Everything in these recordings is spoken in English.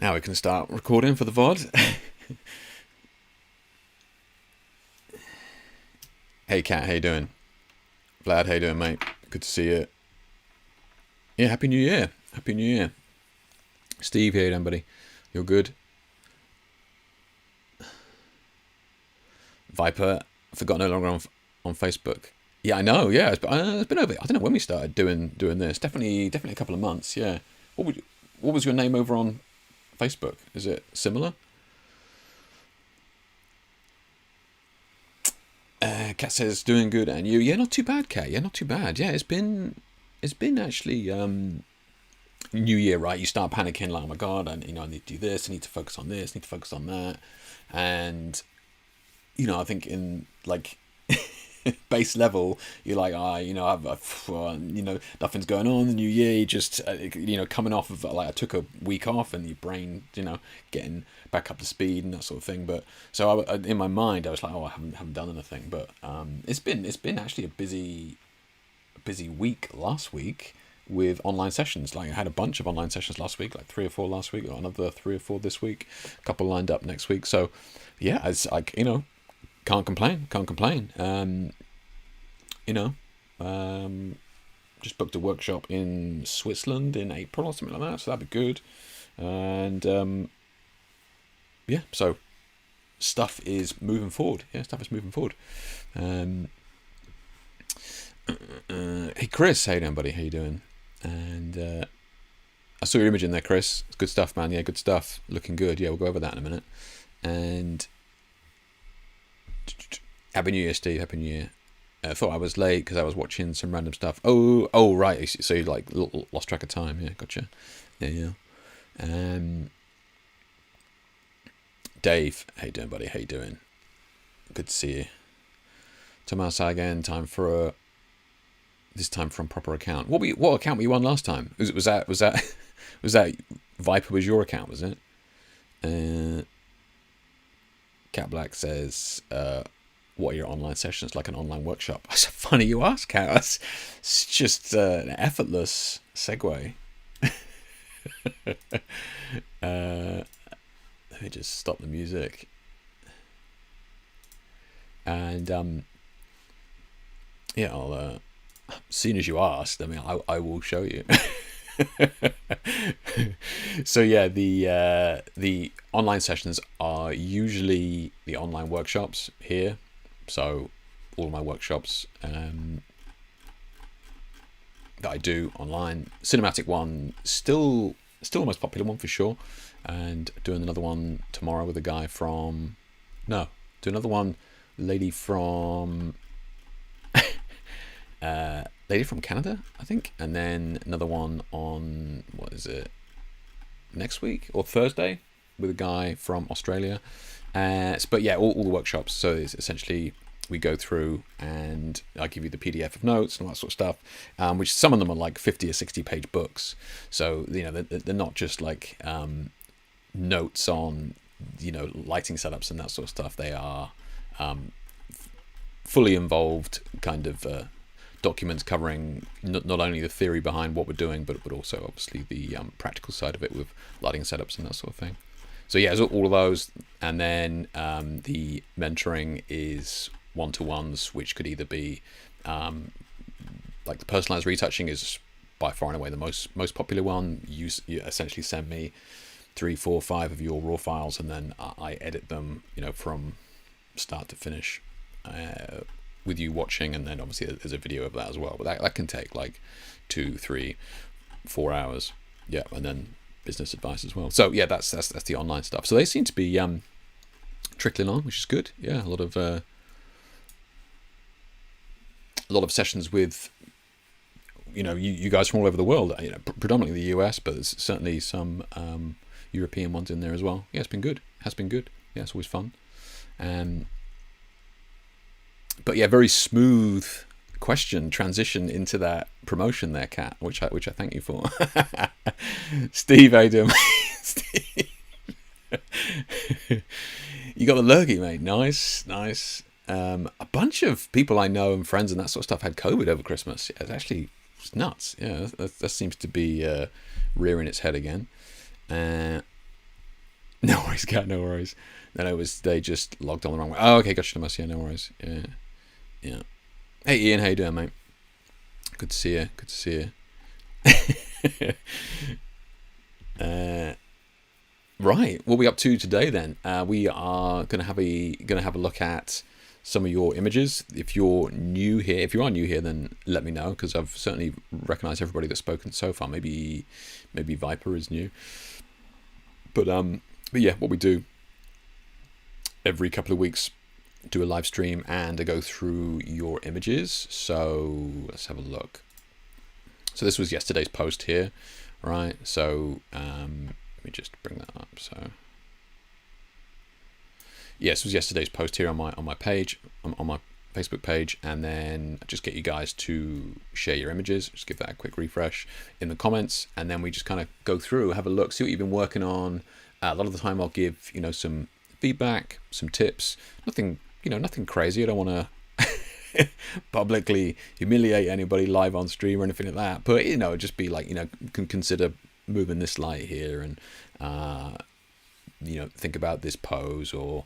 Now we can start recording for the VOD. Hey Kat, how you doing? Vlad, how you doing, mate? Good to see you. Yeah, Happy New Year. Happy New Year. Steve, how you doing, buddy? You're good? Viper, I forgot no longer on Facebook. Yeah, I know. Yeah, it's been over. I don't know when we started doing this. Definitely a couple of months. Yeah. What was your name over on Facebook? Is it similar? Kat says doing good, and you? Yeah, not too bad, Kat. Yeah, not too bad. Yeah, it's been actually New Year, right? You start panicking like, oh my god, and I need to do this. I need to focus on this. I need to focus on that, and I think in like base level, you're like, nothing's going on. The new year, you just, coming off of like I took a week off, and your brain, getting back up to speed and that sort of thing. But so in my mind, I was like, oh, I haven't done anything. But it's been actually a busy week last week with online sessions. Like I had a bunch of online sessions last week, like 3 or 4 last week, or another 3 or 4 this week, a couple lined up next week. So yeah, it's like can't complain. You know, just booked a workshop in Switzerland in April or something like that, so that'd be good. And yeah, so stuff is moving forward. Hey Chris, how you doing, buddy? How you doing? And I saw your image in there, Chris. It's good stuff, man. Yeah, good stuff. Looking good. Yeah, we'll go over that in a minute. And Happy New Year, Steve. Happy New Year. I thought I was late because I was watching some random stuff. Oh, right. So you like lost track of time. Yeah, gotcha. Yeah. Dave, how you doing, buddy? How you doing? Good to see you. Tomas again. This time from proper account. What account were you on last time? Was that Viper was your account? Was it? Cat Black says, what are your online sessions like? An online workshop? It's funny you ask, Cat. It's just an effortless segue. Let me just stop the music. And yeah, I'll as soon as you asked, I mean, I will show you. So yeah, the online sessions are usually the online workshops here. So all of my workshops that I do online, cinematic one still the most popular one for sure, and doing another one tomorrow with a guy from do another one, lady from Canada, I think, and then another one on, what is it, next week or Thursday with a guy from Australia. But yeah, all the workshops. So it's essentially we go through and I give you the PDF of notes and all that sort of stuff, which some of them are like 50 or 60 page books. So they're not just like notes on lighting setups and that sort of stuff. They are fully involved kind of documents covering not only the theory behind what we're doing, but also obviously the practical side of it with lighting setups and that sort of thing. So yeah, there's all of those, and then the mentoring is one-to-ones, which could either be like the personalized retouching is by far and away the most popular one. You essentially send me 3, 4, 5 of your raw files, and then I edit them, from start to finish. With you watching, and then obviously there's a video of that as well, but that can take like 2, 3, 4 hours. Yeah, and then business advice as well. So yeah, that's the online stuff. So they seem to be trickling on, which is good. Yeah, a lot of sessions with you guys from all over the world. Predominantly the US, but there's certainly some European ones in there as well. Yeah, it's been good. Has been good. Yeah, it's always fun. But yeah, very smooth transition into that promotion there, Kat, which I thank you for. Steve, how you doing? Steve. You got the lurgy, mate. Nice. A bunch of people I know and friends and that sort of stuff had COVID over Christmas. Yeah, it's nuts. Yeah, that seems to be rearing its head again. No worries, Cat. No worries. Then they just logged on the wrong way. Oh, okay, gotcha. Yeah, no worries. Yeah, yeah. Hey, Ian, how you doing, mate? Good to see you. Good to see you. Right, what are we up to today then? We are gonna have a look at some of your images. If you're new here, then let me know, because I've certainly recognised everybody that's spoken so far. Maybe Viper is new, but yeah, what we do every couple of weeks, do a live stream and I go through your images. So let's have a look. So this was yesterday's post here, right? So let me just bring that up. So yes, this was yesterday's post here on my page, on my Facebook page, and then just get you guys to share your images. Just give that a quick refresh in the comments, and then we just kind of go through, have a look, see what you've been working on. A lot of the time I'll give some feedback, some tips. Nothing crazy. I don't want to publicly humiliate anybody live on stream or anything like that, but just be like, can consider moving this light here, and think about this pose, or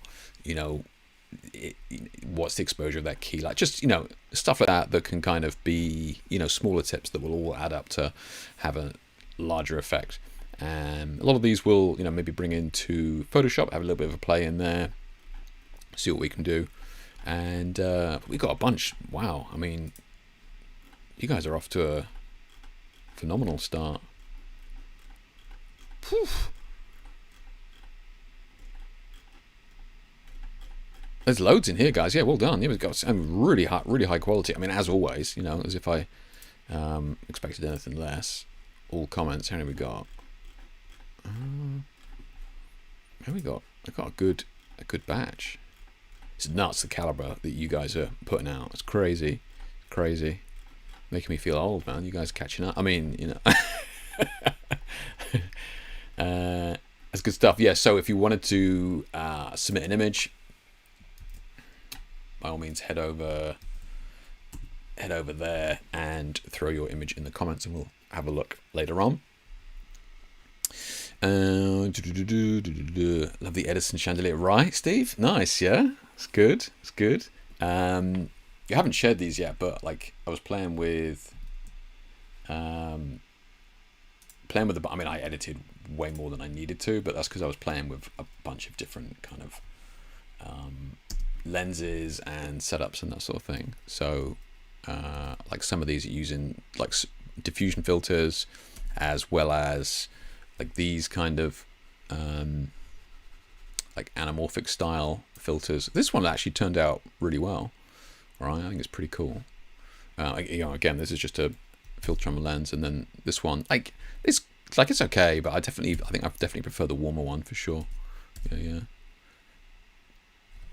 what's the exposure of that key light, just stuff like that can kind of be smaller tips that will all add up to have a larger effect. And a lot of these will maybe bring into Photoshop, have a little bit of a play in there, see what we can do. And we got a bunch. Wow, I mean, you guys are off to a phenomenal start. Whew. There's loads in here, guys. Yeah, well done. Yeah, we've got some really high quality. I mean, as always, as if I expected anything less. All comments. How many we got? We got a good batch. It's nuts, the caliber that you guys are putting out. It's crazy, making me feel old, man. You guys catching up. I mean, that's good stuff. Yeah, so if you wanted to submit an image, by all means head over there and throw your image in the comments, and we'll have a look later on. Love the Edison chandelier, right, Steve? Nice, yeah, it's good. You haven't shared these yet, but like I was playing with I edited way more than I needed to, but that's because I was playing with a bunch of different kind of lenses and setups and that sort of thing. So like some of these are using like diffusion filters, as well as like these kind of like anamorphic style filters. This one actually turned out really well. All right, I think it's pretty cool. Again, this is just a filter on the lens, and then this one, it's okay, but I think I definitely prefer the warmer one for sure. Yeah.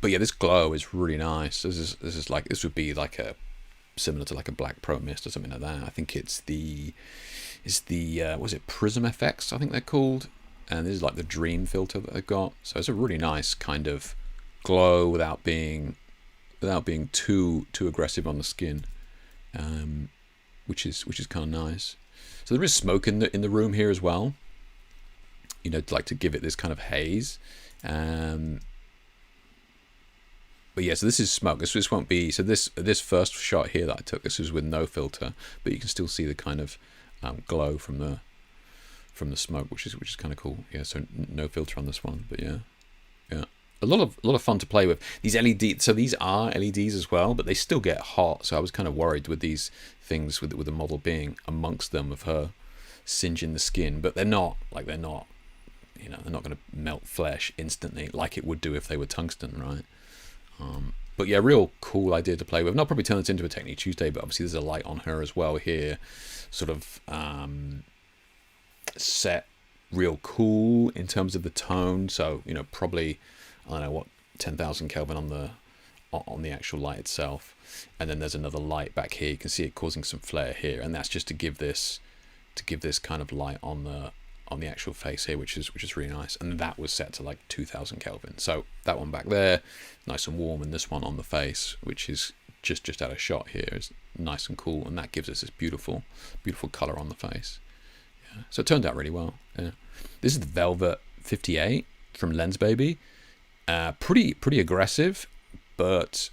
But yeah, this glow is really nice. This would be like similar to like a black pro mist or something like that. I think it's the was it Prism FX, I think they're called, and this is like the dream filter that they've got. So it's a really nice kind of glow without being too aggressive on the skin, which is kind of nice. So there is smoke in the room here as well, to give it this kind of haze. But yeah, so this is smoke. This won't be, so this first shot here that I took, this was with no filter, but you can still see the kind of glow from the smoke, which is kind of cool. Yeah, so no filter on this one, but yeah. A lot of fun to play with. These LED, so these are LEDs as well, but they still get hot. So I was kind of worried with these things, with the model being amongst them, of her singeing the skin, but they're not they're not going to melt flesh instantly like it would do if they were tungsten, right? But yeah, real cool idea to play with. And I'll probably turn this into a Technique Tuesday, but obviously there's a light on her as well here, sort of set real cool in terms of the tone. So probably, I don't know what, 10,000 Kelvin on the actual light itself, and then there's another light back here. You can see it causing some flare here, and that's just to give this kind of light on the actual face here, which is really nice. And that was set to like 2,000 Kelvin. So that one back there, nice and warm, and this one on the face, which is just out of shot here, is nice and cool, and that gives us this beautiful color on the face. Yeah. So it turned out really well. Yeah. This is the Velvet 58. Lens Baby. Pretty aggressive, but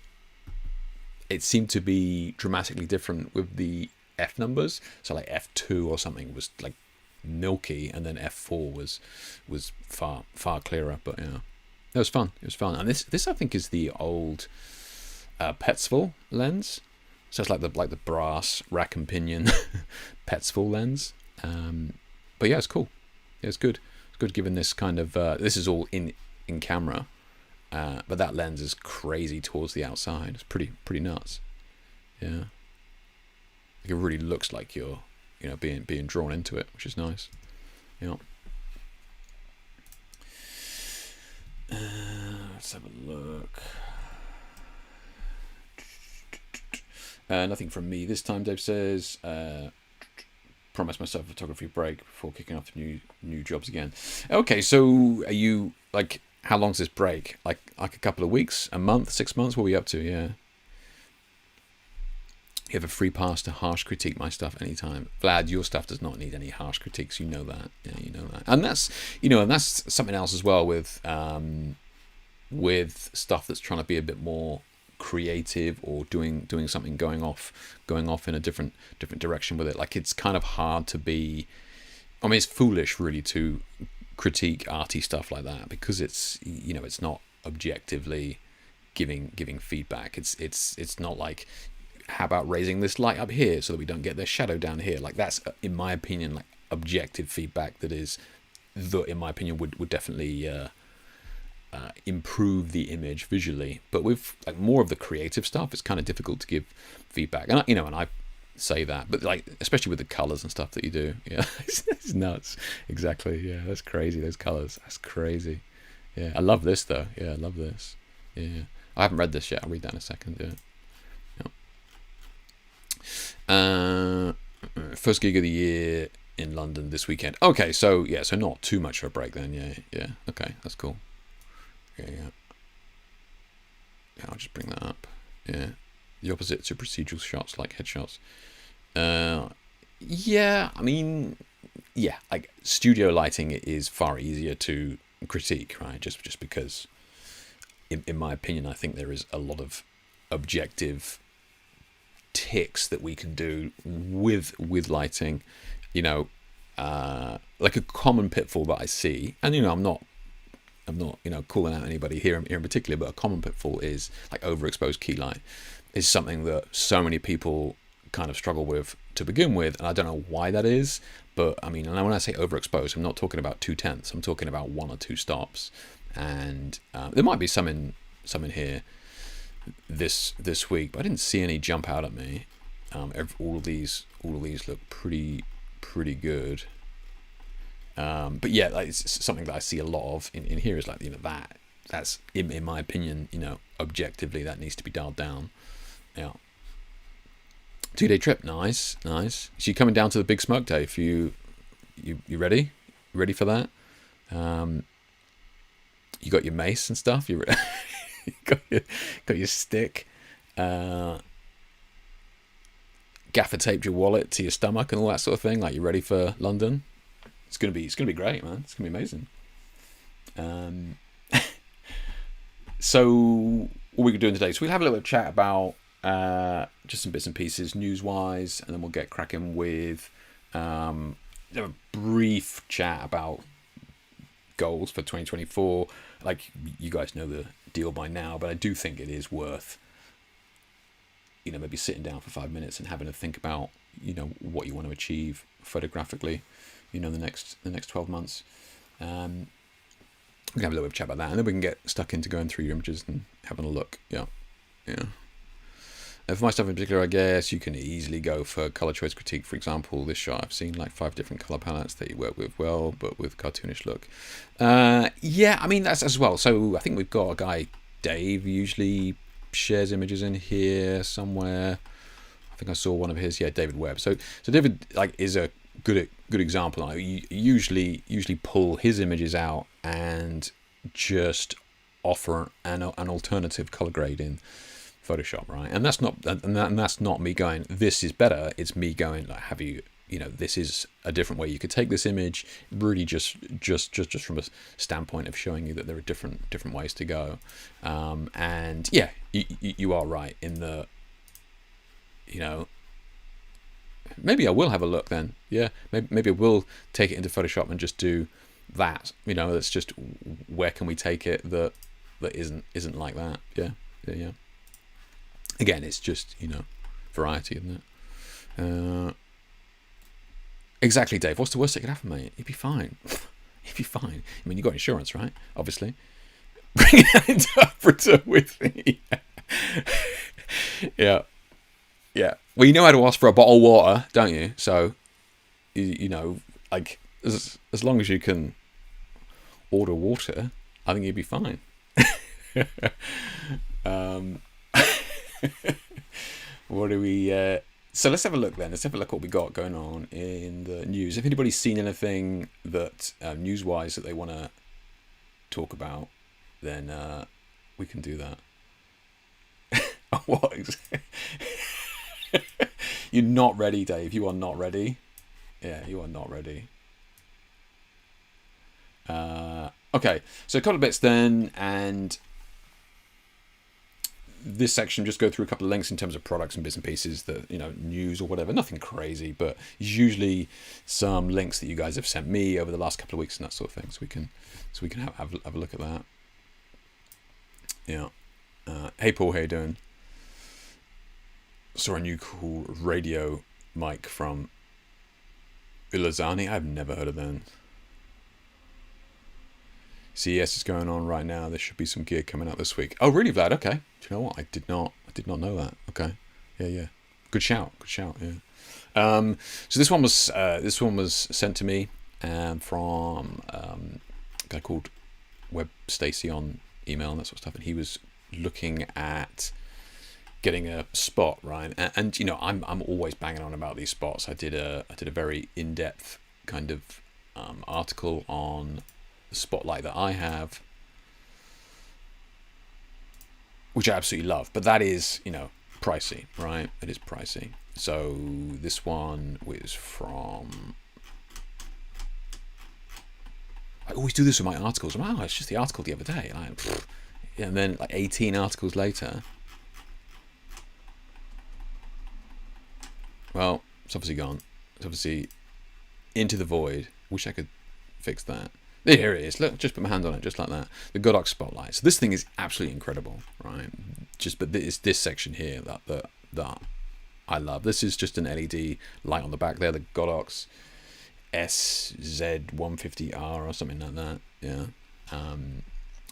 it seemed to be dramatically different with the F numbers. So like F2 or something was like milky, and then F4 was far clearer. But yeah, it was fun. It was fun. And this I think is the old Petzval lens. So it's like the brass rack and pinion Petzval lens. But yeah, it's cool. Yeah, it's good. It's good given this kind of this is all in camera. But that lens is crazy towards the outside. It's pretty nuts. Yeah, like it really looks like you're, being drawn into it, which is nice. Yeah. Let's have a look. Nothing from me this time. Dave says, promise myself a photography break before kicking off to new jobs again. Okay, so are you like? How long's this break? Like a couple of weeks, a month, 6 months? What are we up to? Yeah. You have a free pass to harsh critique my stuff anytime. Vlad, your stuff does not need any harsh critiques. You know that. Yeah, you know that. And that's something else as well with stuff that's trying to be a bit more creative or doing something going off in a different direction with it. Like it's kind of hard to be. I mean, it's foolish really to critique arty stuff like that because it's it's not objectively giving feedback. It's not like, how about raising this light up here so that we don't get this shadow down here? Like that's, in my opinion, like objective feedback that in my opinion would definitely improve the image visually. But with like more of the creative stuff, it's kind of difficult to give feedback. And I say that, but like especially with the colors and stuff that you do, yeah, it's nuts. Exactly, yeah, that's crazy. Those colors, that's crazy. Yeah, I love this though. Yeah, I love this. Yeah, I haven't read this yet. I'll read that in a second. Yeah. First gig of the year in London this weekend. Okay, so not too much of a break then. Yeah. Okay, that's cool. Yeah. I'll just bring that up. Yeah, the opposite to procedural shots like headshots. Yeah, I mean, yeah, like studio lighting is far easier to critique, right? Just because, in my opinion, I think there is a lot of objective ticks that we can do with lighting. Like a common pitfall that I see, and I'm not calling out anybody here in particular, but a common pitfall is like overexposed key light is something that so many people kind of struggle with to begin with, and I don't know why that is. But I mean, and when I say overexposed, I'm not talking about 2/10. I'm talking about 1 or 2 stops, and there might be some in here this week, but I didn't see any jump out at me. All of these look pretty good. But yeah, like, it's something that I see a lot of in here is like that's in my opinion, objectively that needs to be dialed down. Yeah. 2-day trip, nice. So you coming down to the Big Smoke, Dave? You ready? Ready for that? You got your mace and stuff. You got your stick. Gaffer taped your wallet to your stomach and all that sort of thing. Like, you ready for London? It's gonna be great, man. It's gonna be amazing. So what we could do today? So we'll have a little chat about just some bits and pieces news-wise, and then we'll get cracking with a brief chat about goals for 2024. Like, you guys know the deal by now, but I do think it is worth maybe sitting down for 5 minutes and having to think about what you want to achieve photographically the next 12 months. We can have a little bit of chat about that, and then we can get stuck into going through your images and having a look. Yeah. For my stuff in particular, I guess you can easily go for color choice critique. For example, this shot, I've seen like 5 different color palettes that you work with well, but with cartoonish look. Yeah, I mean, that's as well. So I think we've got a guy, Dave, usually shares images in here somewhere. I think I saw one of his. Yeah, David Webb. So David is a good example. I usually pull his images out and just offer an alternative color grade in Photoshop, right? And that's not me going, this is better. It's me going, like, have you you know, this is a different way you could take this image, really just from a standpoint of showing you that there are different ways to go. And yeah, you are right in the, you know, maybe I will have a look then. Yeah, maybe I will take it into Photoshop and just do that. You know, that's just, where can we take it that isn't like that. Yeah. Again, it's just, you know, variety, isn't it? Exactly, Dave. What's the worst that could happen, mate? You'd be fine. You'd be fine. I mean, you got insurance, right? Obviously. Bring an interpreter with me. Yeah. Well, you know how to ask for a bottle of water, don't you? So, you know, like, as long as you can order water, I think you'd be fine. What do we... So let's have a look then. Let's have a look what we got going on in the news. If anybody's seen anything that news-wise that they want to talk about, then we can do that. What? You're not ready, Dave. You are not ready. Yeah, you are not ready. Okay, so a couple of bits then, and this section, just go through a couple of links in terms of products and bits and pieces that, you know, news or whatever, nothing crazy, but usually some links that you guys have sent me over the last couple of weeks and that sort of thing, so we can have a look at that. Yeah. Hey Paul, how you doing? Saw a new cool radio mic from Ilazani. I've never heard of them. CES is going on right now. There should be some gear coming out this week. Oh, really, Vlad? Okay. Do you know what? I did not know that. Okay. Yeah. Good shout. Yeah. So this one was sent to me from a guy called Web Stacy on email and that sort of stuff, and he was looking at getting a spot, right? And you know, I'm always banging on about these spots. I did a very in-depth kind of article on the spotlight that I have, which I absolutely love, but that is, you know, pricey, right? It is pricey. So this one was from, I always do this with my articles. Wow, it's just the article the other day. And then like 18 articles later, well, it's obviously gone. It's obviously into the void. Wish I could fix that. Here it is. Look, just put my hand on it, just like that. The Godox Spotlight. So this thing is absolutely incredible, right? But it's this section here that I love. This is just an LED light on the back there. The Godox SZ150R or something like that. Yeah.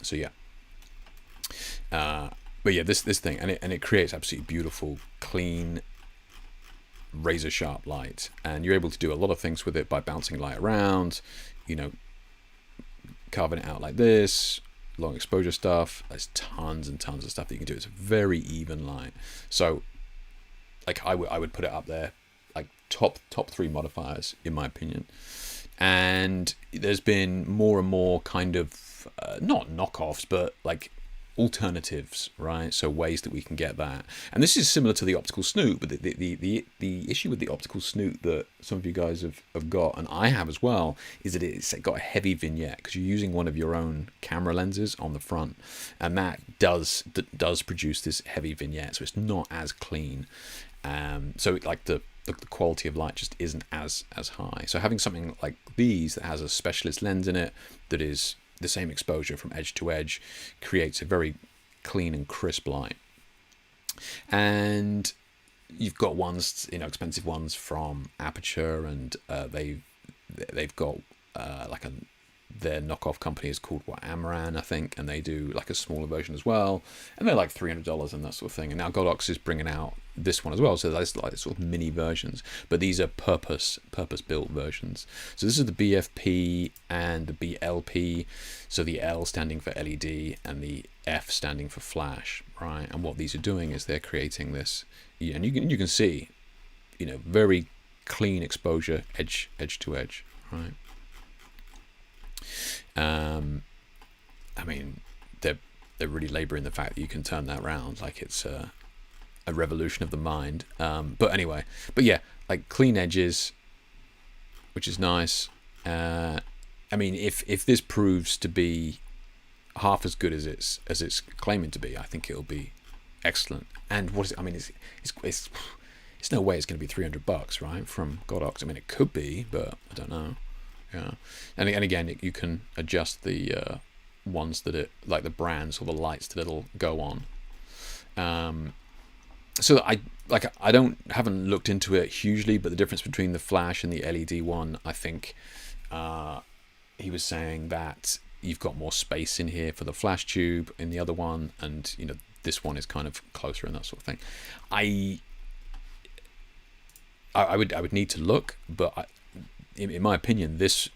So yeah. But yeah, this thing, and it creates absolutely beautiful, clean, razor sharp light, and you're able to do a lot of things with it by bouncing light around, you know, carving it out like this, long exposure stuff. There's tons and tons of stuff that you can do. It's a very even light. So like I would put it up there, like top 3 modifiers in my opinion. And there's been more and more kind of not knockoffs, but like alternatives, right? So ways that we can get that. And this is similar to the optical snoot, but the issue with the optical snoot that some of you guys have got, and I have as well, is that it's got a heavy vignette because you're using one of your own camera lenses on the front, and that does produce this heavy vignette, so it's not as clean. So like the quality of light just isn't as high. So having something like these that has a specialist lens in it that is the same exposure from edge to edge creates a very clean and crisp light. And you've got ones, you know, expensive ones from Aperture, and they've got their knockoff company is called Amaran, I think, and they do like a smaller version as well, and they're like $300 and that sort of thing. And now Godox is bringing out this one as well, so there's like sort of mini versions, but these are purpose built versions. So this is the BFP and the BLP, so the L standing for LED and the F standing for flash, right? And what these are doing is they're creating this, and you can see, you know, very clean exposure, edge to edge, right? I mean, they're really labouring the fact that you can turn that around, like it's a revolution of the mind. But anyway, yeah, like clean edges, which is nice. I mean, if this proves to be half as good as it's claiming to be, I think it'll be excellent. And what is it? I mean, it's no way it's going to be $300, right? From Godox. I mean, it could be, but I don't know. Yeah, and again, you can adjust the ones that it, like the brands or the lights that it'll go on. So I haven't looked into it hugely, but the difference between the flash and the LED one, I think he was saying that you've got more space in here for the flash tube in the other one, and you know, this one is kind of closer and that sort of thing. I would need to look, but in my opinion, this,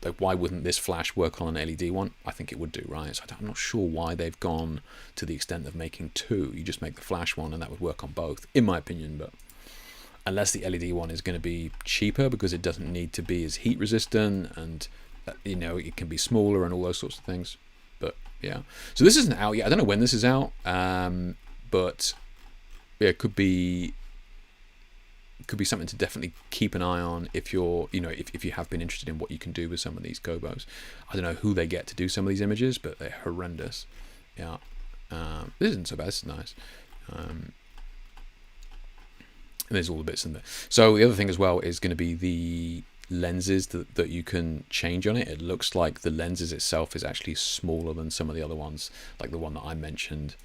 like, why wouldn't this flash work on an LED one? I think it would do, right? So I'm not sure why they've gone to the extent of making two. You just make the flash one and that would work on both, in my opinion. But unless the LED one is going to be cheaper because it doesn't need to be as heat resistant, and you know, it can be smaller and all those sorts of things. But yeah, so this isn't out yet. I don't know when this is out, but yeah, it could be something to definitely keep an eye on if you're, you know, if you have been interested in what you can do with some of these gobos. I don't know who they get to do some of these images, but they're horrendous. Yeah, this isn't so bad. This is nice. And there's all the bits in there. So the other thing as well is going to be the lenses that you can change on it. It looks like the lenses itself is actually smaller than some of the other ones, like the one that I mentioned.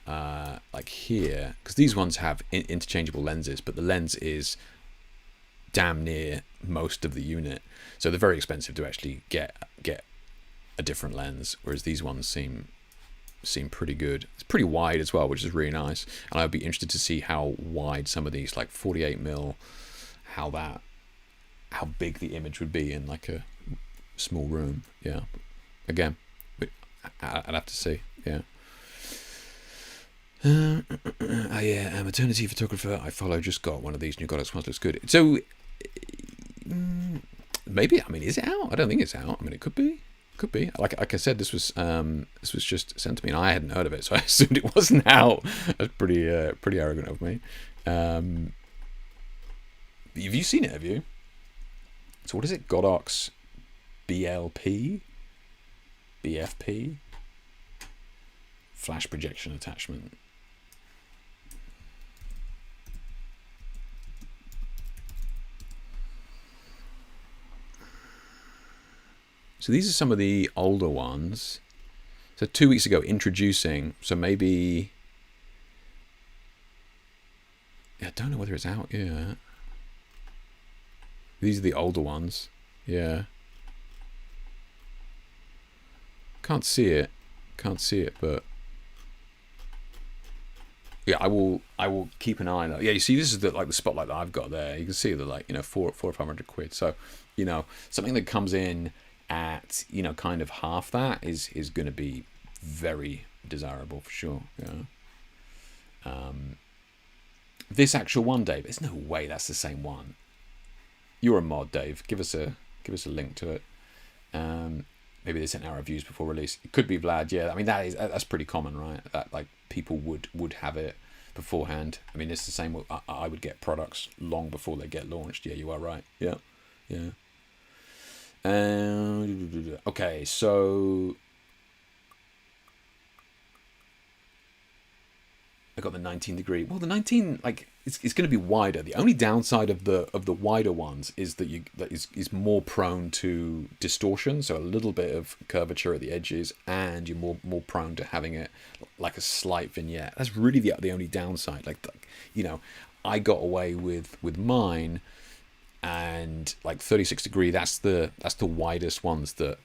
Like here, because these ones have interchangeable lenses, but the lens is damn near most of the unit, so they're very expensive to actually get a different lens, whereas these ones seem pretty good. It's pretty wide as well, which is really nice, and I'd be interested to see how wide some of these, like 48mm, how big the image would be in like a small room. Yeah, again, I'd have to see. Yeah. Yeah, maternity photographer I follow just got one of these new Godox ones. Looks good. So maybe, I mean, is it out? I don't think it's out. I mean, it could be. Like I said, this was just sent to me, and I hadn't heard of it, so I assumed it wasn't out. That's pretty arrogant of me. Have you seen it? Have you? So what is it? Godox BFP flash projection attachment. So these are some of the older ones. So 2 weeks ago, introducing. So maybe, yeah, I don't know whether it's out yet. These are the older ones. Yeah. Can't see it, but yeah, I will keep an eye on it. Yeah, you see, this is the spotlight that I've got there. You can see that, like, you know, 400 or 500 quid. So, you know, something that comes in at, you know, kind of half that is going to be very desirable for sure. Yeah. This actual one, Dave, there's no way that's the same one. You're a mod, Dave. Give us a link to it. Maybe they sent out reviews before release. It could be Vlad. Yeah, I mean, that's pretty common, right? That, like, people would have it beforehand. I mean, it's the same. I would get products long before they get launched. Yeah, you are right. Yeah. Okay, so I got the 19 degree. Well, the 19, like, it's going to be wider. The only downside of the wider ones is that is more prone to distortion, so a little bit of curvature at the edges, and you're more prone to having it like a slight vignette. That's really the only downside. Like, you know, I got away with mine, and like 36 degree. That's the widest ones that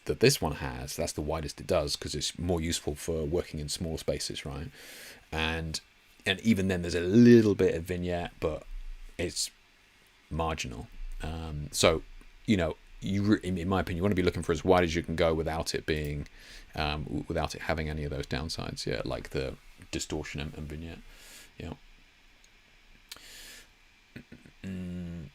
this one has. That's the widest it does, because it's more useful for working in small spaces, right? And even then, there's a little bit of vignette, but it's marginal. So, you know, in my opinion, you want to be looking for as wide as you can go without it being, without it having any of those downsides. Yeah, like the distortion and vignette. Yeah. And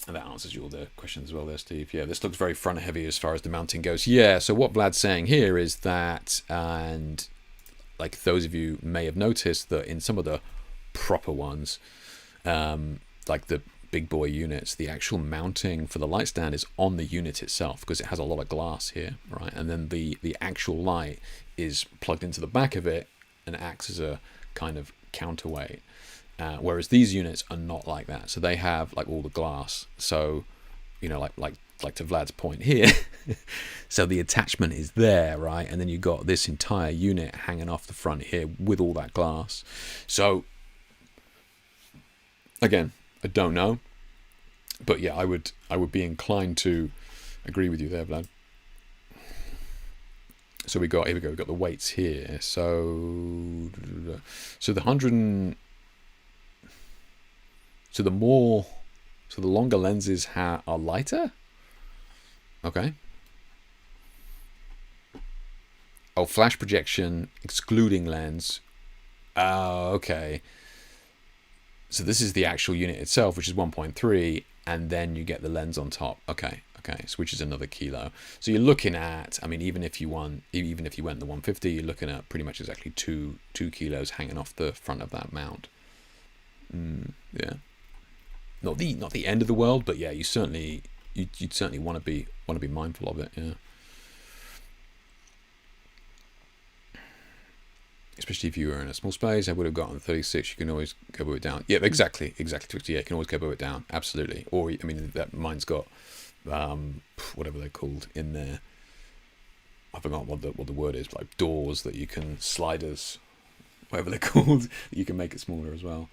that answers you all the questions as well there, Steve. Yeah, this looks very front heavy as far as the mounting goes. Yeah, so what Vlad's saying here is that, and like those of you may have noticed that in some of the proper ones, like the big boy units, the actual mounting for the light stand is on the unit itself because it has a lot of glass here, right? And then the actual light is plugged into the back of it and acts as a kind of counterweight. Whereas these units are not like that. So they have like all the glass. So, you know, like to Vlad's point here. So the attachment is there, right? And then you got this entire unit hanging off the front here with all that glass. So again, I don't know, but yeah, I would be inclined to agree with you there, Vlad. So here we go. We've got the weights here. So the the longer lenses are lighter. Okay. Oh, flash projection excluding lens. Oh, okay. So this is the actual unit itself, which is 1.3, and then you get the lens on top. Okay, so which is another kilo. So you're looking at, I mean, even if you went the 150, you're looking at pretty much exactly two kilos hanging off the front of that mount. Yeah, not the end of the world, but yeah, you'd certainly want to be mindful of it. Yeah. Especially if you were in a small space, I would have gotten 36. You can always go it down. Yeah, exactly. Yeah, you can always go it down. Absolutely. Or I mean, that mine's got whatever they're called in there. I forgot what the word is. Like doors that you can sliders, whatever they're called. You can make it smaller as well.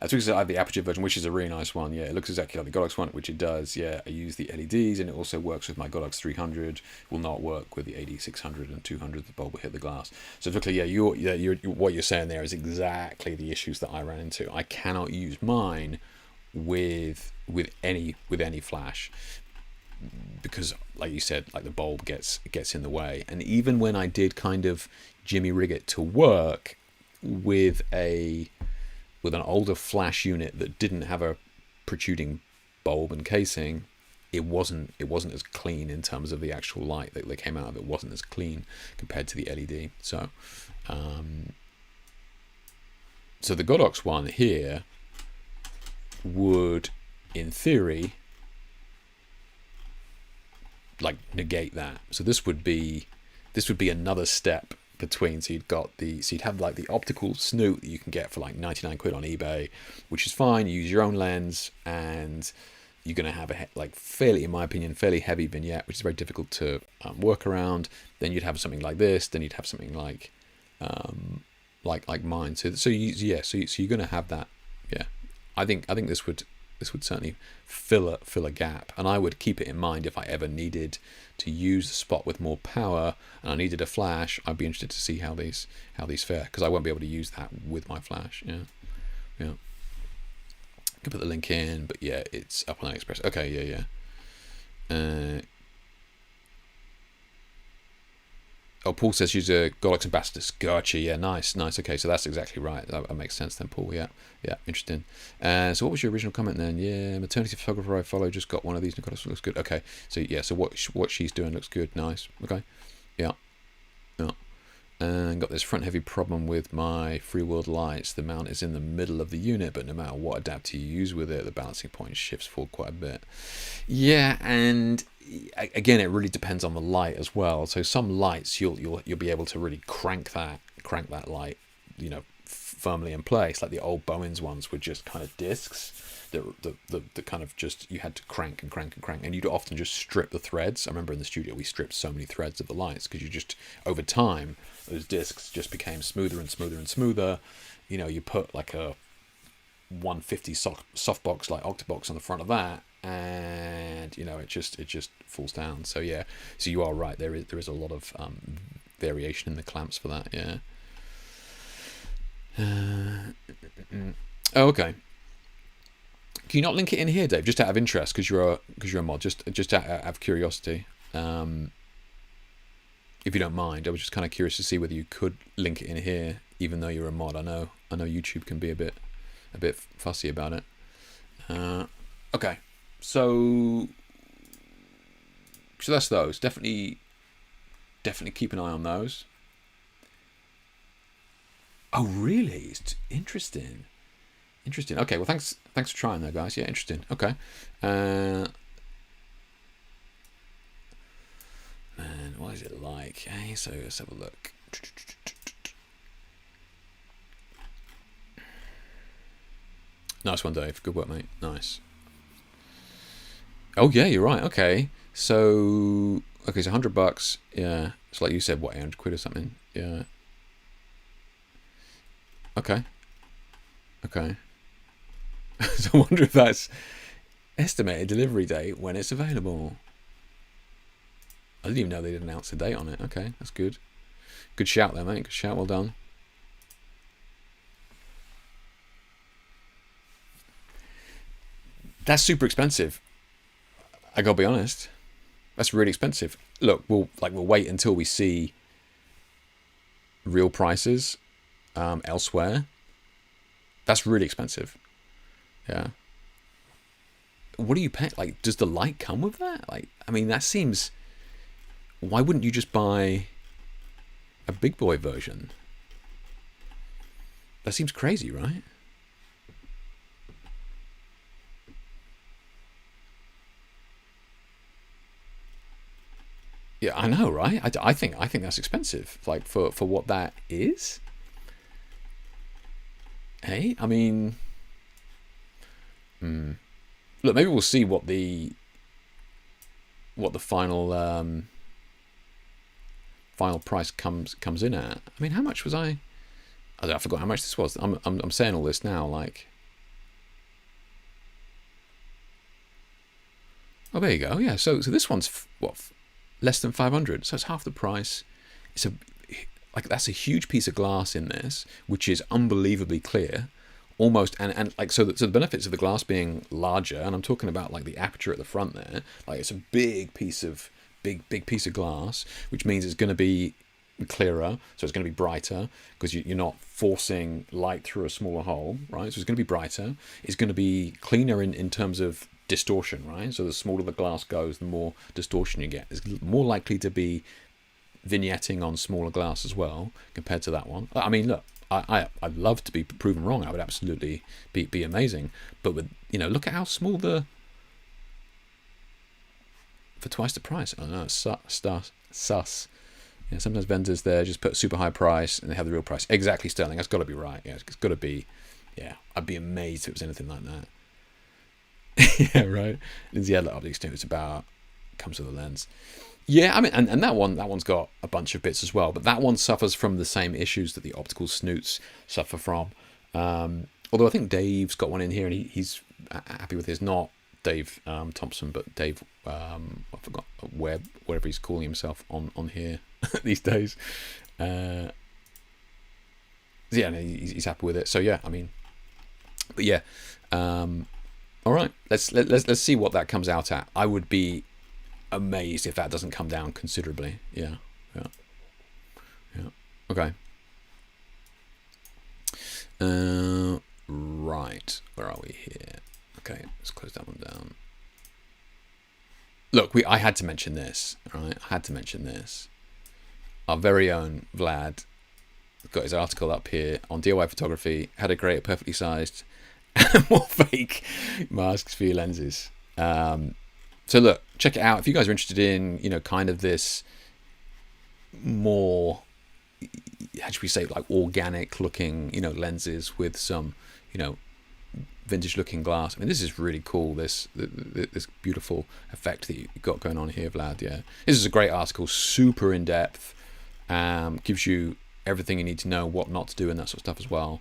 So I have the aperture version, which is a really nice one. Yeah, it looks exactly like the Godox one, which it does. Yeah, I use the LEDs, and it also works with my Godox 300. Will not work with the AD 600 and 200. The bulb will hit the glass. So luckily, yeah, what you're saying there is exactly the issues that I ran into. I cannot use mine with any flash, because like you said, like the bulb gets in the way. And even when I did kind of jimmy rig it to work with an older flash unit that didn't have a protruding bulb and casing, it wasn't as clean in terms of the actual light that came out of it. Wasn't as clean compared to the LED. So so the Godox one here would, in theory, like negate that. So this would be another step between. So you'd have like the optical snoot that you can get for like 99 quid on eBay, which is fine. You use your own lens, and you're going to have in my opinion, fairly heavy vignette, which is very difficult to work around. Then you'd have something like this. Then you'd have something like mine. So you're going to have that. Yeah, I think this would certainly fill a gap, and I would keep it in mind if I ever needed to use the spot with more power and I needed a flash. I'd be interested to see how these fare, because I won't be able to use that with my flash. Yeah. Can put the link in, but yeah, it's up on AliExpress. Okay, yeah. Paul says use a Godox Ambassadors. Gotcha. Yeah, nice. Okay, so that's exactly right. That makes sense then, Paul. Yeah, interesting. So what was your original comment then? Yeah, maternity photographer I follow just got one of these. Godox looks good. Okay, so yeah, so what she's doing looks good. Nice. Okay, yeah. And got this front heavy problem with my free world lights. The mount is in the middle of the unit, but no matter what adapter you use with it, the balancing point shifts forward quite a bit. Yeah, and again, it really depends on the light as well. So some lights you'll be able to really crank that light, firmly in place. Like the old Bowens ones were just kind of discs that kind of just, you had to crank, and you'd often just strip the threads. I remember in the studio we stripped so many threads of the lights because you just, over time, those discs just became smoother and smoother and smoother. You put like a 150 softbox like Octabox on the front of that, and it just falls down. So yeah, so you are right, there is a lot of variation in the clamps for that. Yeah. Okay, can you not link it in here, Dave, just out of interest, because you're a mod, just out of curiosity, if you don't mind? I was just kind of curious to see whether you could link it in here, even though you're a mod. I know YouTube can be a bit fussy about it. Okay, so that's those. Definitely keep an eye on those. Oh, really? It's interesting. Interesting. Okay, well, thanks for trying there, guys. Yeah, interesting. Okay. And what is it like? Hey, so let's have a look. Nice one, Dave. Good work, mate. Nice. Oh yeah, you're right. Okay, so $100. Yeah, it's like you said, what, 800 quid or something? Yeah. Okay. Okay. So I wonder if that's estimated delivery date when it's available. I didn't even know they didn't announce the date on it. Okay, that's good. Good shout there, mate. Good shout. Well done. That's super expensive. I gotta be honest. That's really expensive. Look, we'll wait until we see real prices elsewhere. That's really expensive. Yeah. What do you pay? Like, does the light come with that? Like, I mean, that seems. Why wouldn't you just buy a big boy version? That seems crazy, right? Yeah, I know, right? I think that's expensive. Like for what that is. Hey, I mean, look, maybe we'll see what the final final price comes in at. I mean, how much was I? I forgot how much this was. I'm saying all this now, like. Oh, there you go. Yeah. So this one's what, less than 500. So it's half the price. It's that's a huge piece of glass in this, which is unbelievably clear, almost and like so the benefits of the glass being larger, and I'm talking about like the aperture at the front there. Like it's a big piece of glass, which means it's going to be clearer, so it's going to be brighter because you're not forcing light through a smaller hole, right? So it's going to be brighter. It's going to be cleaner in terms of distortion, right? So the smaller the glass goes, the more distortion you get. It's more likely to be vignetting on smaller glass as well compared to that one. I mean, look, I'd love to be proven wrong. I would absolutely be amazing. But with look at how small for twice the price. I don't know, sus. Yeah, sometimes vendors there just put a super high price and they have the real price. Exactly, Sterling. That's got to be right. Yeah, it's got to be. Yeah, I'd be amazed if it was anything like that. Yeah, right. Lindsay Adler optics too. It's about comes with a lens. Yeah, I mean, and that one's got a bunch of bits as well, but that one suffers from the same issues that the optical snoots suffer from. Although I think Dave's got one in here, and he's happy with his. Not Dave Thompson, but Dave. I forgot Webb, whatever he's calling himself on here these days. Yeah, no, he's happy with it. So yeah, I mean, but yeah. All right, let's see what that comes out at. I would be amazed if that doesn't come down considerably. Yeah. Okay. Right, where are we here? Okay, let's close that one down. Look, I had to mention this. Right, I had to mention this. Our very own Vlad got his article up here on DIY photography. How to create a perfectly sized more fake masks for your lenses. So look, check it out if you guys are interested in kind of this more, how should we say, like organic looking lenses with some vintage looking glass. I mean, this is really cool, this beautiful effect that you've got going on here, Vlad. Yeah, this is a great article, super in depth, gives you everything you need to know, what not to do and that sort of stuff as well.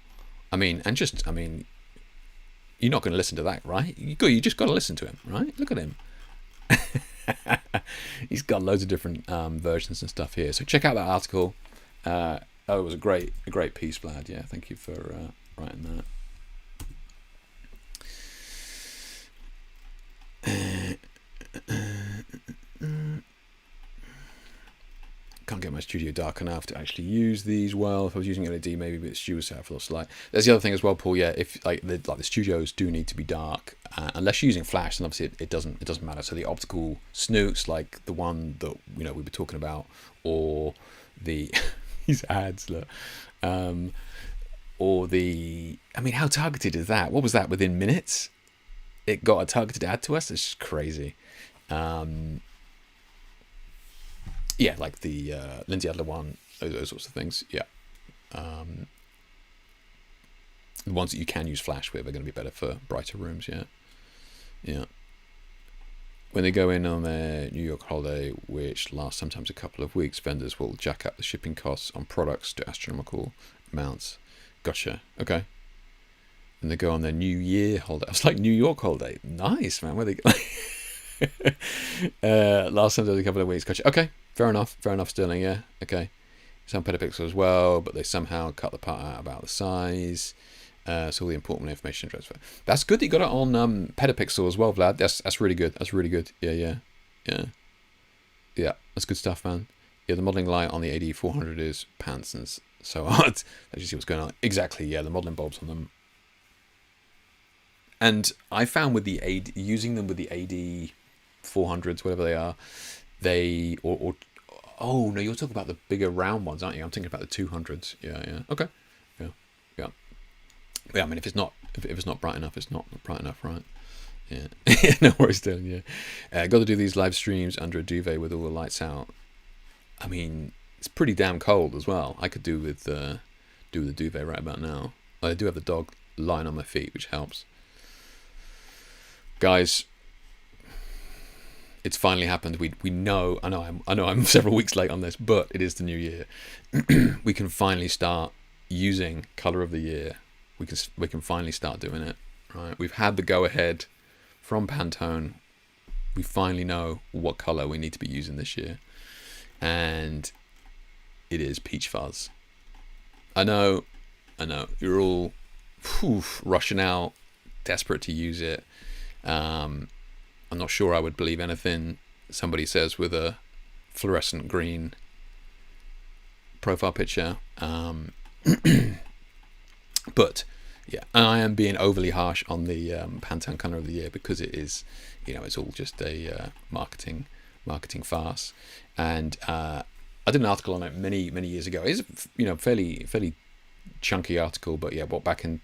I mean, you're not going to listen to that, right? You just got to listen to him, right? Look at him. He's got loads of different versions and stuff here. So check out that article. It was a great piece, Vlad. Yeah, thank you for writing that. Can't get my studio dark enough to actually use these well. If I was using LED, maybe the studio would set up a little light. There's the other thing as well, Paul. Yeah, if the studios do need to be dark, unless you're using flash, then obviously it doesn't matter. So the optical snoots, like the one that we were talking about, or the these ads, look, or I mean, how targeted is that? What was that? Within minutes, it got a targeted ad to us. It's just crazy. Yeah, like the Lindsay Adler one, those sorts of things. Yeah. The ones that you can use Flash with are going to be better for brighter rooms. Yeah. Yeah. When they go in on their New York holiday, which lasts sometimes a couple of weeks, vendors will jack up the shipping costs on products to astronomical amounts. Gotcha. Okay. And they go on their New Year holiday. I was like, New York holiday. Nice, man. Where they last time there was a couple of weeks. Gotcha. Okay. Fair enough, Sterling. Yeah. Okay. Some petapixel as well, but they somehow cut the part out about the size. So all the important information transfer. That's good that you got it on petapixel as well, Vlad. That's really good. That's really good. Yeah. That's good stuff, man. Yeah, the modeling light on the AD400 is pants and so hard. Let's just see what's going on. Exactly. Yeah, the modeling bulbs on them. And I found with the using them with the AD400s, whatever they are, oh no, you're talking about the bigger round ones, aren't you? I'm thinking about the 200s. Yeah. Okay. Yeah. I mean, if it's not bright enough, it's not bright enough, right? Yeah. No worries, Dylan. Yeah. Got to do these live streams under a duvet with all the lights out. I mean, it's pretty damn cold as well. I could do with the duvet right about now. I do have the dog lying on my feet, which helps. Guys, it's finally happened. We know. I know I'm several weeks late on this, but it is the new year. We can finally start using color of the year. We can finally start doing it. Right. We've had the go ahead from Pantone. We finally know what color we need to be using this year, and it is peach fuzz. I know. You're all rushing out, desperate to use it. I'm not sure I would believe anything somebody says with a fluorescent green profile picture. But yeah, I am being overly harsh on the Pantone color of the year because it is, it's all just a marketing farce. And I did an article on it many years ago. It's fairly chunky article, but yeah, back in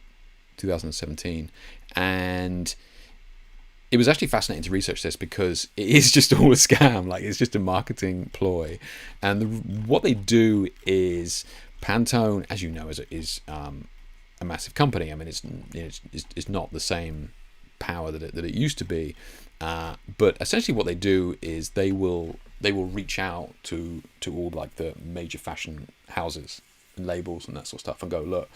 2017, and it was actually fascinating to research this because it is just all a scam. Like, it's just a marketing ploy, and what they do is Pantone, as you know, is a massive company. I mean, it's not the same power that it used to be, but essentially what they do is they will reach out to all like the major fashion houses and labels and that sort of stuff and go, look,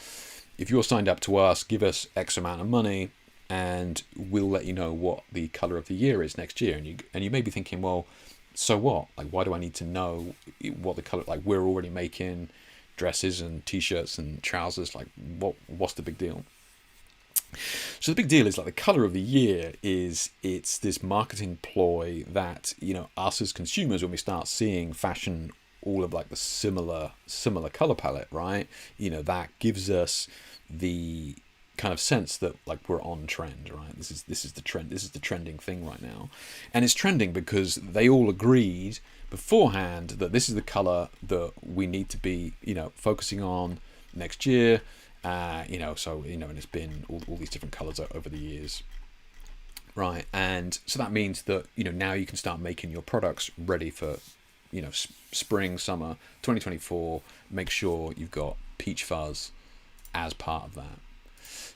if you're signed up to us, give us X amount of money, and we'll let you know what the color of the year is next year. And you may be thinking, well, so what? Like, why do I need to know what the color? Like, we're already making dresses and t-shirts and trousers. Like, what's the big deal? So the big deal is, like, the color of the year it's this marketing ploy that, us as consumers, when we start seeing fashion all of like the similar color palette, right? That gives us the kind of sense that like we're on trend, right? This is the trend. This is the trending thing right now, and it's trending because they all agreed beforehand that this is the color that we need to be, focusing on next year. And it's been all these different colors over the years, right? And so that means that now you can start making your products ready for spring, summer 2024. Make sure you've got peach fuzz as part of that.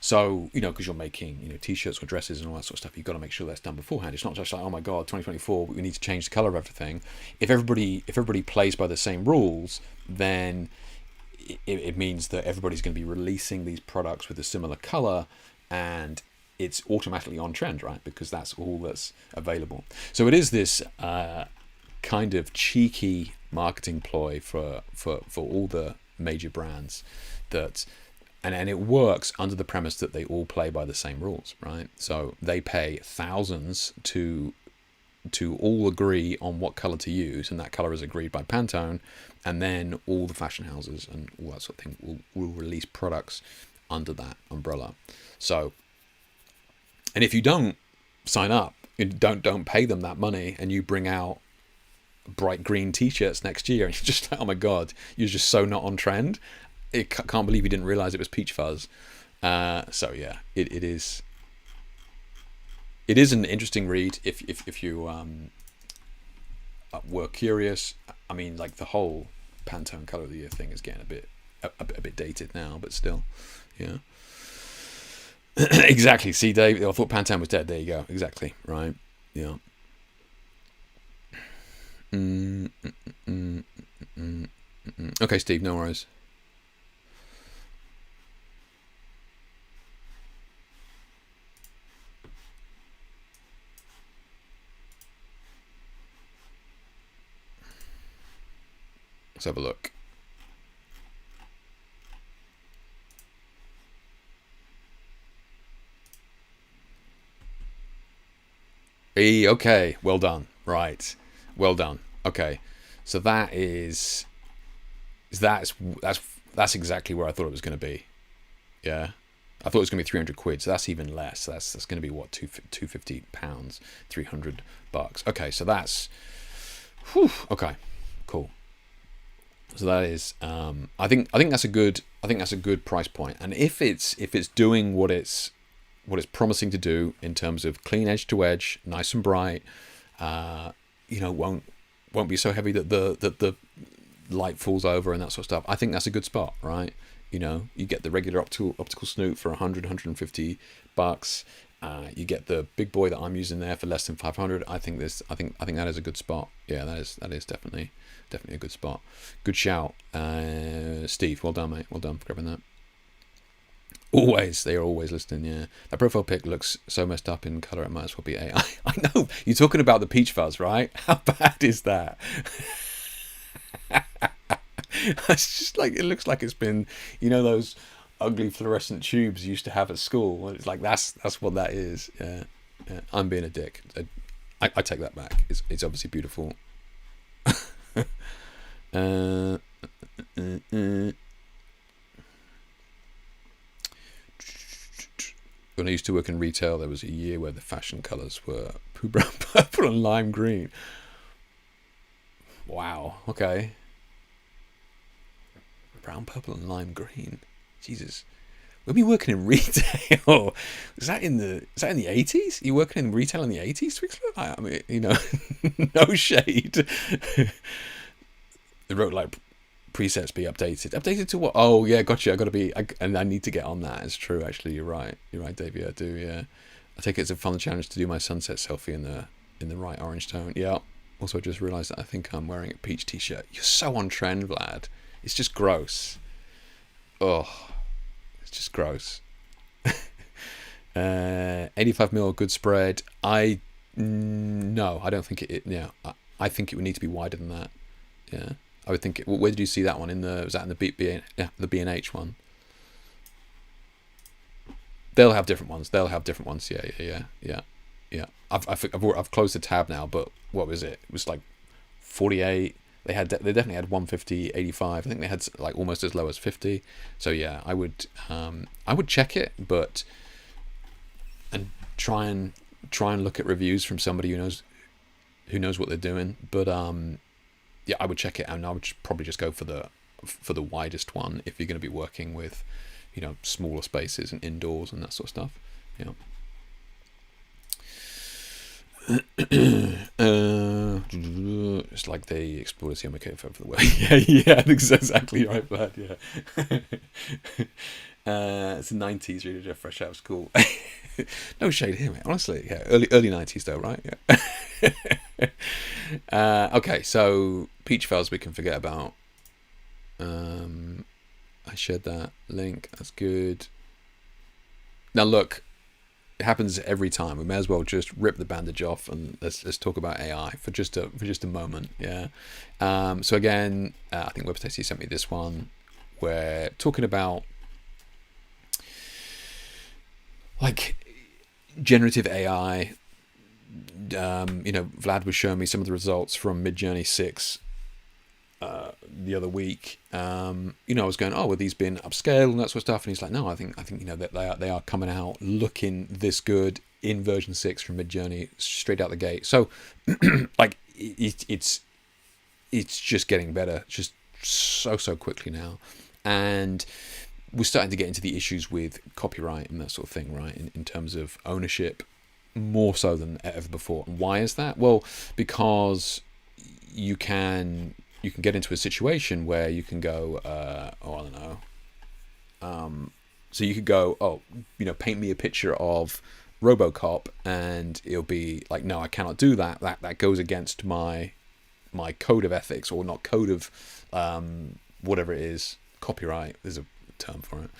So, because you're making, t-shirts or dresses and all that sort of stuff, you've got to make sure that's done beforehand. It's not just like, oh my God, 2024, we need to change the color of everything. If everybody plays by the same rules, then it means that everybody's going to be releasing these products with a similar color, and it's automatically on trend, right? Because that's all that's available. So it is this kind of cheeky marketing ploy for all the major brands that. And it works under the premise that they all play by the same rules, right? So they pay thousands to all agree on what color to use, and that color is agreed by Pantone, and then all the fashion houses and all that sort of thing will release products under that umbrella. So, and if you don't sign up, don't pay them that money, and you bring out bright green t-shirts next year, and you're just like, oh my God, you're just so not on trend. can't believe he didn't realize it was peach fuzz. So yeah, it is an interesting read if you were curious. I mean, like the whole Pantone Color of the Year thing is getting a bit dated now, but still, yeah. Exactly. See, Dave, I thought Pantone was dead. There you go. Exactly. Right. Yeah. Okay, Steve. No worries. Let's have a look. Okay, well done. Right, well done. Okay, so that's exactly where I thought it was going to be. Yeah, I thought it was going to be 300 quid. So that's even less. That's going to be what, £250, $300. Okay, so that's okay, cool. So that is, I think that's a good price point. And if it's doing what it's promising to do in terms of clean edge to edge, nice and bright, won't be so heavy that the light falls over and that sort of stuff. I think that's a good spot, right? You get the regular optical snoot for $150. You get the big boy that I'm using there for less than 500. I think that is a good spot. Yeah, that is definitely a good spot. Good shout, Steve. Well done, mate. Well done for grabbing that. They are always listening. Yeah, that profile pic looks so messed up in color. It might as well be AI. I know you're talking about the peach fuzz, right? How bad is that? It's just like, it looks like it's been, those ugly fluorescent tubes you used to have at school. It's like that's what that is. Yeah. I'm being a dick. I take that back. It's obviously beautiful. When I used to work in retail, there was a year where the fashion colours were poo brown, purple, and lime green. Wow. Okay. Brown, purple, and lime green. Jesus. When we working in retail, is that in the 80s? You working in retail in the 80s, Twixler? I mean, no shade. They wrote like presets be updated. Updated to what? Oh yeah, gotcha. I need to get on that. It's true, actually. You're right, Davey. I do. Yeah. I take it as a fun challenge to do my sunset selfie in the right orange tone. Yeah. Also, I just realised that I think I'm wearing a peach t-shirt. You're so on trend, Vlad. It's just gross. Oh, it's just gross. 85mm good spread. No, I don't think it. Yeah, I think it would need to be wider than that. Yeah, I would think. Where did you see that one? Was that in the B&H one? They'll have different ones. Yeah. I've closed the tab now, but what was it? It was like 48. They definitely had 150, 85. I think they had like almost as low as 50. So yeah, I would check it, but and try and look at reviews from somebody who knows what they're doing. But yeah, I would check it, and I would probably just go for the widest one if you're going to be working with, smaller spaces and indoors and that sort of stuff. Yeah. It's like they explored the MK for the way. yeah, that's exactly right, bud. Yeah. It's the 90s, really. Jeff Fresh Out was cool. No shade here, mate. Honestly, yeah, early 90s though, right? Yeah. Okay, so peach fuzz we can forget about. I shared that link. That's good. Now look. It happens every time. We may as well just rip the bandage off and let's talk about AI for just a moment. Yeah. So again, I think WebStacy sent me this one. We're talking about like generative AI. Vlad was showing me some of the results from Midjourney 6 the other week. I was going, oh, are these being upscaled and that sort of stuff? And he's like, no, I think that they are coming out looking this good in version 6 from Midjourney straight out the gate. So like it's just getting better, just so quickly now. And we're starting to get into the issues with copyright and that sort of thing, right? In terms of ownership, more so than ever before. And why is that? Well, because you can get into a situation where you can go, I don't know. So you could go, paint me a picture of RoboCop, and it'll be like, no, I cannot do that. That goes against my code of ethics, or not code of whatever it is, copyright. There's a term for it.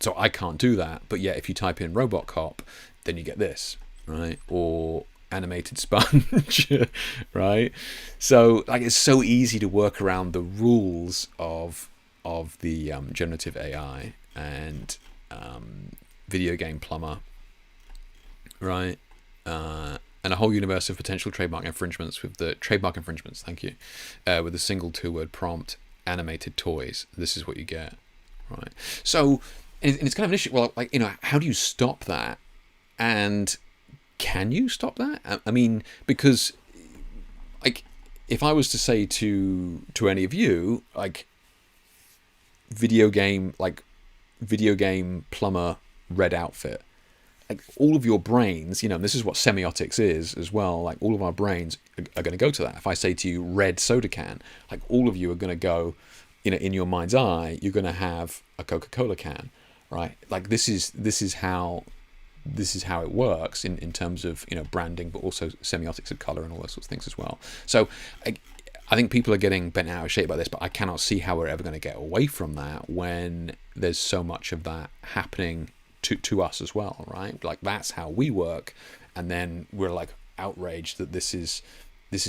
So I can't do that. But yeah, if you type in RoboCop, then you get this, right? Or animated sponge, right? So like, it's so easy to work around the rules of the generative AI and video game plumber, right? And a whole universe of potential trademark infringements with the trademark infringements. Thank you. With a single 2-word prompt, animated toys. This is what you get, right? So, and it's kind of an issue. Well, like, how do you stop that? And can you stop that? I mean, because like, if I was to say to any of you, like, video game plumber red outfit, like, all of your brains, this is what semiotics is as well, like, all of our brains are going to go to that. If I say to you red soda can, like, all of you are going to go, in your mind's eye, you're going to have a Coca-Cola can, right? Like, this is how it works in terms of branding, but also semiotics of color and all those sorts of things as well. So I think people are getting bent out of shape by this, but I cannot see how we're ever going to get away from that when there's so much of that happening to us as well, right? Like, that's how we work, and then we're like outraged that this is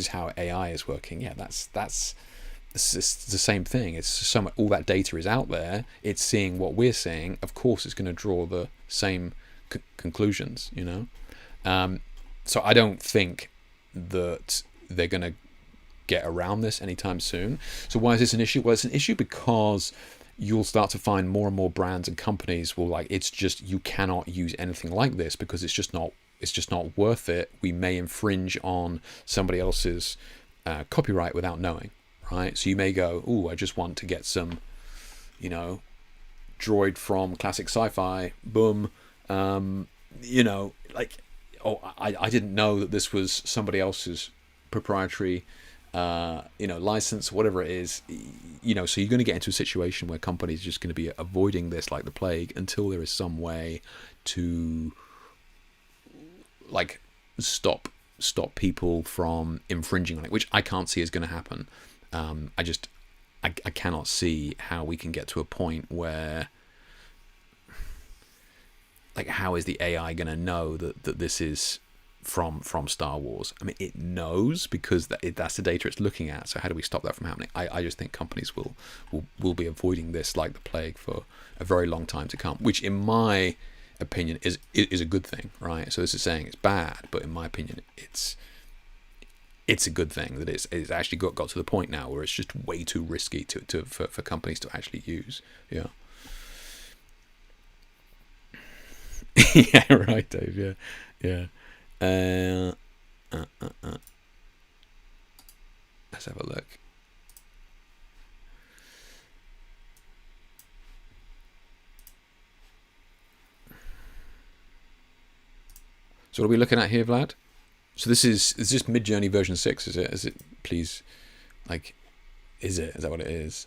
how AI is working. Yeah, that's the same thing. It's so much, all that data is out there. It's seeing what we're seeing. Of course, it's going to draw the same conclusions, So I don't think that they're going to get around this anytime soon. So why is this an issue? Well, it's an issue because you'll start to find more and more brands and companies will like, it's just, you cannot use anything like this because it's just not worth it. We may infringe on somebody else's copyright without knowing, right? So you may go, I just want to get some, droid from classic sci-fi, boom, like, I didn't know that this was somebody else's proprietary license, whatever it is, so you're going to get into a situation where companies are just going to be avoiding this like the plague until there is some way to like stop people from infringing on it, which I can't see is going to happen. I cannot see how we can get to a point where, like, how is the AI going to know that this is from Star Wars? I mean, it knows because that's the data it's looking at. So how do we stop that from happening? I just think companies will be avoiding this like the plague for a very long time to come, which in my opinion is a good thing, right? So this is saying it's bad, but in my opinion it's a good thing that it's actually got to the point now where it's just way too risky for companies to actually use. Yeah. Yeah, right, Dave. Yeah. Let's have a look. So what are we looking at here, Vlad? So this is Midjourney version 6, is it? Is it? Please, like, is it? Is that what it is?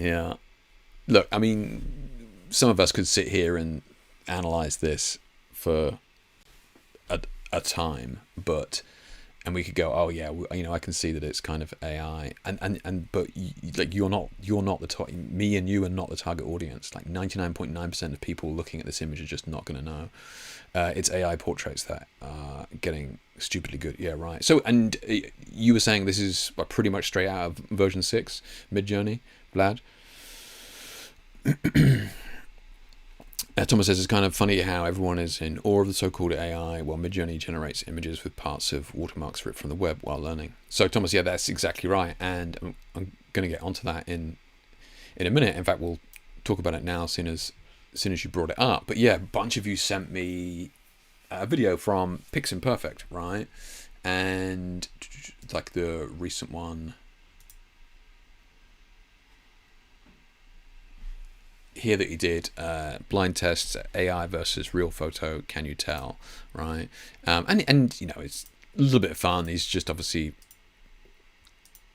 Yeah. Look, I mean, some of us could sit here and analyze this for a time, and we could go, oh yeah, I can see that it's kind of AI, but like you're not the target. Me and you are not the target audience. Like 99.9% of people looking at this image are just not going to know. It's AI portraits that are getting stupidly good. Yeah, right. So, and you were saying this is pretty much straight out of version 6, Midjourney, Vlad. Thomas says it's kind of funny how everyone is in awe of the so-called AI while Midjourney generates images with parts of watermarks ripped from the web while learning. So Thomas, yeah, that's exactly right, and I'm going to get onto that in a minute. In fact, we'll talk about it now, seeing as as soon as you brought it up. But yeah, a bunch of you sent me a video from Pix Imperfect, right? And like the recent one here that he did, blind tests, AI versus real photo, can you tell, right? And you know, it's a little bit of fun. He's just obviously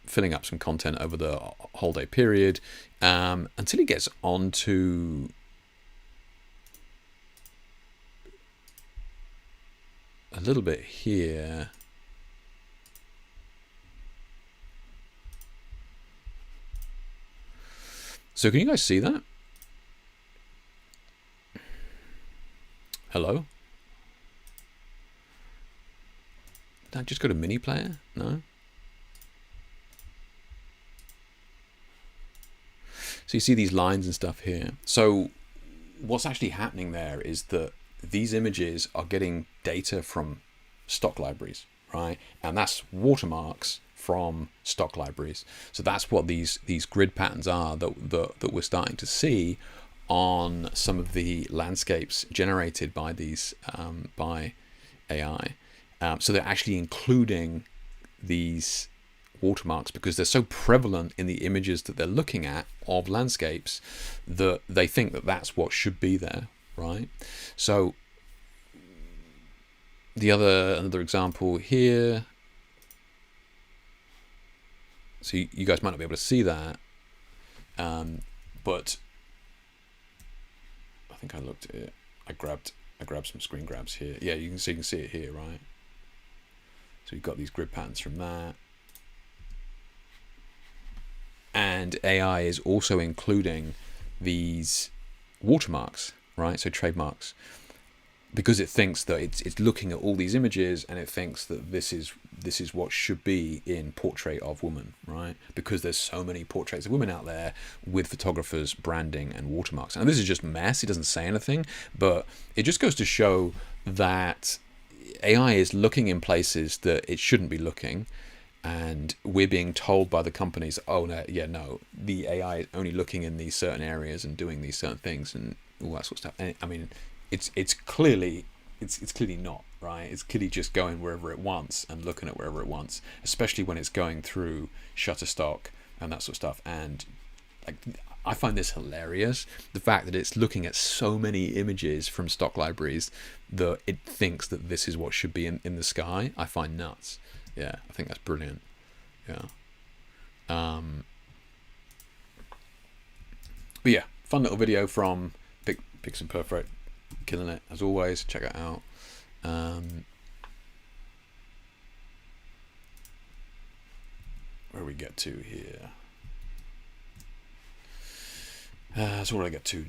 filling up some content over the whole day period, until he gets on to a little bit here. So can you guys see that? Hello? Did I just go to mini player? No? So you see these lines and stuff here. So what's actually happening there is that these images are getting data from stock libraries, right? And that's watermarks from stock libraries. So that's what these grid patterns are that we're starting to see on some of the landscapes generated by these by AI. So they're actually including these watermarks because they're so prevalent in the images that they're looking at of landscapes that they think that that's what should be there, right? So another example here. So you guys might not be able to see that, but I think I looked at it. I grabbed some screen grabs here. Yeah, you can see it here, right? So you've got these grid patterns from that. And AI is also including these watermarks, right? So trademarks, because it thinks that it's looking at all these images and it thinks that this is what should be in portrait of woman, right? Because there's so many portraits of women out there with photographers, branding, and watermarks. And this is just mess. It doesn't say anything, but it just goes to show that AI is looking in places that it shouldn't be looking. And we're being told by the companies, oh no, yeah, no, the AI is only looking in these certain areas and doing these certain things and all that sort of stuff. And I mean, it's clearly not, right? It's clearly just going wherever it wants and looking at wherever it wants, especially when it's going through Shutterstock and that sort of stuff. And like, I find this hilarious, the fact that it's looking at so many images from stock libraries that it thinks that this is what should be in the sky. I find nuts. Yeah, I think that's brilliant. Yeah. But yeah, fun little video from Pix Imperfect, killing it as always. Check it out. Where we get to here? So what did I get to?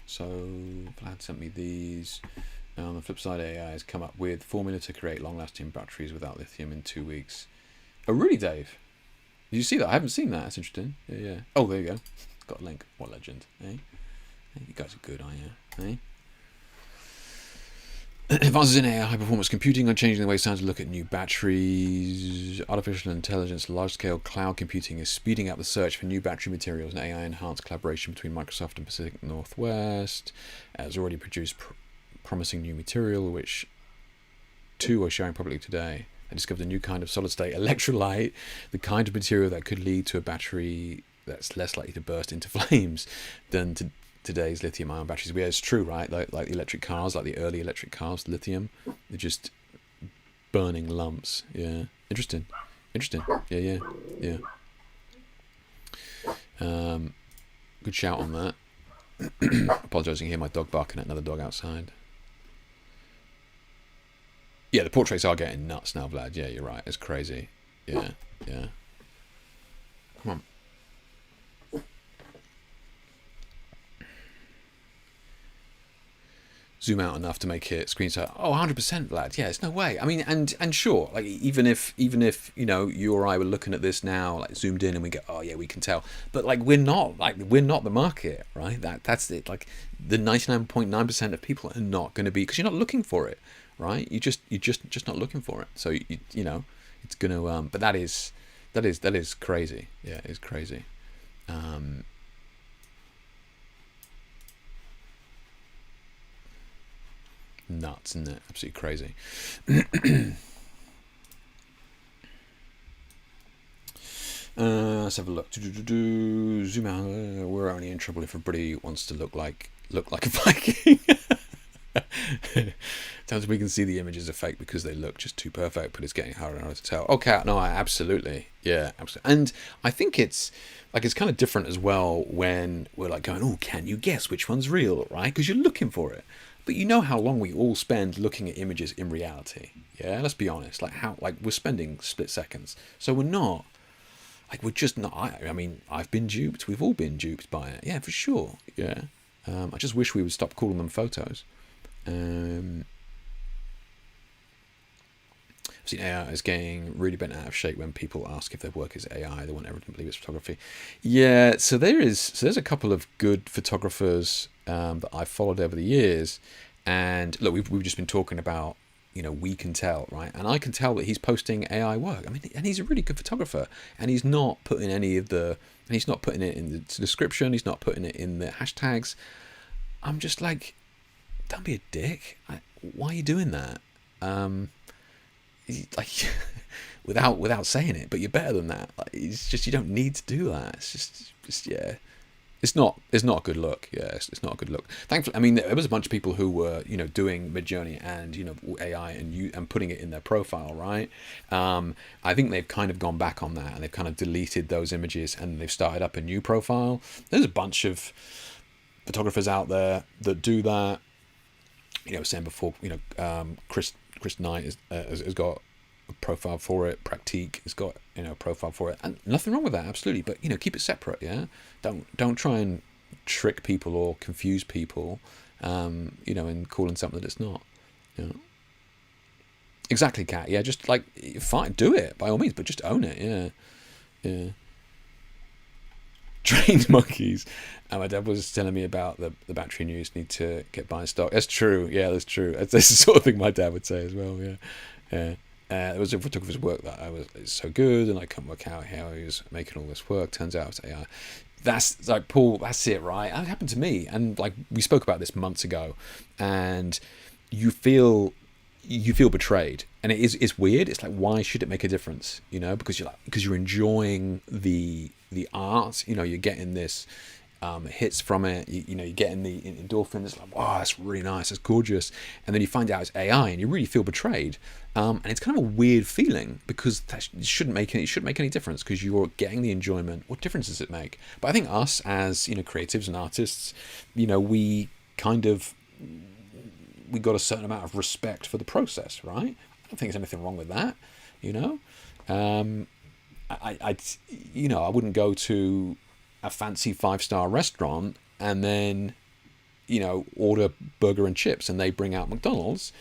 So Vlad sent me these. On the flip side, AI has come up with formula to create long-lasting batteries without lithium in 2 weeks. Oh, really, Dave? Did you see that? I haven't seen that. That's interesting. Yeah. Oh, there you go. Got a link. What legend, eh? You guys are good, aren't you? Eh? Advances in AI, high-performance computing are changing the way scientists look at new batteries. Artificial intelligence, large-scale cloud computing is speeding up the search for new battery materials, and AI-enhanced collaboration between Microsoft and Pacific Northwest has already produced promising new material, which two are showing publicly today. I discovered a new kind of solid-state electrolyte, the kind of material that could lead to a battery that's less likely to burst into flames than today's lithium-ion batteries. Yeah, it's true, right? Like electric cars, like the early electric cars, lithium, they're just burning lumps. Yeah, interesting. Yeah. Good shout on that. Apologising, hear my dog barking at another dog outside. Yeah, the portraits are getting nuts now, Vlad. Yeah, you're right. It's crazy. Yeah. Come on. Zoom out enough to make it screenshot. Oh, 100%, Vlad. Yeah, it's no way. I mean, and sure, like even if you know you or I were looking at this now, like zoomed in, and we go, oh yeah, we can tell. But like we're not the market, right? That's it. Like the 99.9% of people are not going to be, because you're not looking for it, right? You're just not looking for it. So you know it's gonna. But that is crazy. Yeah, it's crazy. nuts, isn't it? Absolutely crazy. Let's have a look. Zoom out. We're only in trouble if everybody wants to look like a Viking. Sometimes we can see the images are fake because they look just too perfect, but it's getting harder and harder to tell. Okay, no, absolutely, yeah, absolutely. And I think it's kind of different as well when we're like going, oh, can you guess which one's real, right? Because you're looking for it, but you know how long we all spend looking at images in reality. Yeah, let's be honest. Like we're spending split seconds, so we're not. We're just not. I mean, I've been duped. We've all been duped by it. Yeah, for sure. Yeah. I just wish we would stop calling them photos. I've seen AI is getting really bent out of shape when people ask if their work is AI. They want everyone to believe it's photography. Yeah, so there's a couple of good photographers that I've followed over the years, and look, we've just been talking about, we can tell, right? And I can tell that he's posting AI work. I mean, and he's a really good photographer, and he's not putting he's not putting it in the description. He's not putting it in the hashtags. I'm just like, don't be a dick. Why are you doing that? Without saying it, but you're better than that. It's just, you don't need to do that. It's just yeah. It's not a good look. Yeah, it's not a good look. Thankfully, I mean, there was a bunch of people who were, doing Midjourney and, AI and putting it in their profile, right? I think they've kind of gone back on that, and they've kind of deleted those images, and they've started up a new profile. There's a bunch of photographers out there that do that. Saying before, Chris Knight has got a profile for it. Pratique has got a profile for it, and nothing wrong with that, absolutely. But keep it separate. Yeah, don't try and trick people or confuse people. And calling something that it's not. Exactly, Kat. Yeah, just fine, do it by all means, but just own it. Yeah. Trained monkeys. And my dad was telling me about the battery news. Need to get buying stock. That's true. Yeah, that's true. That's the sort of thing my dad would say as well. Yeah. There was a photographer's work that it's so good, and I couldn't work out how he was making all this work. Turns out it's AI. That's like, Paul. That's it, right? That happened to me, and we spoke about this months ago, and you feel betrayed, and it's weird. It's like, why should it make a difference? Because you're enjoying the art. You're getting this hits from it. You're getting the endorphins. It's like, wow, that's really nice. It's gorgeous. And then you find out it's AI, and you really feel betrayed. And it's kind of a weird feeling, because that shouldn't make any difference, because you're getting the enjoyment. What difference does it make? But I think us as creatives and artists, we got a certain amount of respect for the process, right? I don't think there's anything wrong with that. I wouldn't go to a fancy 5-star restaurant and then order burger and chips, and they bring out McDonald's.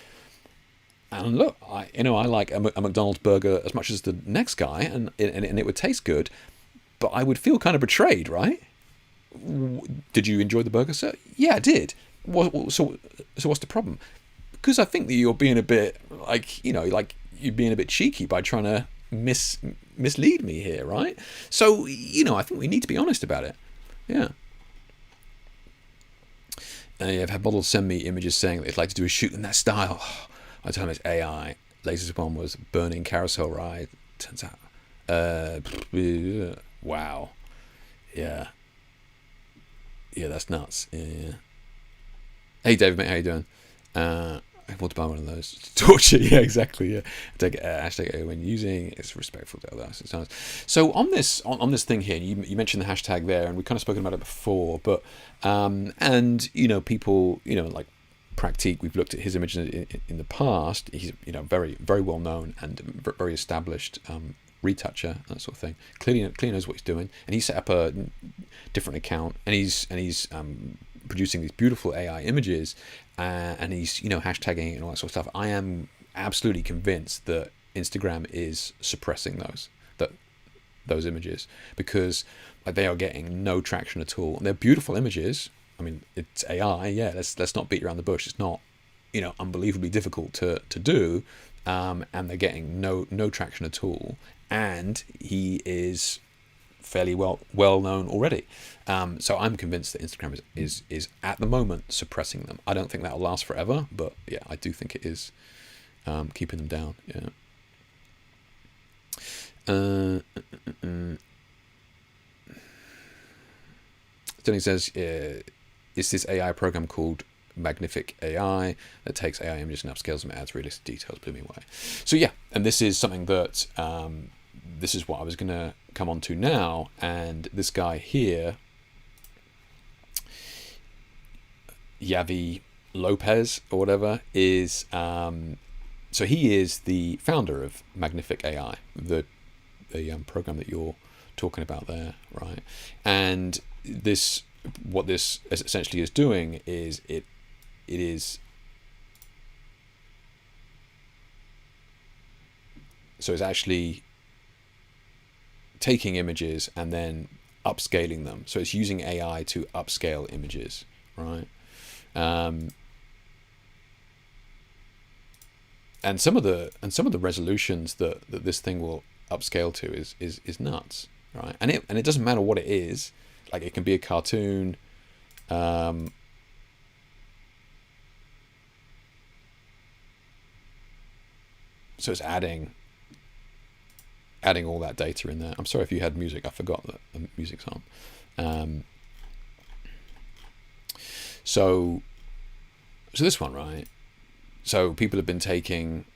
And look, I like a McDonald's burger as much as the next guy, and it would taste good, but I would feel kind of betrayed, right? Did you enjoy the burger, sir? Yeah, I did. So what's the problem? Because I think that you're being a bit you're being a bit cheeky by trying to mislead me here, right? So I think we need to be honest about it. Yeah. I've had models send me images saying they'd like to do a shoot in that style. I tell them it's AI. Latest one was burning carousel ride. Turns out, wow, yeah, that's nuts. Yeah. Hey David, mate, how you doing? I want to buy one of those. Torture, yeah, exactly. Yeah, take hashtag when using. It's respectful to others. So on this thing here, you mentioned the hashtag there, and we kind of spoken about it before. But and people, like Pratique, we've looked at his images in the past. He's very very well known and very established retoucher, that sort of thing. Clearly knows what he's doing, and he set up a different account, and he's producing these beautiful AI images, and he's hashtagging it and all that sort of stuff. I am absolutely convinced that Instagram is suppressing those images, because they are getting no traction at all. And they're beautiful images. I mean, it's AI. Yeah, let's not beat around the bush. It's not unbelievably difficult to do, and they're getting no traction at all. And he is fairly well known already. So I'm convinced that Instagram is at the moment suppressing them. I don't think that'll last forever, but yeah, I do think it is keeping them down. Yeah. Tony says, is this AI program called Magnific AI that takes AI images and upscales them and adds realistic details? Blew me away. So yeah, and this is something that this is what I was going to come on to now. And this guy here, Yavi Lopez or whatever, is so he is the founder of Magnific AI, the program that you're talking about there, right? And what this essentially is doing is it is, so it's actually taking images and then upscaling them. So it's using AI to upscale images, right? And some of the resolutions that this thing will upscale to is nuts, right? And it doesn't matter what it is. Like, it can be a cartoon. So it's adding all that data in there. I'm sorry if you had music. I forgot that the music's on. So this one, right? So people have been taking,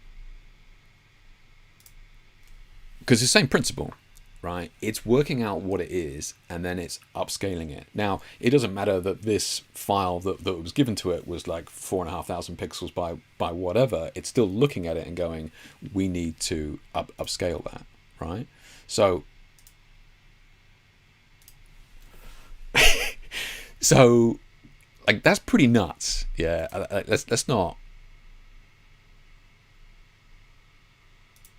because it's the same principle, right? It's working out what it is, and then it's upscaling it. Now, it doesn't matter that this file that was given to it was like 4,500 pixels by whatever. It's still looking at it and going, we need to upscale that, right? So, so like, that's pretty nuts. Yeah, let's not.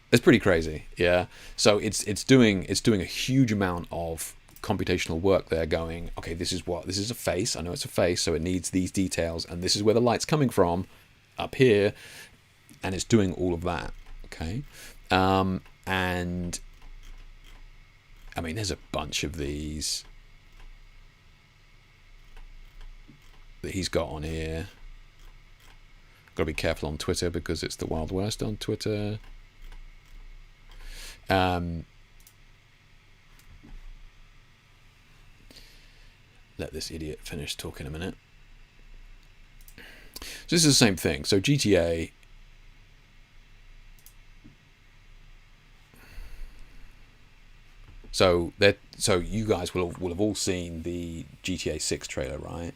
It's pretty crazy, yeah. So it's doing a huge amount of computational work there, going, okay, this is a face. I know it's a face, so it needs these details, and this is where the light's coming from, up here, and it's doing all of that. Okay, and I mean, there's a bunch of these that he's got on here. Got to be careful on Twitter because it's the Wild West on Twitter. Let this idiot finish talking a minute. So this is the same thing. So GTA, so you guys will have all seen the GTA 6 trailer, right?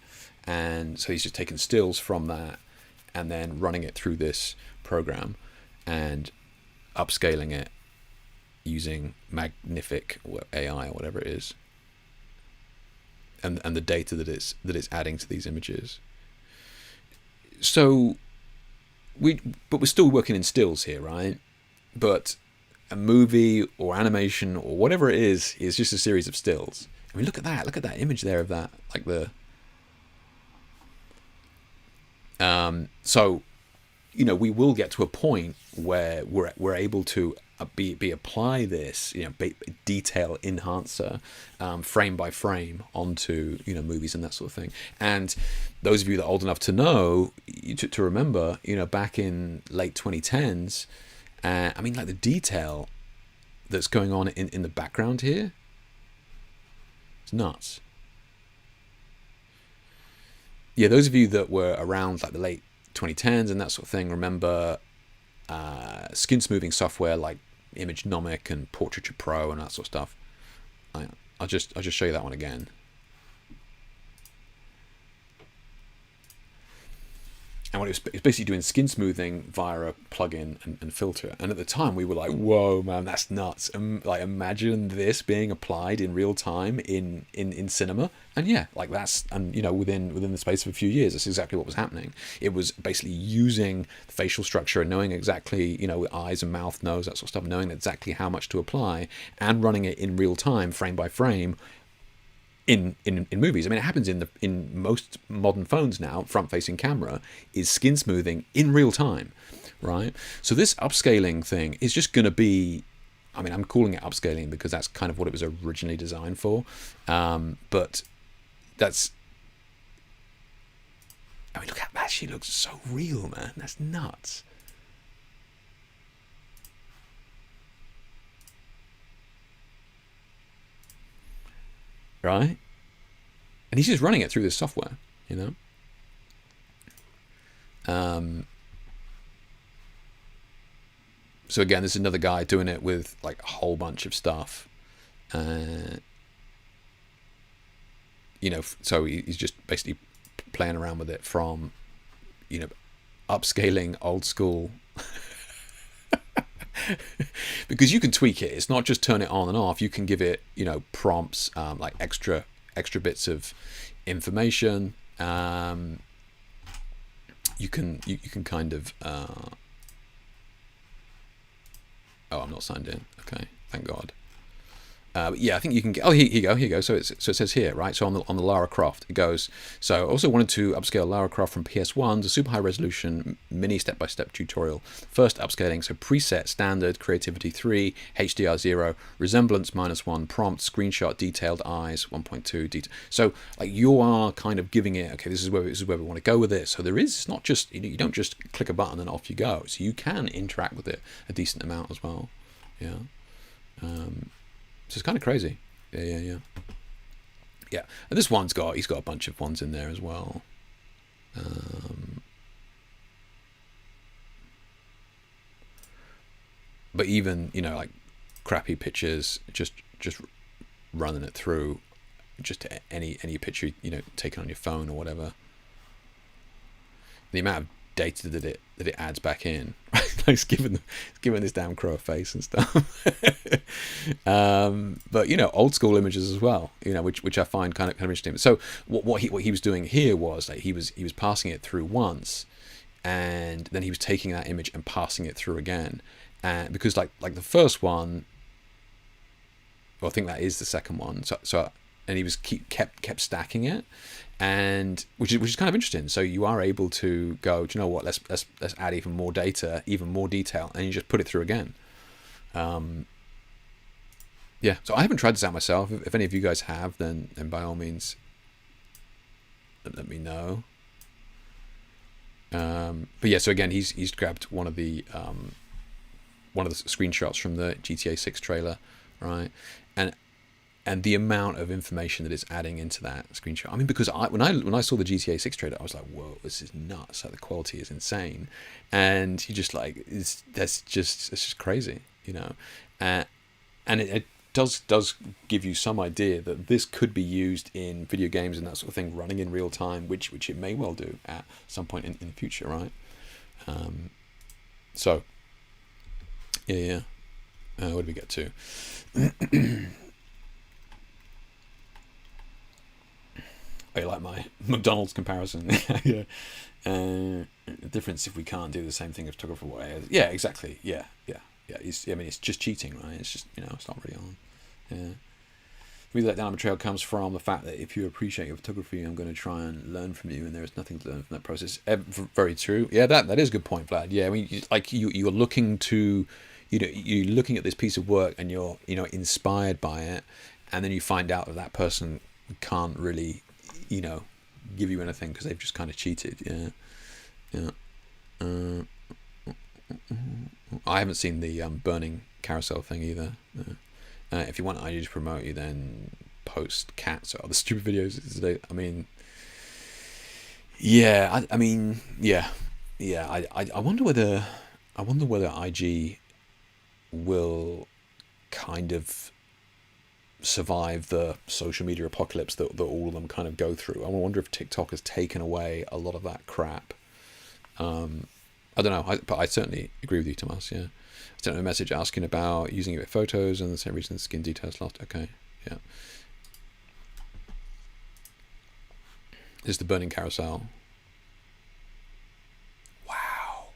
And so he's just taking stills from that and then running it through this program and upscaling it using Magnific AI or whatever it is, and the data that it's adding to these images. So but we're still working in stills here, right? But a movie or animation or whatever it is just a series of stills. I mean, look at that image there of that, like the so, you know, we will get to a point where we're able to apply this, you know, detail enhancer, frame by frame onto, you know, movies and that sort of thing. And those of you that are old enough to know, to remember, you know, back in late 2010s, I mean, like, the detail that's going on in the background here, it's nuts. Yeah, those of you that were around like the late 2010s and that sort of thing remember skin smoothing software like Imagenomic and Portraiture Pro and that sort of stuff. I'll just show you that one again. And what it's basically doing skin smoothing via a plugin and filter. And at the time, we were like, "Whoa, man, that's nuts!" Like, imagine this being applied in real time in cinema. And yeah, like, that's, and you know, within the space of a few years, that's exactly what was happening. It was basically using facial structure and knowing exactly, you know, eyes and mouth, nose, that sort of stuff, knowing exactly how much to apply, and running it in real time, frame by frame. In movies, I mean, it happens in most modern phones now. Front-facing camera is skin smoothing in real time, right? So this upscaling thing is just going to be I mean, I'm calling it upscaling because that's kind of what it was originally designed for. But that's, I mean, look at that. She looks so real, man. That's nuts. Right? And he's just running it through this software, you know? So again, there's another guy doing it with like a whole bunch of stuff. You know, so he's just basically playing around with it from, you know, upscaling old school. Because you can tweak it. It's not just turn it on and off. You can give it, you know, prompts, like extra bits of information. You can kind of. Oh, I'm not signed in. Okay, thank God. Yeah, I think you can get. Oh, here you go. So it says here, right? So on the Lara Croft, it goes. So I also wanted to upscale Lara Croft from PS1 to super high resolution mini step-by-step tutorial. First upscaling, so preset standard, creativity 3, HDR 0, resemblance -1, prompt, screenshot, detailed eyes 1.2. So like you are kind of giving it. Okay, this is where we want to go with it. So there is. It's not just you don't just click a button and off you go. So you can interact with it a decent amount as well. Yeah. So it's kind of crazy. Yeah. And this one's he's got a bunch of ones in there as well. But even, you know, like crappy pictures, just running it through, just any picture, you know, taken on your phone or whatever. The amount of data that it adds back in, right? It's giving this damn crow a face and stuff. But you know, old school images as well, you know, which I find kind of interesting. So what he was doing here was like he was passing it through once, and then he was taking that image and passing it through again, and because like the first one, well, I think that is the second one. So and he was kept stacking it, and which is kind of interesting. So you are able to go, do you know what? Let's add even more data, even more detail, and you just put it through again. Yeah. So I haven't tried this out myself. If any of you guys have, then by all means, let me know. But yeah. So again, he's grabbed one of the screenshots from the GTA 6 trailer, right? And the amount of information that it's adding into that screenshot. I mean, because when I saw the GTA 6 trailer, I was like, whoa, this is nuts. Like the quality is insane. And you just like, it's just crazy, you know? And it does give you some idea that this could be used in video games and that sort of thing, running in real time, which it may well do at some point in the future, right? So, yeah. What did we get to? Oh, you like my McDonald's comparison? Yeah. The difference if we can't do the same thing as photographer way. Yeah, exactly. Yeah. It's just cheating, right? It's just, you know, it's not really on. Yeah. The let down betrayal comes from the fact that if you appreciate your photography, I'm going to try and learn from you, and there is nothing to learn from that process. Very true. Yeah, that is a good point, Vlad. Yeah, I mean, like you're looking to, you know, you're looking at this piece of work and you're, you know, inspired by it, and then you find out that person can't really, you know, give you anything because they've just kind of cheated. Yeah. I haven't seen the burning carousel thing either. If you want ID to promote you, then post cats or other stupid videos. I mean, yeah. I mean, yeah. I wonder whether IG will kind of survive the social media apocalypse that all of them kind of go through. I wonder if TikTok has taken away a lot of that crap. I don't know, but I certainly agree with you, Tomas. Yeah, I sent a message asking about using it with photos and the same reason skin details lost. Okay, yeah. This is the burning carousel. Wow,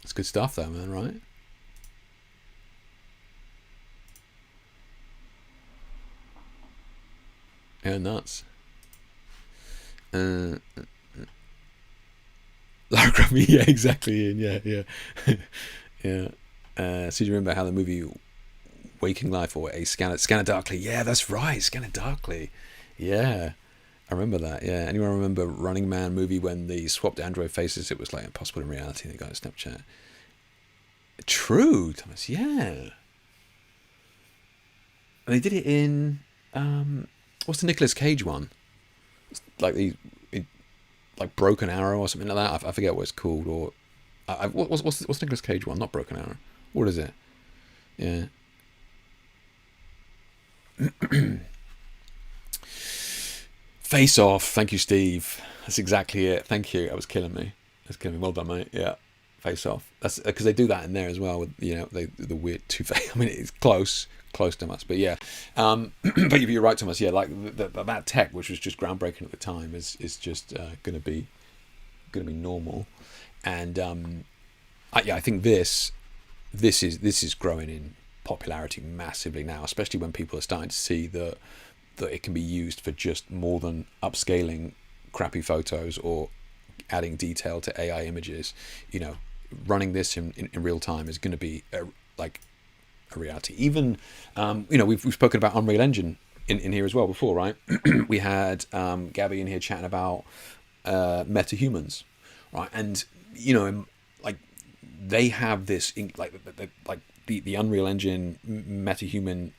it's good stuff, though, man. Right? Yeah, nuts. Lara Croft, yeah, exactly. Yeah. So do you remember how the movie Waking Life or a Scanner Darkly. Yeah, that's right, Scanner Darkly. Yeah, I remember that. Yeah, anyone remember Running Man movie when they swapped android faces? It was like impossible in reality. They got a Snapchat. True, Thomas. Yeah, and they did it in what's the Nicolas Cage one? It's like like Broken Arrow or something like that. I forget what it's called. Or what's Nicolas Cage one? Not Broken Arrow. What is it? Yeah. Face Off. Thank you, Steve. That's exactly it. Thank you. That was killing me. That's killing me. Well done, mate. Yeah. Face Off. That's because they do that in there as well. With the weird two-face. I mean, it's close to us, but yeah. But you're right, Thomas. Yeah, like that tech, which was just groundbreaking at the time, is just going to be normal. And I think this is growing in popularity massively now, especially when people are starting to see that it can be used for just more than upscaling crappy photos or adding detail to AI images. Running this in real time is going to be a reality. Even we've spoken about Unreal Engine in here as well before, right? We had Gabby in here chatting about metahumans, right? And like they have this the Unreal Engine metahuman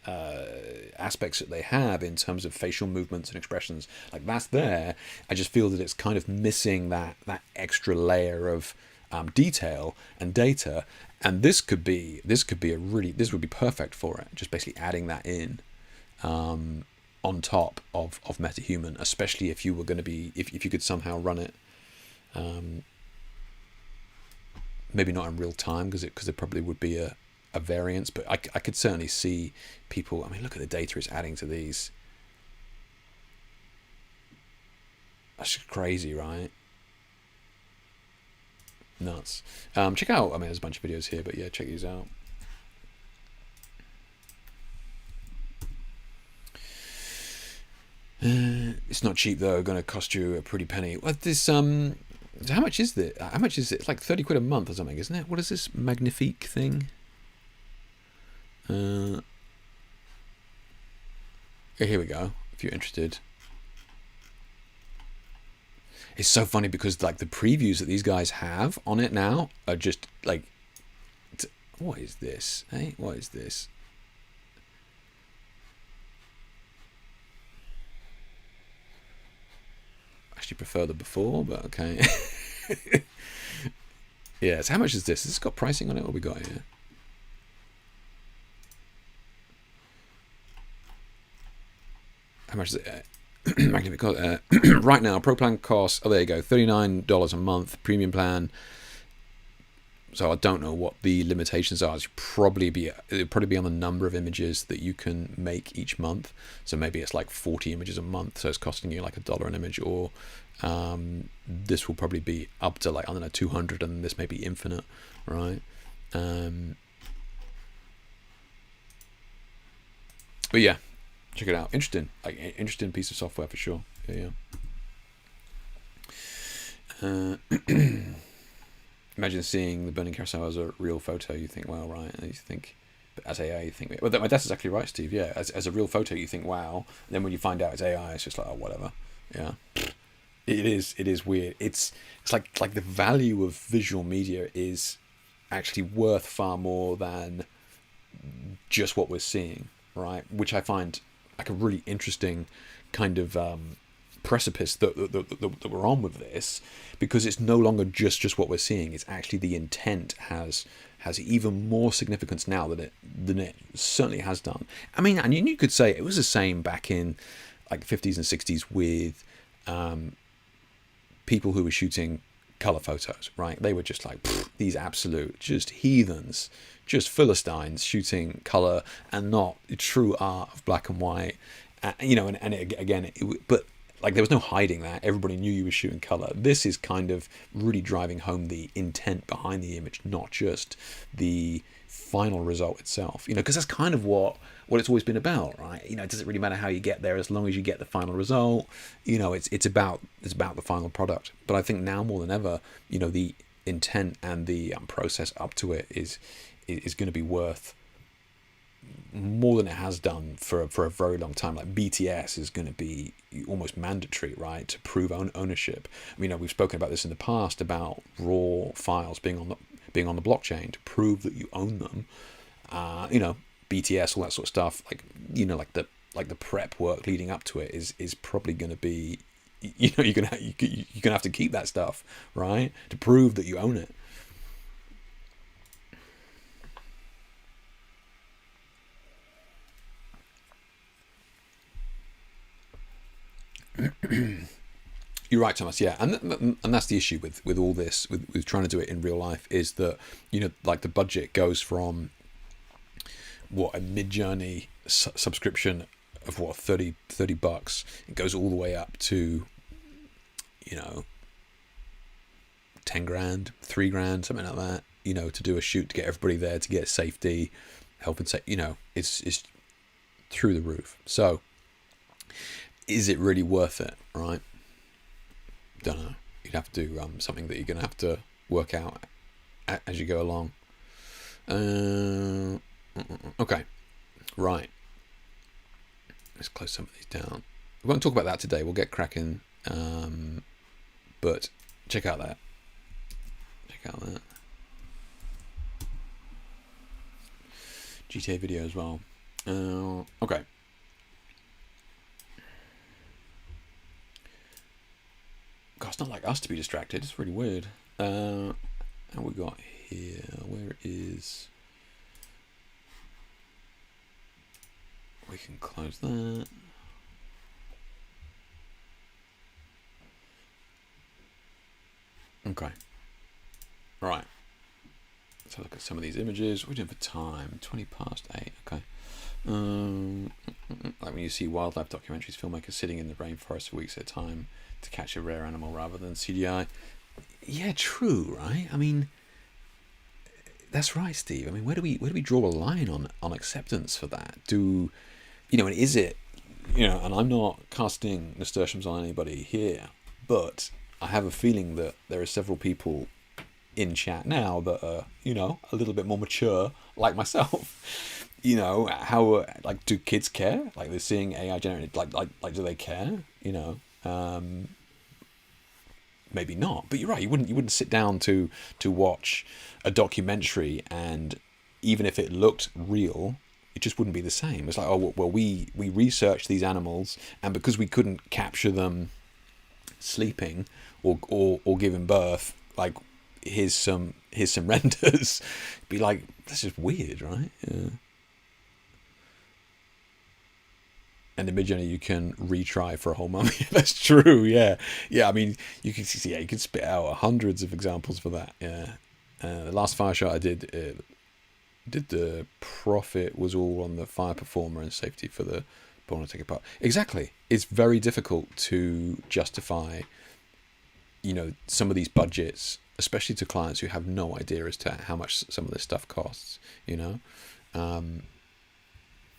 aspects that they have in terms of facial movements and expressions, like that's there. I just feel that it's kind of missing that extra layer of detail and data, and this would be perfect for it. Just basically adding that in on top of metahuman, especially if you were going to be if you could somehow run it. Maybe not in real time because it probably would be a variance, but I could certainly see people. I mean, look at the data it's adding to these. That's crazy, right? Nuts. Check out. I mean, there's a bunch of videos here, but yeah, check these out. It's not cheap though. Going to cost you a pretty penny. What this how much is it? How much is it? It's like 30 quid a month or something, isn't it? What is this Magnifique thing? Here we go. If you're interested, it's so funny because like the previews that these guys have on it now are just like, what is this? Hey, what is this? Actually prefer the before, but okay. Yeah, so how much is this? Has this got pricing on it? What we got here? How much is it? Right now, Pro plan costs, there you go, $39 a month, premium plan. So I don't know what the limitations are. It'll probably be on the number of images that you can make each month. So maybe it's like 40 images a month, so it's costing you like $1 an image, or this will probably be up to like, I don't know, 200, and this may be infinite, right? But yeah, check it out. Interesting piece of software for sure. Yeah. Imagine seeing the burning carousel as a real photo. You think, wow, right? And you think, but as AI, you think, well, that's exactly right, Steve. Yeah, as a real photo, you think, wow. And then when you find out it's AI, it's just like, oh, whatever. Yeah, it is weird. It's like the value of visual media is actually worth far more than just what we're seeing, right? Which I find like a really interesting kind of precipice that we're on with this, because it's no longer just what we're seeing. It's actually the intent has even more significance now than it certainly has done. I mean, and you could say it was the same back in like 50s and 60s with people who were shooting color photos, right? They were just like these absolute just heathens, just Philistines shooting color and not true art of black and white, but like there was no hiding that. Everybody knew you were shooting color. This is kind of really driving home the intent behind the image, not just the final result itself, because that's kind of what it's always been about, right? It doesn't really matter how you get there as long as you get the final result. It's about the final product. But I think now more than ever, the intent and the process up to it is going to be worth more than it has done for a very long time. Like BTS is going to be almost mandatory, right, to prove ownership. I mean, we've spoken about this in the past about raw files being on the blockchain to prove that you own them. BTS, all that sort of stuff. Like the prep work leading up to it is probably going to be, you're gonna have to keep that stuff, right, to prove that you own it. You're right, Thomas. Yeah, and that's the issue with all this, with trying to do it in real life, is that like the budget goes from what a Mid-Journey subscription of what $30. It goes all the way up to 10 grand, 3 grand, something like that. To do a shoot, to get everybody there, to get safety, health and safety. It's through the roof. So, is it really worth it? Right? Don't know. You'd have to do something that you're going to have to work out as you go along. Okay, right. Let's close some of these down. We won't talk about that today. We'll get cracking. But check out that. GTA video as well. Okay. God, it's not like us to be distracted. It's really weird. And we got here. Where is? We can close that. Okay. Right. Let's have a look at some of these images. What are we doing for time? 8:20. Okay. Like when you see wildlife documentaries, filmmakers sitting in the rainforest for weeks at a time to catch a rare animal rather than CGI. Yeah, true, right? I mean, that's right, Steve. I mean, where do we draw a line on acceptance for that? And is it, and I'm not casting nasturtiums on anybody here, but I have a feeling that there are several people in chat now that are, a little bit more mature, like myself. How, like, do kids care? Like, they're seeing AI generated, like, do they care? Maybe not. But you're right. You wouldn't sit down to watch a documentary, and even if it looked real, it just wouldn't be the same. It's like, oh well, we researched these animals, and because we couldn't capture them sleeping or giving birth, like here's some renders. Be like, that's just weird, right? Yeah. And in Mid-Journey you can retry for a whole mummy. That's true. Yeah. I mean, you can see. Yeah, you can spit out hundreds of examples for that. Yeah. The last fire shot I did the profit was all on the fire performer and safety for the born to take apart. Exactly. It's very difficult to justify, some of these budgets, especially to clients who have no idea as to how much some of this stuff costs.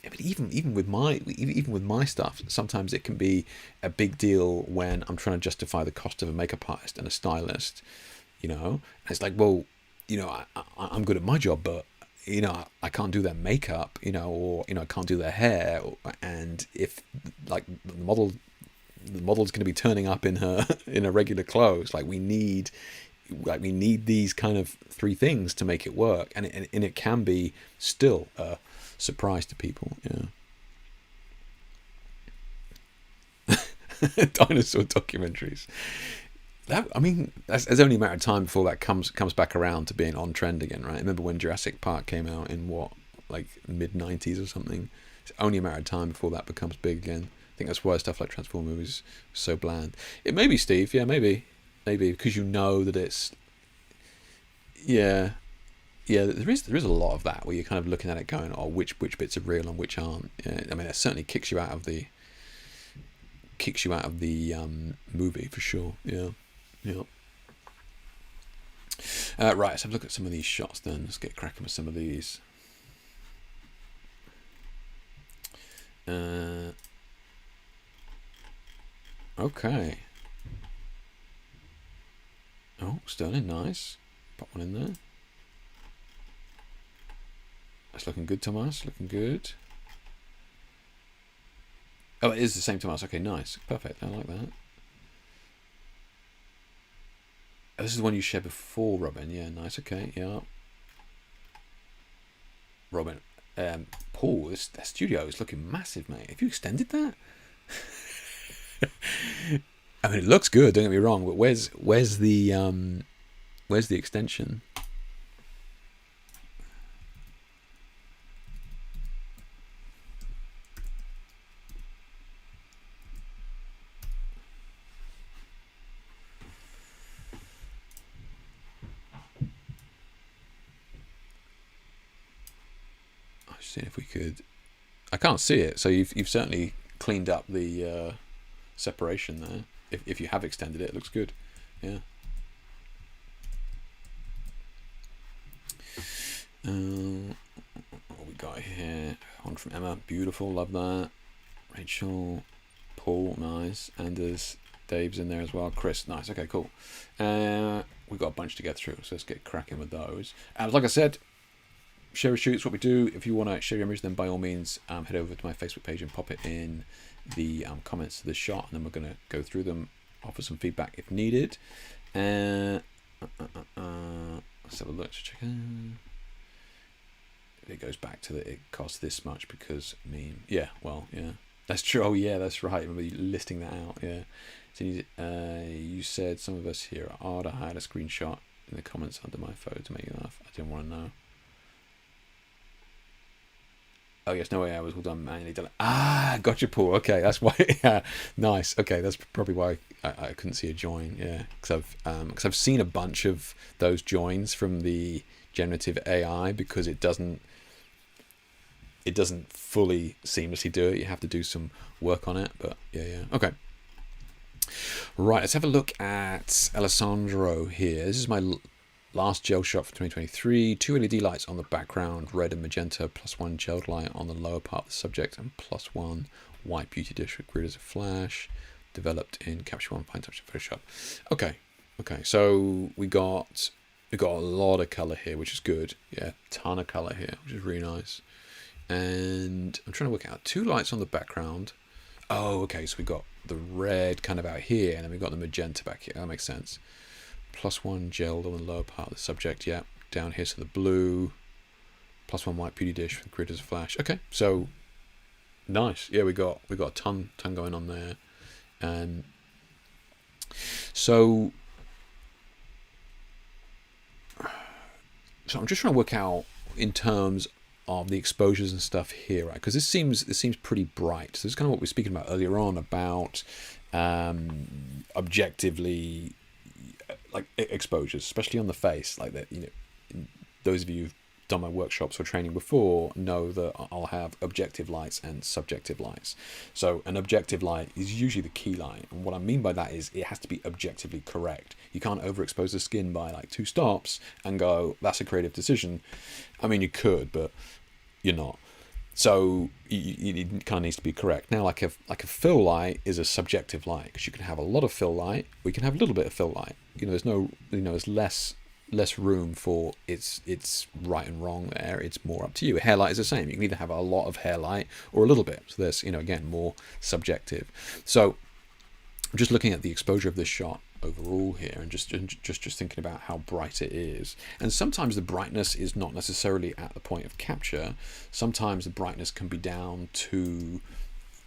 But even with my stuff, sometimes it can be a big deal when I'm trying to justify the cost of a makeup artist and a stylist. And it's like, well, I'm good at my job, but I can't do their makeup, or I can't do their hair, and if like the model's going to be turning up in her regular clothes, like we need these kind of three things to make it work, and it can be still a surprise to people. Dinosaur documentaries. There's only a matter of time before that comes back around to being on trend again, right? I remember when Jurassic Park came out in mid-90s or something. It's only a matter of time before that becomes big again. I think that's why stuff like Transformers movies is so bland. It may be, Steve. Yeah, maybe because that it's. Yeah, there is a lot of that where you're kind of looking at it going, oh, which bits are real and which aren't. Yeah, I mean, it certainly kicks you out of the movie for sure. Yeah. Right, let's have a look at some of these shots then. Let's get cracking with some of these. Okay. Oh, Sterling, nice. Pop one in there. That's looking good, Tomas. Looking good. Oh, it is the same Tomas. Okay, nice. Perfect. I like that. Oh, this is the one you shared before, Robin. Yeah, nice. Okay, yeah. Robin. Paul, that studio is looking massive, mate. Have you extended that? I mean, it looks good. Don't get me wrong, but where's the extension? I was seeing if we could. I can't see it, so you've certainly cleaned up the separation there. If you have extended it, it looks good. Yeah. What we got here? One from Emma. Beautiful. Love that. Rachel. Paul. Nice. Anders. Dave's in there as well. Chris. Nice. Okay, cool. We've got a bunch to get through, so let's get cracking with those. Like I said, share a shoot's what we do. If you want to share your image, then by all means head over to my Facebook page and pop it in the comments to the shot, and then we're going to go through them, offer some feedback if needed. Let's have a look to check. It goes back to that it costs this much because yeah, that's true. Oh yeah, that's right. I remember you listing that out. Yeah. So you said some of us here are odd. I had a screenshot in the comments under my photo to make you laugh. I didn't want to know. Oh yes, no way. I was all done manually. Gotcha, Paul. Okay, that's why. Yeah, nice. Okay, that's probably why I couldn't see a join. Yeah, because I've seen a bunch of those joins from the generative AI because it doesn't fully seamlessly do it. You have to do some work on it. But yeah. Okay. Right, let's have a look at Alessandro here. This is my last gel shot for 2023. 2 LED lights on the background, red and magenta, +1 gelled light on the lower part of the subject, and +1 white beauty dish with grid as a flash. Developed in Capture One, Fine Touch, and Photoshop. Okay. So we got a lot of color here, which is good. Yeah, ton of color here, which is really nice. And I'm trying to work out 2 lights on the background. Oh, okay. So we got the red kind of out here, and then we got the magenta back here. That makes sense. +1 gelled on the lower part of the subject. Yeah, down here to the blue. +1 white beauty dish with grid as a flash. Okay, so nice. Yeah, we got a ton going on there, and so I'm just trying to work out in terms of the exposures and stuff here, right? Because this seems pretty bright. So this is kind of what we were speaking about earlier on about objectively like exposures, especially on the face, like that. Those of you who've done my workshops or training before know that I'll have objective lights and subjective lights. So an objective light is usually the key light, and what I mean by that is it has to be objectively correct. You can't overexpose the skin by like 2 stops and go, that's a creative decision. I mean, you could, but you're not. So it kind of needs to be correct. Now, like a fill light is a subjective light because you can have a lot of fill light, or you can have a little bit of fill light. There's less room for it's right and wrong there. It's more up to you. A hair light is the same. You can either have a lot of hair light or a little bit. So there's again more subjective. So I'm just looking at the exposure of this shot overall here, and just thinking about how bright it is. And sometimes the brightness is not necessarily at the point of capture. Sometimes the brightness can be down to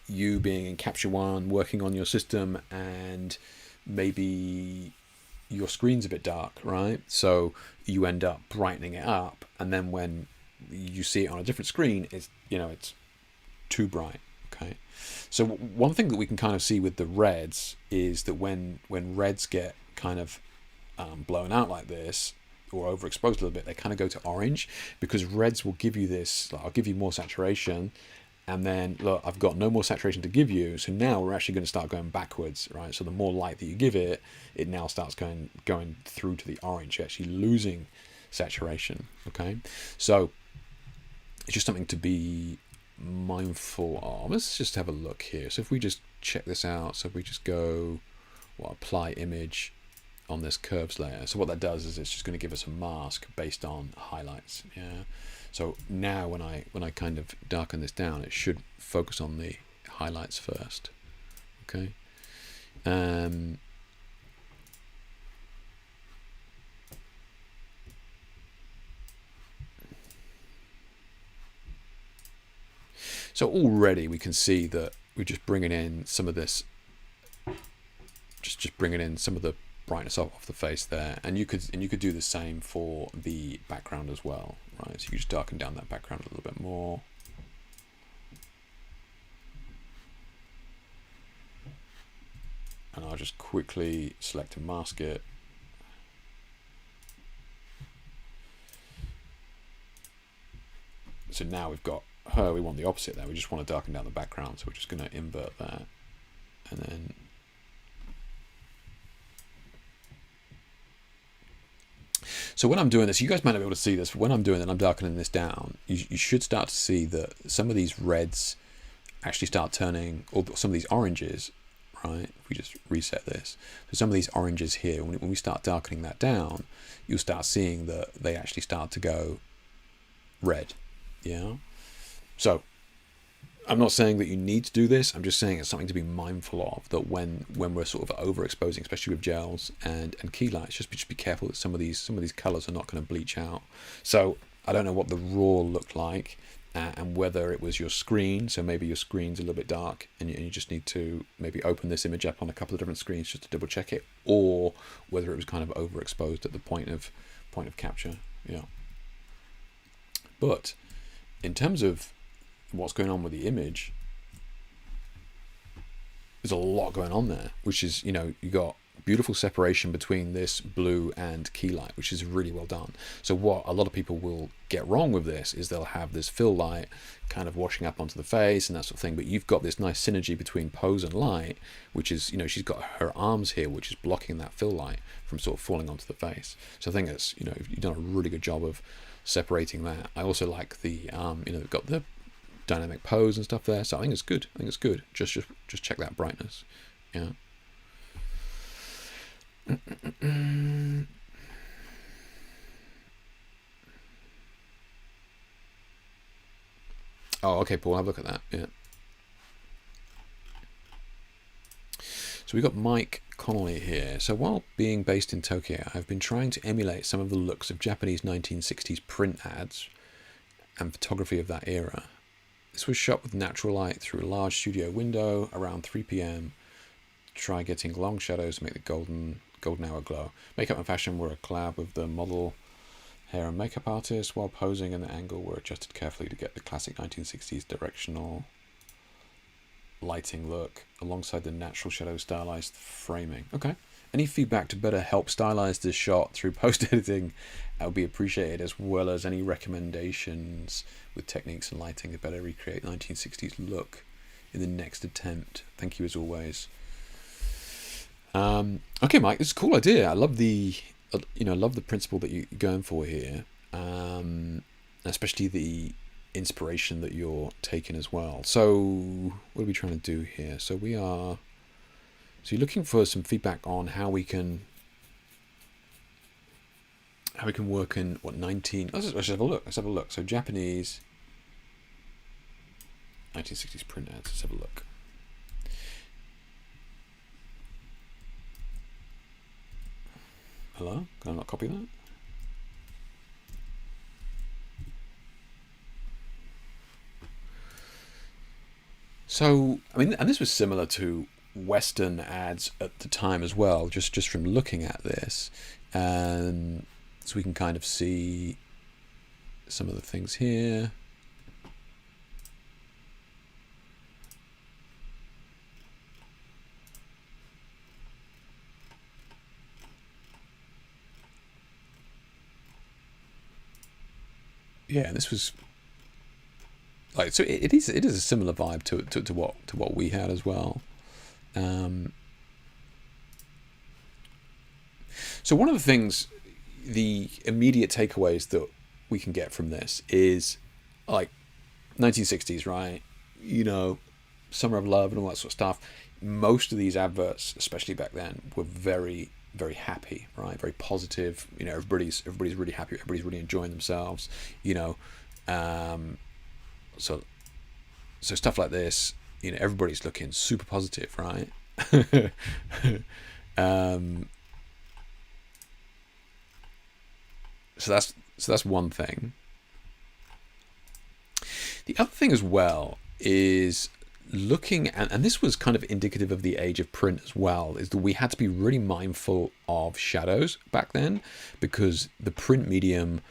you being in Capture One, working on your system, and maybe your screen's a bit dark, right? So you end up brightening it up, and then when you see it on a different screen, it's too bright. Okay, so one thing that we can kind of see with the reds is that when reds get kind of blown out like this or overexposed a little bit, they kind of go to orange, because reds will give you this, like, I'll give you more saturation, and then look, I've got no more saturation to give you, so now we're actually going to start going backwards, right? So the more light that you give it, it now starts going through to the orange. You're actually losing saturation. Okay, so it's just something to be mindful of. Let's just have a look here. So if we just check this out, so if we just go apply image on this curves layer, so what that does is it's just going to give us a mask based on highlights. Yeah, So now when I kind of darken this down, it should focus on the highlights first. Okay. So already we can see that we're just bringing in some of this, just bringing in some of the brightness off the face there, and you could do the same for the background as well, right? So you just darken down that background a little bit more. And I'll just quickly select and mask it. So now we've got her, we want the opposite there. We just want to darken down the background, so we're just going to invert that. And then so when I'm doing this, you guys might not be able to see this, but when I'm doing it, I'm darkening this down, you should start to see that some of these reds actually start turning, or some of these oranges, right? If we just reset this, so some of these oranges here, when we start darkening that down, you'll start seeing that they actually start to go red. Yeah. So I'm not saying that you need to do this. I'm just saying it's something to be mindful of, that when we're sort of overexposing, especially with gels and key lights, just be careful that some of these colors are not going to bleach out. So I don't know what the raw looked like, and whether it was your screen. So maybe your screen's a little bit dark, and you just need to maybe open this image up on a couple of different screens just to double check it, or whether it was kind of overexposed at the point of capture. Yeah. But in terms of what's going on with the image, there's a lot going on there, which is, you got beautiful separation between this blue and key light, which is really well done. So what a lot of people will get wrong with this is they'll have this fill light kind of washing up onto the face and that sort of thing, but you've got this nice synergy between pose and light, which is, she's got her arms here, which is blocking that fill light from sort of falling onto the face. So I think that's, you've done a really good job of separating that. I also like the they've got the dynamic pose and stuff there, so I think it's good. Just check that brightness. Yeah. Oh, okay, Paul, have a look at that. Yeah. So we got Mike Connolly here. So while being based in Tokyo, I've been trying to emulate some of the looks of Japanese 1960s print ads and photography of that era. This was shot with natural light through a large studio window around 3 p.m. Try getting long shadows to make the golden hour glow. Makeup and fashion were a collab with the model, hair and makeup artist, while posing and the angle were adjusted carefully to get the classic 1960s directional lighting look alongside the natural shadow stylized framing. Okay. Any feedback to better help stylize this shot through post-editing would be appreciated, as well as any recommendations with techniques and lighting to better recreate 1960s look in the next attempt. Thank you as always. Okay, Mike, it's a cool idea. I love the principle that you're going for here, especially the inspiration that you're taking as well. So what are we trying to do here? So you're looking for some feedback on how we can work in what 19. Let's have a look. So Japanese 1960s print ads. Let's have a look. Hello? Can I not copy that? So, and this was similar to Western ads at the time as well, just from looking at this. So we can kind of see some of the things here. Yeah, and this was like, so it is a similar vibe to what we had as well. So one of the things, the immediate takeaways that we can get from this is like 1960s, right? Summer of Love and all that sort of stuff. Most of these adverts, especially back then, were very, very happy, right? Very positive. Everybody's really happy. Everybody's really enjoying themselves. So stuff like this, you know, everybody's looking super positive, right? So that's one thing. The other thing as well is looking at, and this was kind of indicative of the age of print as well, is that we had to be really mindful of shadows back then, because the print medium,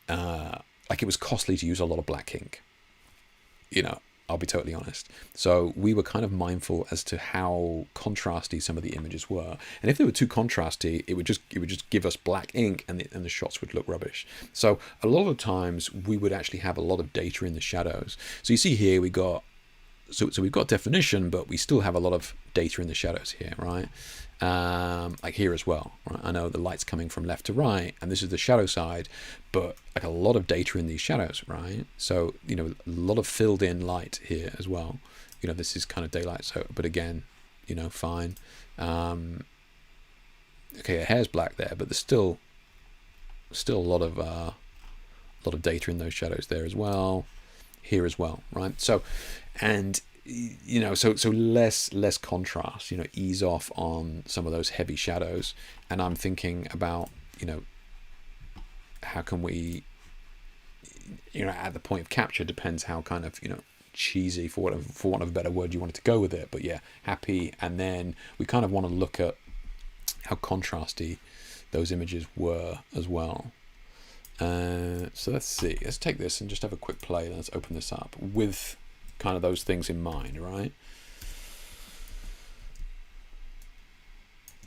like, it was costly to use a lot of black ink. You know, I'll be totally honest. So we were kind of mindful as to how contrasty some of the images were, and if they were too contrasty, it would just give us black ink, and the shots would look rubbish. So a lot of times we would actually have a lot of data in the shadows. So you see here we got. So we've got definition, but we still have a lot of data in the shadows here, right? Like here as well, right? I know the light's coming from left to right, and this is the shadow side, but like a lot of data in these shadows, right? So, you know, a lot of filled in light here as well. You know, this is kind of daylight, so, but again, you know, fine. Okay, the hair's black there, but there's still a lot of data in those shadows there as well. Here as well, right? So, and you know, so less contrast, you know, ease off on some of those heavy shadows. And I'm thinking about, you know, how can we, you know, at the point of capture, depends how kind of, you know, cheesy, for want of a better word, you wanted to go with it, but yeah, happy. And then we kind of want to look at how contrasty those images were as well. So let's see, let's take this and just have a quick play, and let's open this up with kind of those things in mind, right?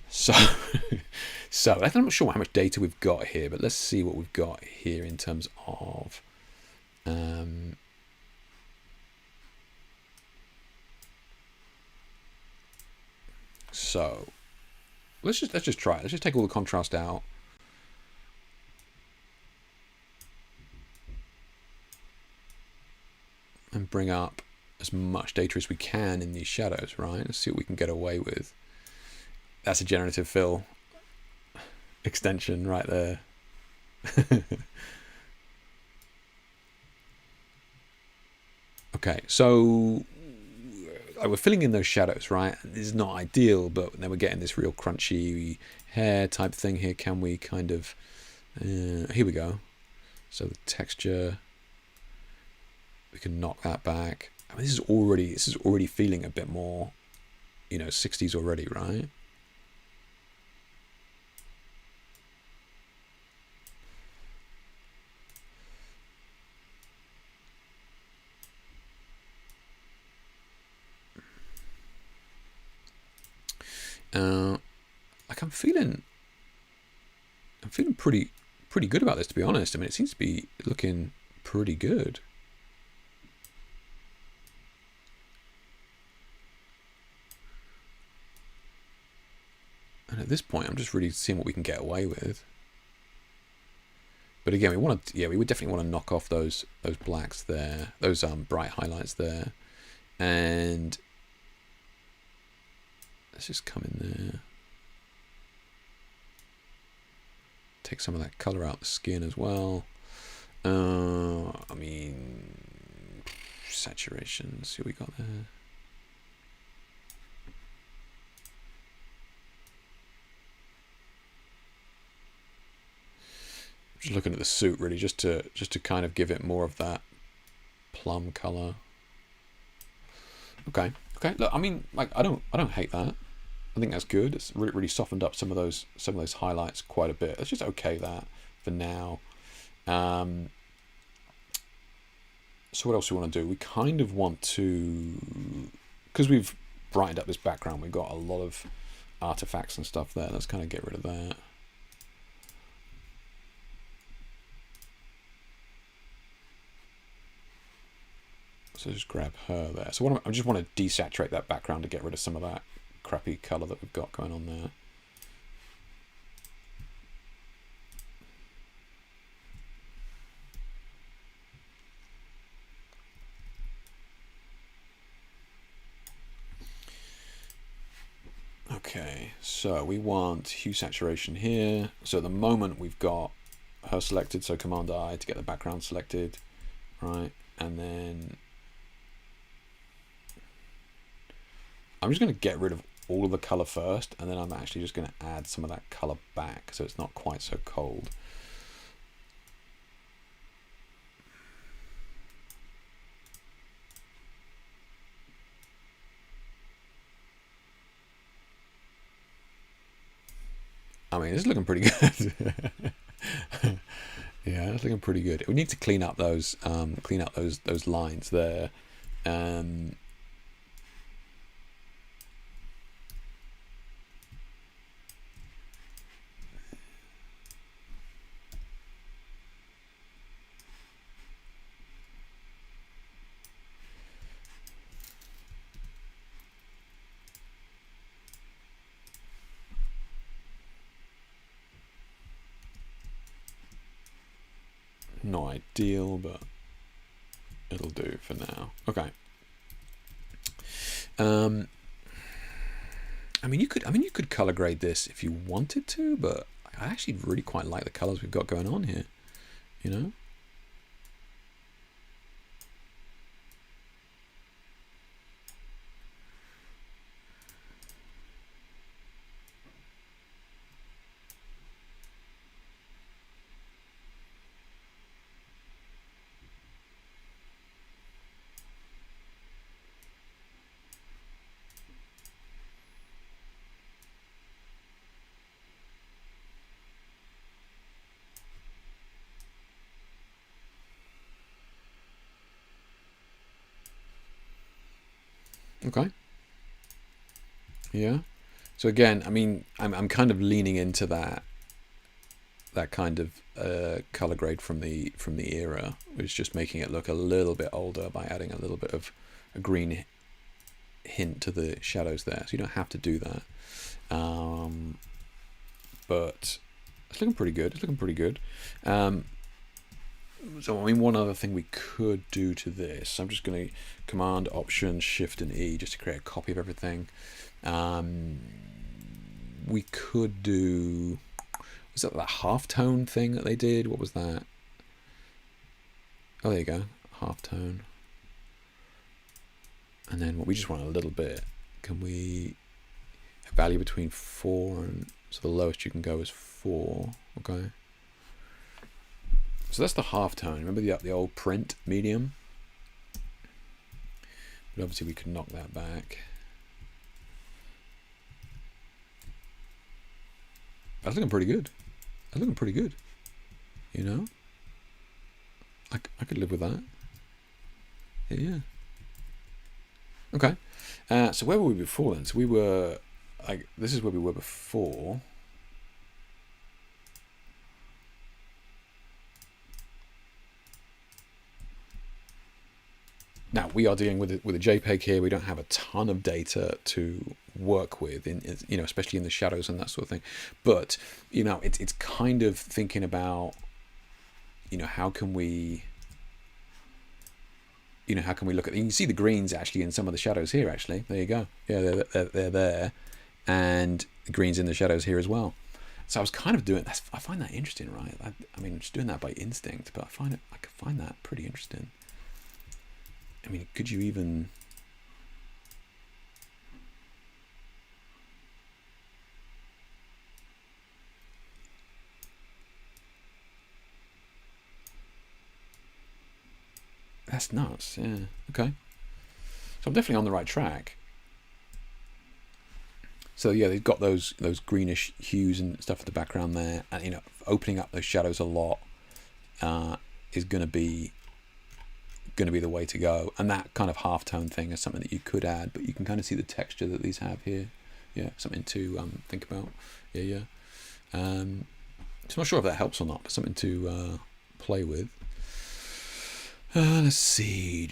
So I'm not sure how much data we've got here, but let's see what we've got here in terms of so let's just try it. Let's just take all the contrast out. And bring up as much data as we can in these shadows, right? Let's see what we can get away with. That's a generative fill extension right there. Okay, so we're filling in those shadows, right? This is not ideal, but then we're getting this real crunchy hair type thing here. Can we kind of... here we go. So the texture... we can knock that back. I mean, this is already feeling a bit more, you know, 60s already, right? Like I'm feeling pretty good about this, to be honest. I mean, it seems to be looking pretty good. And at this point, I'm just really seeing what we can get away with. But again, we would definitely want to knock off those blacks there, those bright highlights there, and let's just come in there, take some of that color out the skin as well. I mean, saturation. See what we got there. Just looking at the suit really, just to kind of give it more of that plum color. Okay. Look, I mean, like I don't hate that. I think that's good. It's really softened up some of those highlights quite a bit. Let's just okay that for now. So what else do we want to do? We kind of want to, because we've brightened up this background, we've got a lot of artifacts and stuff there. Let's kind of get rid of that. So just grab her there. So I just want to desaturate that background to get rid of some of that crappy color that we've got going on there. Okay, so we want hue saturation here. So at the moment we've got her selected, so Command I to get the background selected. right? And then I'm just going to get rid of all of the color first, and then I'm actually just going to add some of that color back so it's not quite so cold. I mean, it's looking pretty good. Yeah, it's looking pretty good. We need to clean up those lines there. Not ideal, but it'll do for now. Okay. I mean, you could color grade this if you wanted to, but I actually really quite like the colors we've got going on here. You know. Okay. Yeah. So again, I mean, I'm kind of leaning into that kind of color grade from the era, which is just making it look a little bit older by adding a little bit of a green hint to the shadows there. So you don't have to do that, but it's looking pretty good. It's looking pretty good. So I mean, one other thing we could do to this, I'm just going to Command Option Shift and E just to create a copy of everything. We could do, was that halftone thing that they did? What was that? Oh, there you go, halftone. And then what we just want a little bit. Can we a value between 4 and, so the lowest you can go is 4. Okay. So that's the halftone. Remember the old print medium? But obviously we could knock that back. That's looking pretty good. That's looking pretty good. You know? I could live with that. Yeah. Okay. So where were we before then? So we were, like, this is where we were before. Now we are dealing with a JPEG here. We don't have a ton of data to work with, you know, especially in the shadows and that sort of thing. But you know, it's kind of thinking about, you know, how can we look at? You can see the greens actually in some of the shadows here. Actually, there you go. Yeah, they're there, and the greens in the shadows here as well. So I was kind of doing. I find that interesting, right? I mean, I'm just doing that by instinct, but I could find that pretty interesting. I mean, could you even... That's nuts, yeah. Okay. So I'm definitely on the right track. So yeah, they've got those greenish hues and stuff in the background there, and you know, opening up those shadows a lot is going to be the way to go. And that kind of halftone thing is something that you could add, but you can kind of see the texture that these have here. Yeah, something to think about. Yeah. So I'm not sure if that helps or not, but something to play with. Let's see.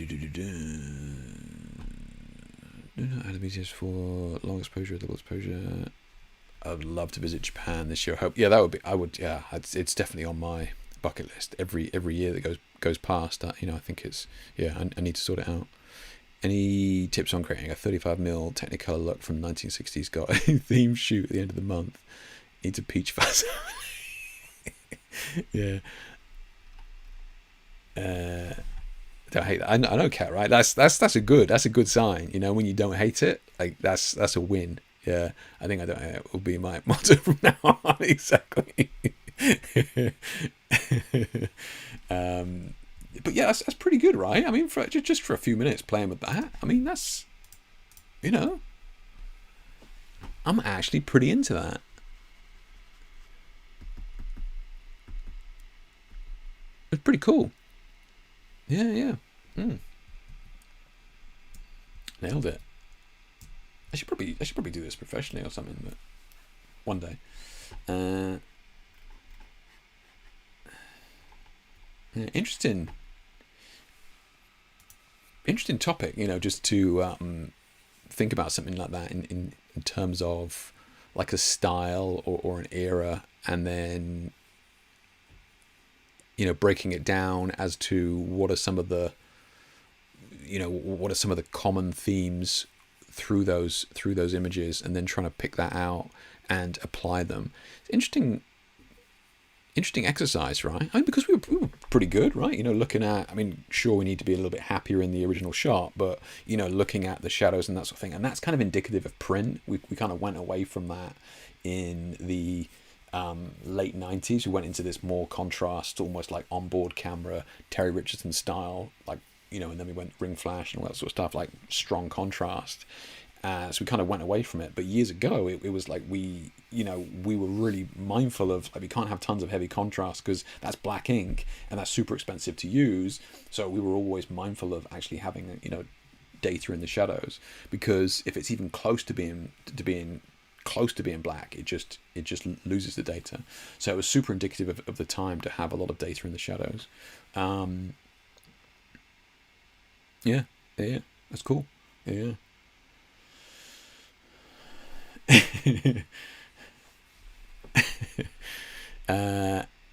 Animators for long exposure, double exposure. I would love to visit Japan this year. I hope. Yeah, that would be. I would. Yeah, it's definitely on my bucket list. Every year that goes past, you know, I think it's, yeah, I need to sort it out. Any tips on creating a 35mm Technicolor look from 1960s? Got a theme shoot at the end of the month. Needs a peach fuzz. Yeah. Don't hate that. I know, Kat. Right? That's a good sign. You know, when you don't hate it, like that's a win. Yeah, I think I don't hate it will be my motto from now on. Exactly. But yeah, that's pretty good, right? I mean, for just for a few minutes playing with that, I mean, that's, you know, I'm actually pretty into that. It's pretty cool. Yeah, yeah. Nailed it. I should probably do this professionally or something, but one day. Yeah, interesting topic. You know, just to think about something like that in terms of like a style or an era, and then, you know, breaking it down as to what are some of the common themes through those images, and then trying to pick that out and apply them. It's interesting exercise, right? I mean, because we were pretty good, right? You know, looking at, I mean, sure, we need to be a little bit happier in the original shot, but, you know, looking at the shadows and that sort of thing, and that's kind of indicative of print. We kind of went away from that in the late 90s. We went into this more contrast, almost like onboard camera, Terry Richardson style, like, you know, and then we went ring flash and all that sort of stuff, like strong contrast. So we kind of went away from it. But years ago, it was like we were really mindful of, like, we can't have tons of heavy contrast because that's black ink and that's super expensive to use. So we were always mindful of actually having, you know, data in the shadows, because if it's even close to being black, it just loses the data. So it was super indicative of the time to have a lot of data in the shadows. Yeah, that's cool. Yeah.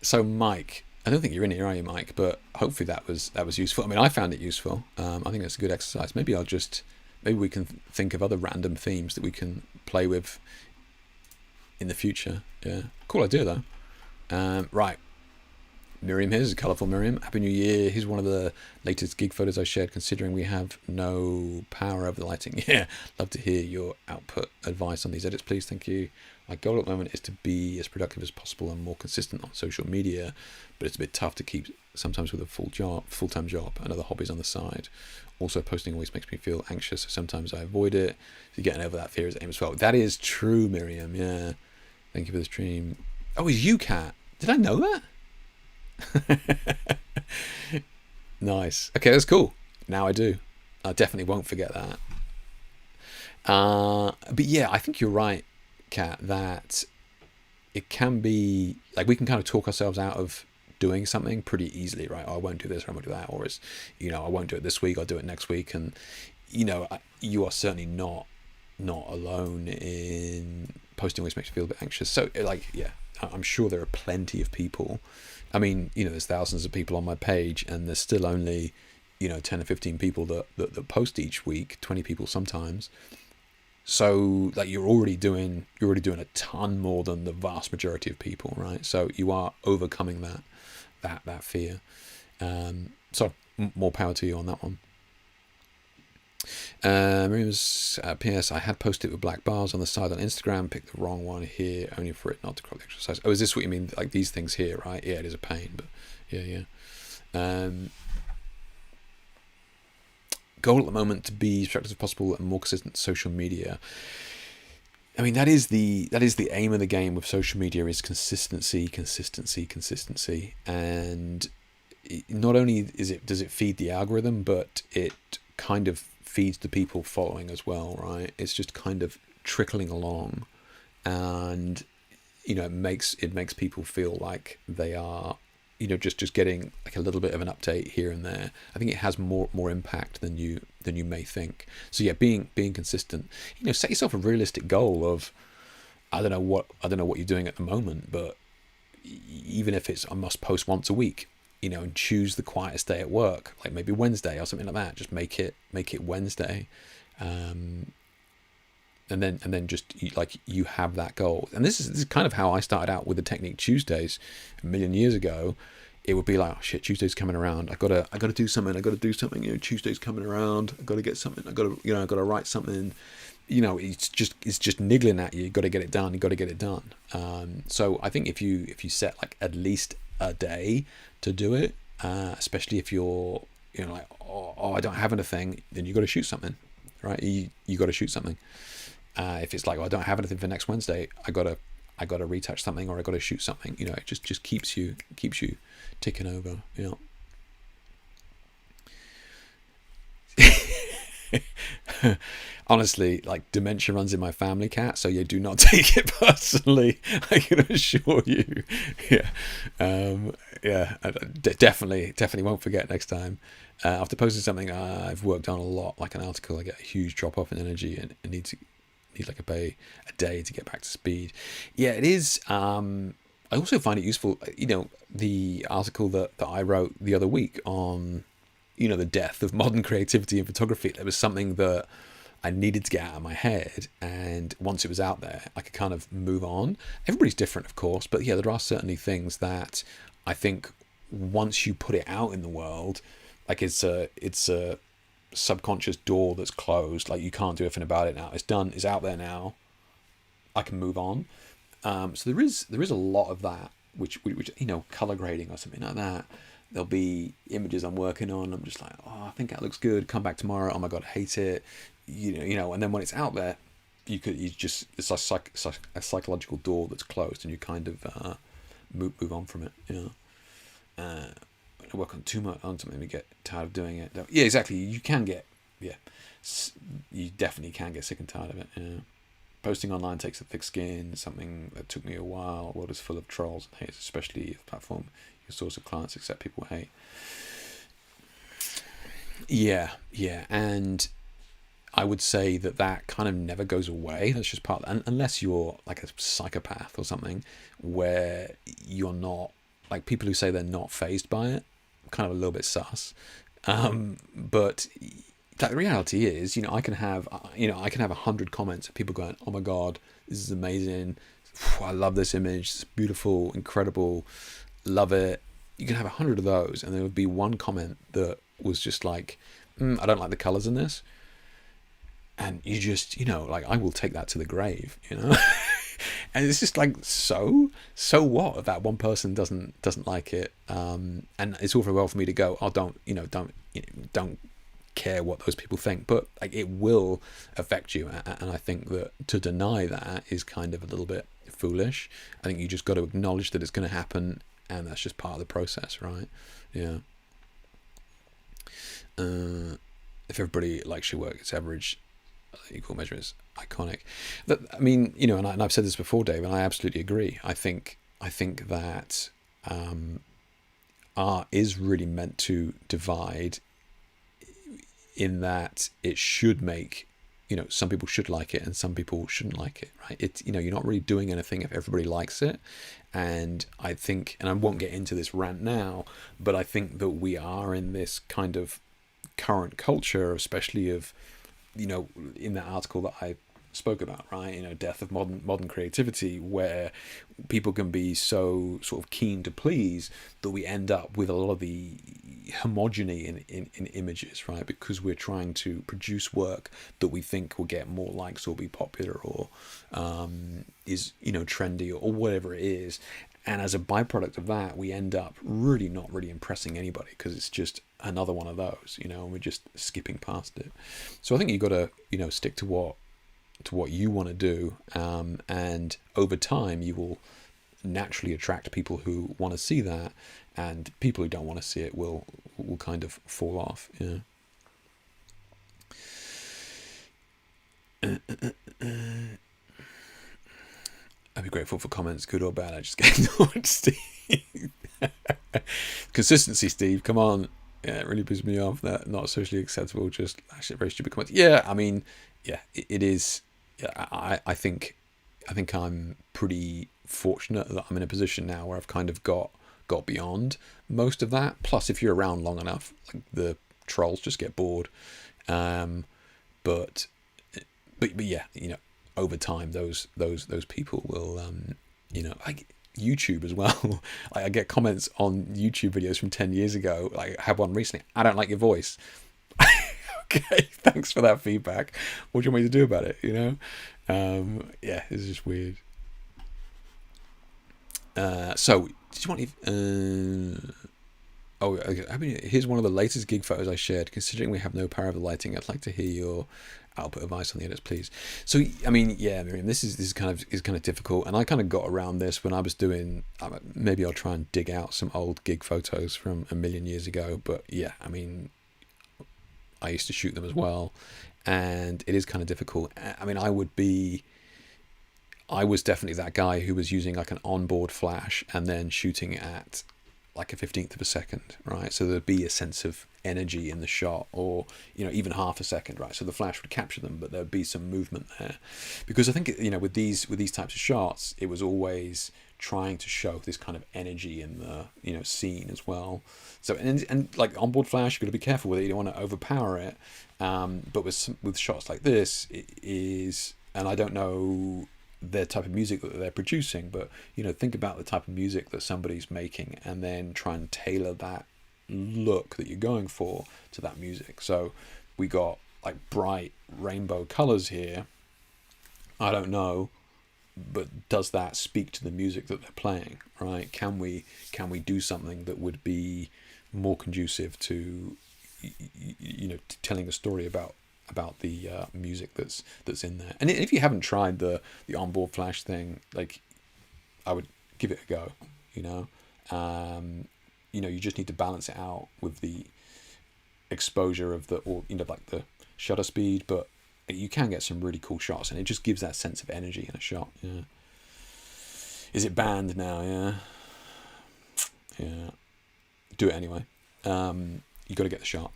So Mike, I don't think you're in here, are you, Mike? But hopefully that was useful. I mean, I found it useful. I think that's a good exercise. Maybe we can think of other random themes that we can play with in the future. Yeah, cool idea though. Right. Miriam, here's a colourful Miriam. Happy New Year. Here's one of the latest gig photos I shared, considering we have no power over the lighting. Yeah, love to hear your output advice on these edits, please. Thank you. My goal at the moment is to be as productive as possible and more consistent on social media, but it's a bit tough to keep sometimes with a full-time job and other hobbies on the side. Also, posting always makes me feel anxious, so sometimes I avoid it. So getting over that fear is aim as well. That is true, Miriam. Yeah. Thank you for the stream. Oh, it's you, Kat. Did I know that? Nice. Okay, that's cool. Now I do. I definitely won't forget that. But yeah, I think you're right, Kat, that it can be like we can kind of talk ourselves out of doing something pretty easily, right? Oh, I won't do this, or I won't do that, or it's, you know, I won't do it this week, I'll do it next week. And, you know, you are certainly not alone in posting always makes you feel a bit anxious. So, like, yeah, I'm sure there are plenty of people. I mean, you know, there's thousands of people on my page, and there's still only, you know, 10 or 15 people that post each week, 20 people sometimes. So, like, you're already doing a ton more than the vast majority of people, right? So you are overcoming that fear. So more power to you on that one. Miriam's PS, I had posted it with black bars on the side on Instagram, picked the wrong one here, only for it not to crop the exercise. Oh, is this what you mean? Like these things here, right? Yeah, it is a pain, but yeah. Goal at the moment to be as productive as possible and more consistent social media. I mean, that is the aim of the game with social media, is consistency. And not only does it feed the algorithm, but it kind of feeds the people following as well, right? It's just kind of trickling along, and, you know, it makes people feel like they are, you know, just getting like a little bit of an update here and there. I think it has more impact than you may think. So yeah, being consistent. You know, set yourself a realistic goal of, I don't know what you're doing at the moment, but even if it's I must post once a week, you know, and choose the quietest day at work, like maybe Wednesday or something like that. Just make it Wednesday, and then just like you have that goal. And this is kind of how I started out with the Technique Tuesdays a million years ago. it would be like, oh shit, Tuesday's coming around. I gotta do something. Tuesday's coming around. I gotta get something. I gotta write something. It's just niggling at you. You got to get it done. So I think if you set like at least a day to do it, especially if you're like, oh, I don't have anything, then you got to shoot something, right? You got to shoot something. If it's like, oh, I don't have anything for next Wednesday, I gotta retouch something, or I gotta shoot something. It just keeps you ticking over. Honestly, like, dementia runs in my family, Cat, so do not take it personally. I can assure you. I definitely won't forget next time. After posting something I've worked on a lot, like an article, I get a huge drop off in energy and need like a day to get back to speed. It is. I also find it useful. The article that I wrote the other week on the death of modern creativity in photography. There was something that I needed to get out of my head, and once it was out there, I could kind of move on. Everybody's different, of course, but there are certainly things that I think once you put it out in the world, like it's a subconscious door that's closed. Like, you can't do anything about it now. It's done. It's out there now. I can move on. So there is a lot of that, which color grading or something like that. There'll be images I'm working on. I'm just like, oh, I think that looks good. Come back tomorrow. Oh my god, I hate it. And then when it's out there, it's a psychological door that's closed, and you kind of move on from it. I work on too much on something, we get tired of doing it. Yeah, exactly. You definitely can get sick and tired of it. Posting online takes a thick skin. Something that took me a while. The world is full of trolls and haters, especially if the platform your source of clients accept people hate. And I would say that kind of never goes away. That's just part of it. Unless you're like a psychopath or something, where you're not, like, people who say they're not fazed by it, kind of a little bit sus. But the reality is, I can have 100 comments of people going, oh my god, this is amazing. I love this image. It's beautiful, incredible. Love it. You can have 100 of those, and there would be one comment that was just like, I don't like the colors in this. And you just, like, I will take that to the grave, and it's just like, so what if that one person doesn't like it? And it's all very well for me to go, oh, don't care what those people think, but like, it will affect you. And I think that to deny that is kind of a little bit foolish. I think you just got to acknowledge that it's going to happen, and that's just part of the process, right? If everybody likes your work, it's average. Equal measure is iconic. I mean, and I've said this before, Dave, and I absolutely agree. I think that art is really meant to divide, in that it should make, some people should like it and some people shouldn't like it, right? It's, you're not really doing anything if everybody likes it. And I think, and I won't get into this rant now, but I think that we are in this kind of current culture, especially of, in that article that I spoke about, right? Death of modern creativity, where people can be so sort of keen to please that we end up with a lot of the homogeny in images, right? Because we're trying to produce work that we think will get more likes or be popular or is trendy or whatever it is. And as a byproduct of that, we end up really not really impressing anybody, because it's just another one of those, and we're just skipping past it. So I think you've got to, stick to what you want to do, and over time you will naturally attract people who want to see that, and people who don't want to see it will kind of fall off. I'd be grateful for comments, good or bad. I just get ignored, Steve. Consistency, Steve. Come on. Yeah, it really pisses me off. That not socially acceptable. Just actually very stupid comments. Yeah, I mean, it is. Yeah, I think I'm pretty fortunate that I'm in a position now where I've kind of got beyond most of that. Plus, if you're around long enough, like, the trolls just get bored. But yeah, over time, those people will, like, YouTube as well. Like I get comments on YouTube videos from 10 years ago. Like I have one recently. I don't like your voice. Okay, thanks for that feedback. What do you want me to do about it? You know, yeah, it's just weird. So did you want? Oh, okay. I mean, here's one of the latest gig photos I shared. Considering we have no power of the lighting, I'd like to hear your output advice on the edits, please. So, I mean, yeah, Miriam, this is kind of difficult, and I kind of got around this when I was doing. Maybe I'll try and dig out some old gig photos from a million years ago. But yeah, I mean, I used to shoot them as well, and it is kind of difficult. I mean, I was definitely that guy who was using like an onboard flash and then shooting at like a 15th of a second, right? So there'd be a sense of energy in the shot, or even half a second, right? So the flash would capture them, but there'd be some movement there, because I think with these types of shots, it was always trying to show this kind of energy in the scene as well. So and like onboard flash, you've got to be careful with it. You don't want to overpower it. But with shots like this, it is, and I don't know their type of music that they're producing, but think about the type of music that somebody's making, and then try and tailor that look that you're going for to that music. So we got like bright rainbow colors here. I don't know, but does that speak to the music that they're playing, right? Can we do something that would be more conducive to telling a story about the music that's in there? And if you haven't tried the onboard flash thing, like, I would give it a go. You just need to balance it out with the exposure of like the shutter speed, but you can get some really cool shots, and it just gives that sense of energy in a shot. Yeah. Is it banned now? Yeah. Do it anyway. You got to get the shot.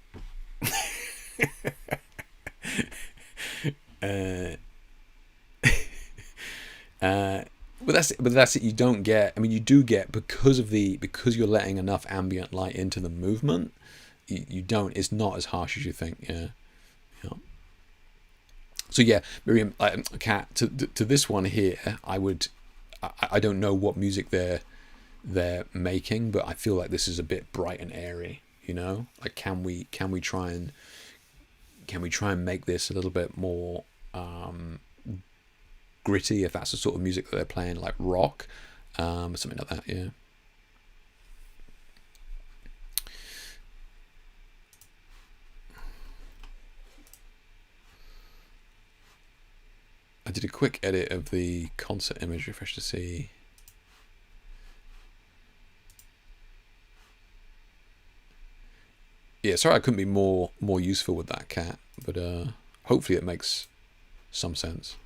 But that's it. You don't get. I mean, you do get, because you're letting enough ambient light into the movement. You don't. It's not as harsh as you think. Yeah. So yeah, Miriam, Kat, to this one here, I don't know what music they're making, but I feel like this is a bit bright and airy. Like, can we try and make this a little bit more gritty, if that's the sort of music that they're playing, like rock, or something like that. Yeah. I did a quick edit of the concert image, refresh to see. Yeah, sorry I couldn't be more useful with that, Cat, but hopefully it makes some sense.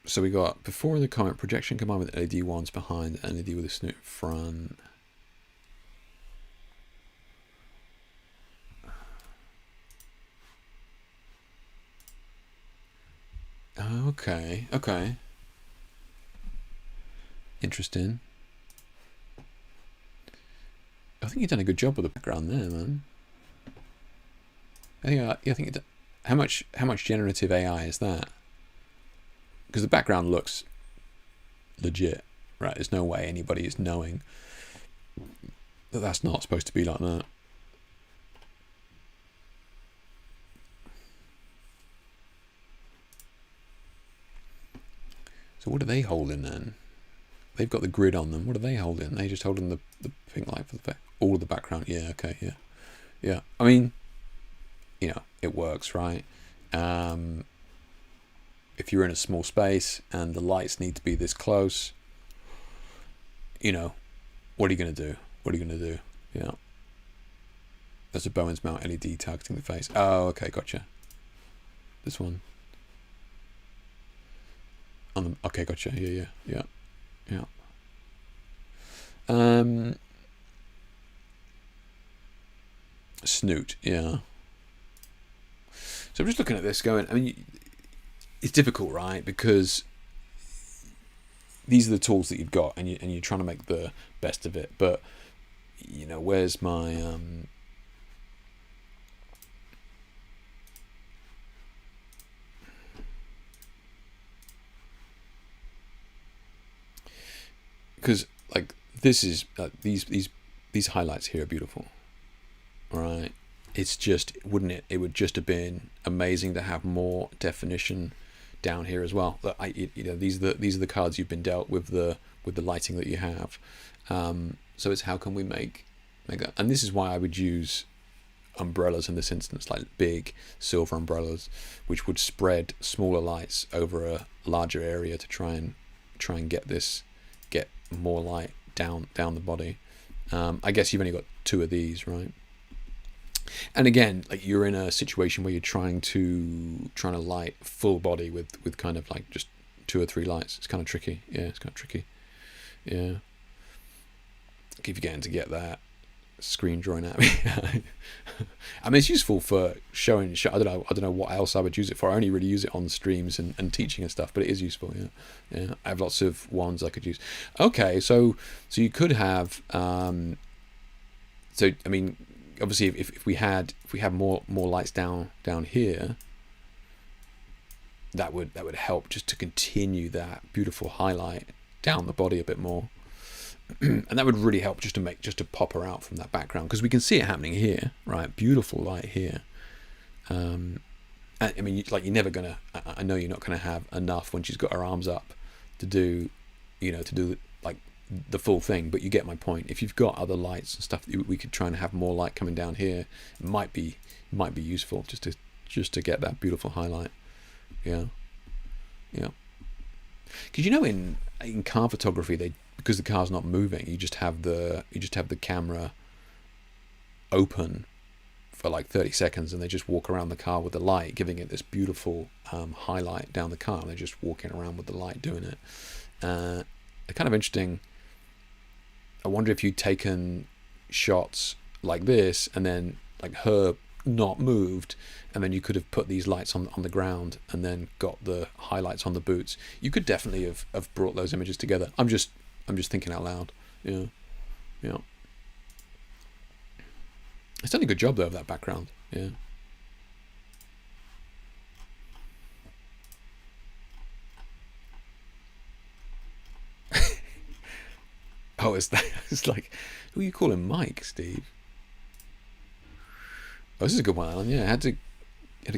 So we got before in the comment, projection combined with LED ones behind, and LED with a snoot in front. Okay. Interesting. I think you've done a good job with the background there, man. I think how much generative AI is that? Because the background looks legit, right? There's no way anybody is knowing that that's not supposed to be like that. So what are they holding then? They've got the grid on them. What are they holding? They just holding the pink light for all of the background. Yeah, okay, yeah. I mean, it works, right? If you're in a small space and the lights need to be this close, what are you going to do? Yeah. There's a Bowens mount LED targeting the face. Oh, okay, gotcha. This one. Okay, gotcha. Yeah. Snoot, yeah. So I'm just looking at this going, I mean, it's difficult, right? Because these are the tools that you've got, and you're trying to make the best of it. But where's my because like this is these highlights here are beautiful, right? It's just, wouldn't it? It would just have been amazing to have more definition down here as well. These are the cards you've been dealt with the lighting that you have. So it's how can we make that? And this is why I would use umbrellas in this instance, like big silver umbrellas, which would spread smaller lights over a larger area to try and get more light down the body. I guess you've only got 2 of these, right? And again, like you're in a situation where you're trying to light full body with kind of like just 2 or 3 lights. It's kind of tricky. Yeah, it's kind of tricky. Yeah. If you're getting to get that screen drawing at me. I mean, it's useful for showing. I don't know what else I would use it for. I only really use it on streams and teaching and stuff, but it is useful. Yeah. I have lots of ones I could use. Okay, so you could have. So I mean, obviously, if we had more lights down here, that would help just to continue that beautiful highlight down the body a bit more. And that would really help just to pop her out from that background, because we can see it happening here, right? Beautiful light here. I mean, like you're never gonna. I know you're not gonna have enough when she's got her arms up to do like the full thing. But you get my point. If you've got other lights and stuff, we could try and have more light coming down here. It might be useful just to get that beautiful highlight. Yeah. Because in car photography, because the car's not moving, you just have the camera open for like 30 seconds, and they just walk around the car with the light, giving it this beautiful highlight down the car. And they're just walking around with the light doing it. They're kind of interesting. I wonder if you'd taken shots like this and then like her not moved, and then you could have put these lights on the ground and then got the highlights on the boots. You could definitely have brought those images together. I'm just thinking out loud. Yeah. It's done a good job though of that background. Yeah. Oh, it's like, who are you calling Mike, Steve? Oh, this is a good one, Alan. Yeah, I had to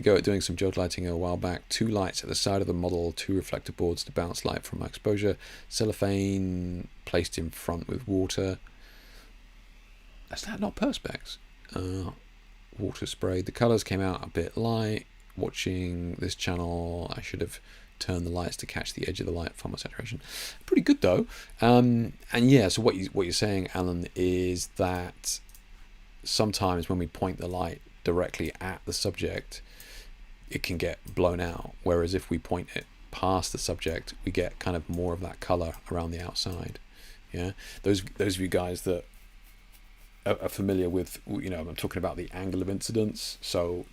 go at doing some jod lighting a while back. 2 lights at the side of the model, 2 reflector boards to bounce light from my exposure, cellophane placed in front with water. Is that not perspex? Water sprayed. The colours came out a bit light. Watching this channel, I should have turned the lights to catch the edge of the light for my saturation. Pretty good though. And yeah, so what you're saying, Alan, is that sometimes when we point the light directly at the subject, it can get blown out, whereas if we point it past the subject, we get kind of more of that color around the outside. Yeah, those of you guys that are familiar with, I'm talking about the angle of incidence. So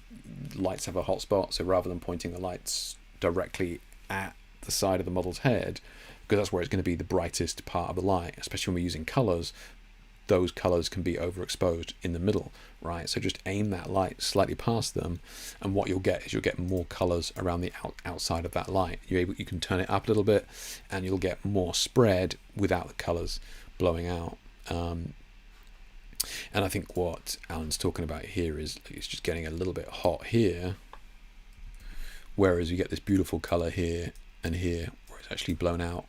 lights have a hot spot, so rather than pointing the lights directly at the side of the model's head, because that's where it's going to be the brightest part of the light, especially when we're using colors, those colors can be overexposed in the middle, right? So just aim that light slightly past them, and what you'll get is more colors around the outside of that light. You can turn it up a little bit, and you'll get more spread without the colors blowing out. And I think what Alan's talking about here is it's just getting a little bit hot here, whereas you get this beautiful color here and here, where it's actually blown out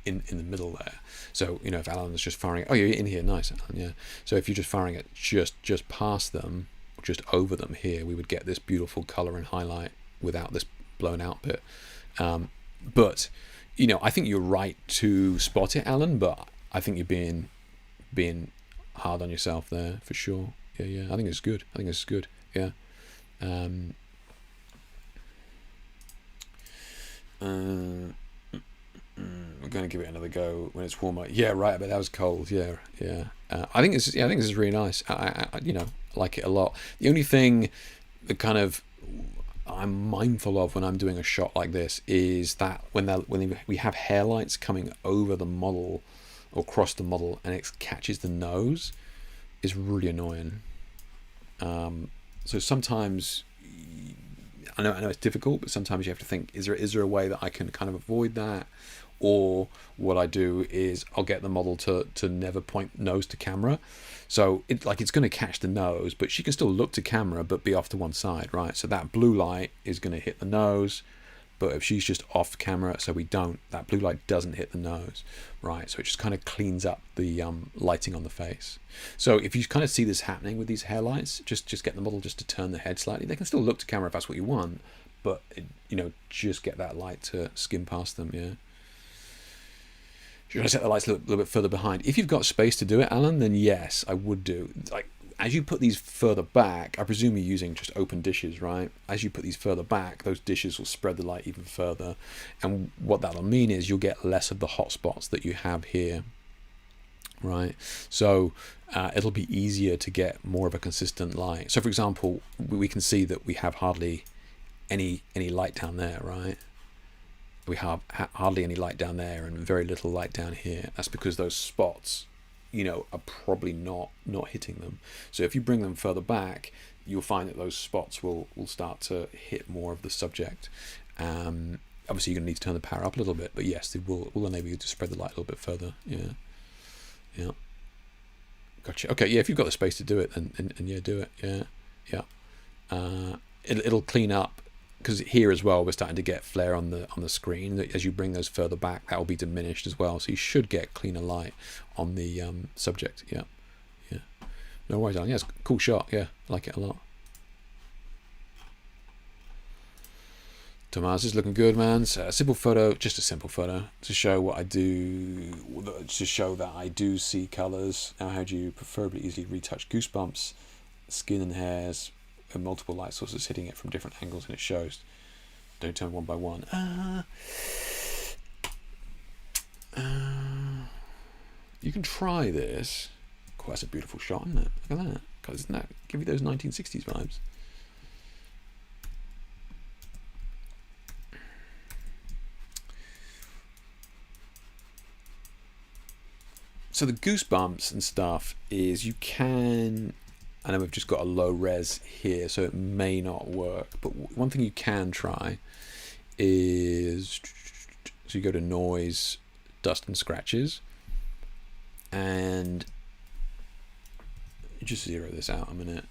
in the middle there. So if Alan's just firing, oh, you're in here, nice, Alan, yeah. So if you're just firing it just past them, just over them here, we would get this beautiful color and highlight without this blown out bit. But I think you're right to spot it, Alan, but I think you're being hard on yourself there for sure. Yeah, I think it's good. Yeah. We're going to give it another go when it's warmer. Yeah, right. But that was cold. Yeah. I think this is really nice. I like it a lot. The only thing that kind of I'm mindful of when I'm doing a shot like this is that when we have hair lights coming over the model or across the model, and it catches the nose, is really annoying. So sometimes I know it's difficult, but sometimes you have to think: is there a way that I can kind of avoid that, Or what I do is I'll get the model to never point nose to camera. So it's going to catch the nose, but she can still look to camera, but be off to one side, right? So that blue light is going to hit the nose, but if she's just off camera, so that blue light doesn't hit the nose, right? So it just kind of cleans up the lighting on the face. So if you kind of see this happening with these hairlights, just get the model just to turn the head slightly. They can still look to camera if that's what you want, but just get that light to skim past them, yeah. You're going to set the lights a little bit further behind. If you've got space to do it, Alan, then yes, I would do. Like, as you put these further back, I presume you're using just open dishes, right? As you put these further back, those dishes will spread the light even further. And what that'll mean is you'll get less of the hot spots that you have here, right? So it'll be easier to get more of a consistent light. So, for example, we can see that we have hardly any light down there, right? We have hardly any light down there and very little light down here. That's because those spots, are probably not hitting them. So if you bring them further back, you'll find that those spots will start to hit more of the subject. Obviously, you're going to need to turn the power up a little bit, but yes, it will enable you to spread the light a little bit further. Yeah. Gotcha. Okay, yeah, if you've got the space to do it, then yeah, do it. Yeah. It'll clean up. Because here as well, we're starting to get flare on the screen. As you bring those further back, that will be diminished as well. So you should get cleaner light on the subject. Yeah. No worries, Alan. Yeah, it's a cool shot. Yeah, I like it a lot. Tomas is looking good, man. So a simple photo, just a simple photo to show what I do, to show that I do see colors. Now, how do you preferably easily retouch goosebumps, skin and hairs, and multiple light sources hitting it from different angles, and it shows. Don't turn one by one. You can try this. Oh, that's a beautiful shot, isn't it? Look at that. God, doesn't that give you those 1960s vibes? So the goosebumps and stuff is you can. I know we've just got a low res here, so it may not work. But one thing you can try is, so you go to noise, dust and scratches, and you just zero this out a minute.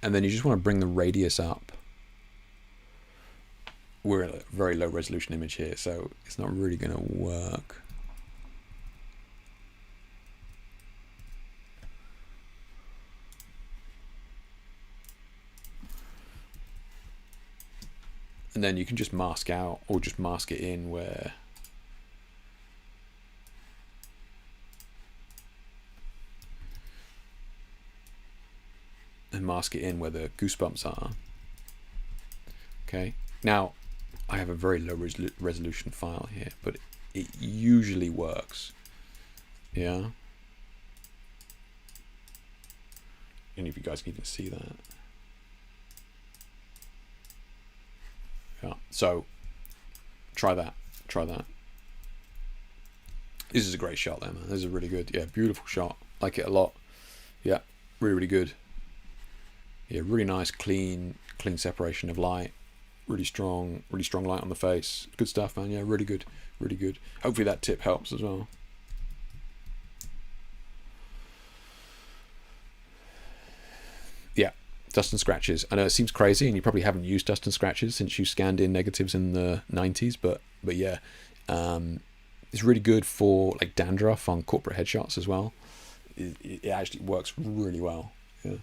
And then you just want to bring the radius up. We're at a very low resolution image here, so it's not really going to work. And then you can just mask out or just mask it in where the goosebumps are. Okay, now I have a very low resolution file here, but it usually works. Yeah, and if you guys can even see that. Yeah, so try that. This is a great shot there, man. This is a really good, beautiful shot. Like it a lot. Yeah, really good. Yeah, really nice, clean separation of light. Really strong light on the face. Good stuff, man. Yeah, really good. Hopefully that tip helps as well. Yeah. Dust and scratches. I know it seems crazy, and you probably haven't used dust and scratches since you scanned in negatives in the 90s, but yeah, it's really good for like dandruff on corporate headshots as well. It actually works really well. Yeah.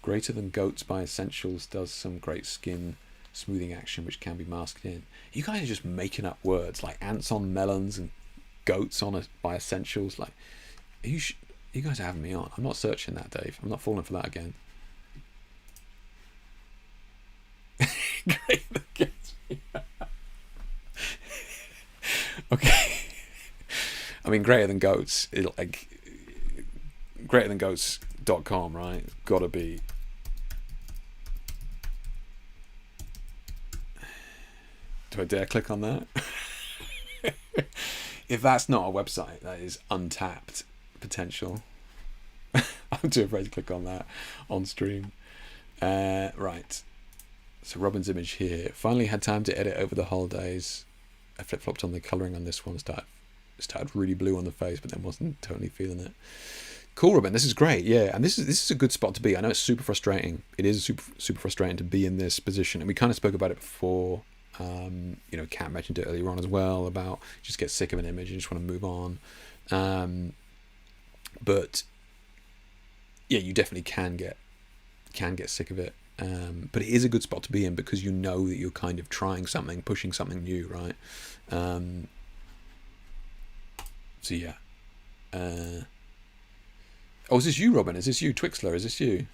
Greater Than Goats by Essentials does some great skin smoothing action which can be masked in. You guys are just making up words like ants on melons and goats on by Essentials. Like, you guys are having me on. I'm not searching that, Dave. I'm not falling for that again. Greater Than Goats. Okay. I mean, Greater Than Goats, like greaterthangoats.com, right? It's gotta be. Do I dare click on that? If that's not a website, that is untapped potential. I'm too afraid to click on that on stream. Right. So Robin's image here. Finally had time to edit over the holidays. I flip-flopped on the colouring on this one. Started really blue on the face, but then wasn't totally feeling it. Cool, Robin. This is great. Yeah, and this is a good spot to be. I know it's super frustrating. It is super frustrating to be in this position, and we kind of spoke about it before. Kat mentioned it earlier on as well about just get sick of an image and just want to move on. But yeah, you definitely can get sick of it. But it is a good spot to be in because you know that you're kind of trying something, pushing something new, right? So yeah. Oh, is this you, Robin? Is this you, Twixler? Is this you?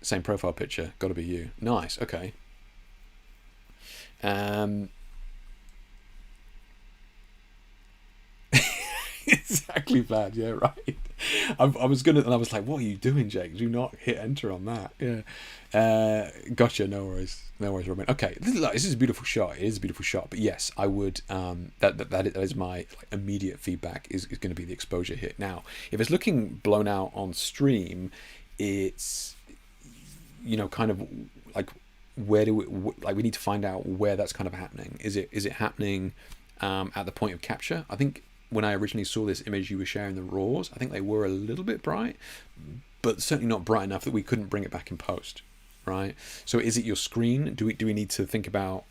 Same profile picture. Got to be you. Nice. Okay. Exactly, Vlad. Yeah, right. I was gonna, and I was like, "What are you doing, Jake? Do not hit enter on that." Yeah. Gotcha. No worries, Robin. Okay, this is a beautiful shot. It is a beautiful shot. But yes, I would. That is my immediate feedback. Is going to be the exposure hit. Now, if it's looking blown out on stream, it's kind of like where do we need to find out where that's kind of happening. Is it happening at the point of capture? I think when I originally saw this image you were sharing the raws, I think they were a little bit bright, but certainly not bright enough that we couldn't bring it back in post, right? So is it your screen? Do we need to think about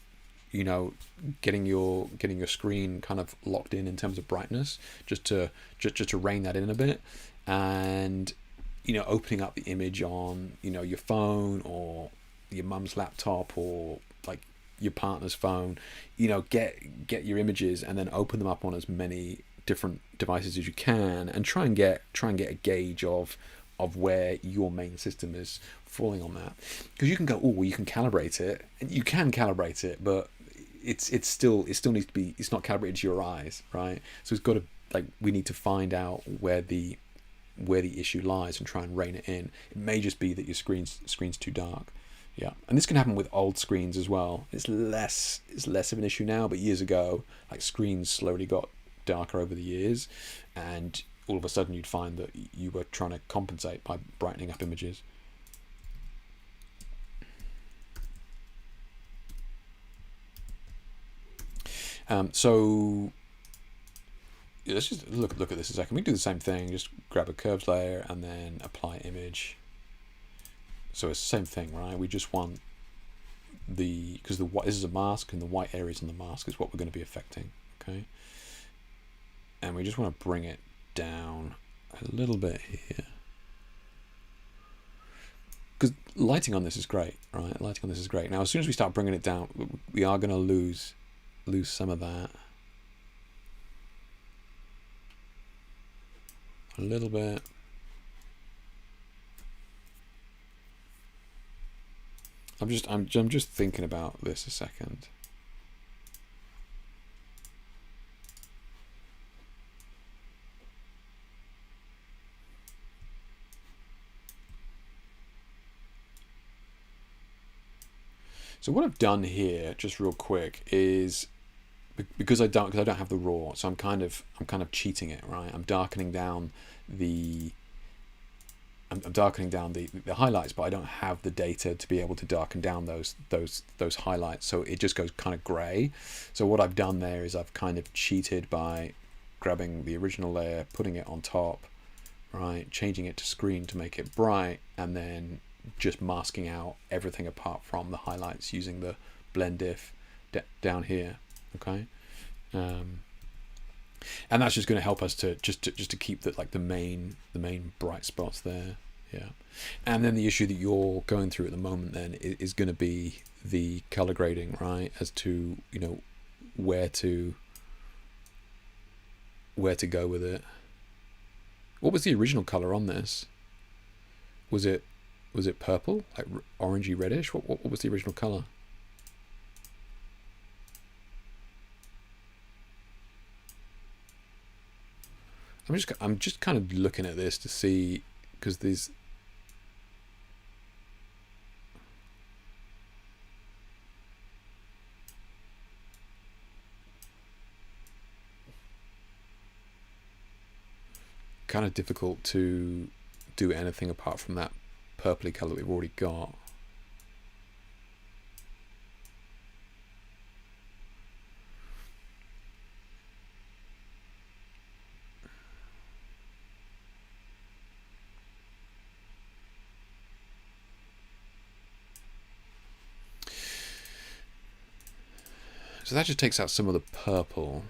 getting your screen kind of locked in terms of brightness, just to rein that in a bit, and opening up the image on your phone or your mum's laptop or like your partner's phone, get your images and then open them up on as many different devices as you can, and try and get a gauge of where your main system is falling on that. Because you can go, you can calibrate it, and you can calibrate it, but it still needs to be, it's not calibrated to your eyes, right? So it's got to, we need to find out where the issue lies and try and rein it in. It may just be that your screen's too dark. Yeah, and this can happen with old screens as well. It's less of an issue now, but years ago, screens slowly got darker over the years, and all of a sudden you'd find that you were trying to compensate by brightening up images. So let's just look at this a second. We can do the same thing. Just grab a curves layer and then apply image. So it's the same thing, right? We just want because this is a mask, and the white areas on the mask is what we're going to be affecting, okay? And we just want to bring it down a little bit here, because lighting on this is great, right? Lighting on this is great. Now, as soon as we start bringing it down, we are going to lose some of that. A little bit. I'm just thinking about this a second. So what I've done here, just real quick, is because I don't have the raw, so I'm kind of cheating it, right? I'm darkening down the highlights, but I don't have the data to be able to darken down those highlights, so it just goes kind of grey. So what I've done there is I've kind of cheated by grabbing the original layer, putting it on top, right, changing it to screen to make it bright, and then just masking out everything apart from the highlights using the blend diff down here, okay? And that's just going to help us to just to keep the main bright spots there. Yeah. And then the issue that you're going through at the moment then is going to be the color grading, right, as to where to go with it. What was the original color on this? Was it purple, like orangey reddish? What was the original color? I'm just kind of looking at this to see, because there's kind of difficult to do anything apart from that purpley colour we've already got. So that just takes out some of the purple.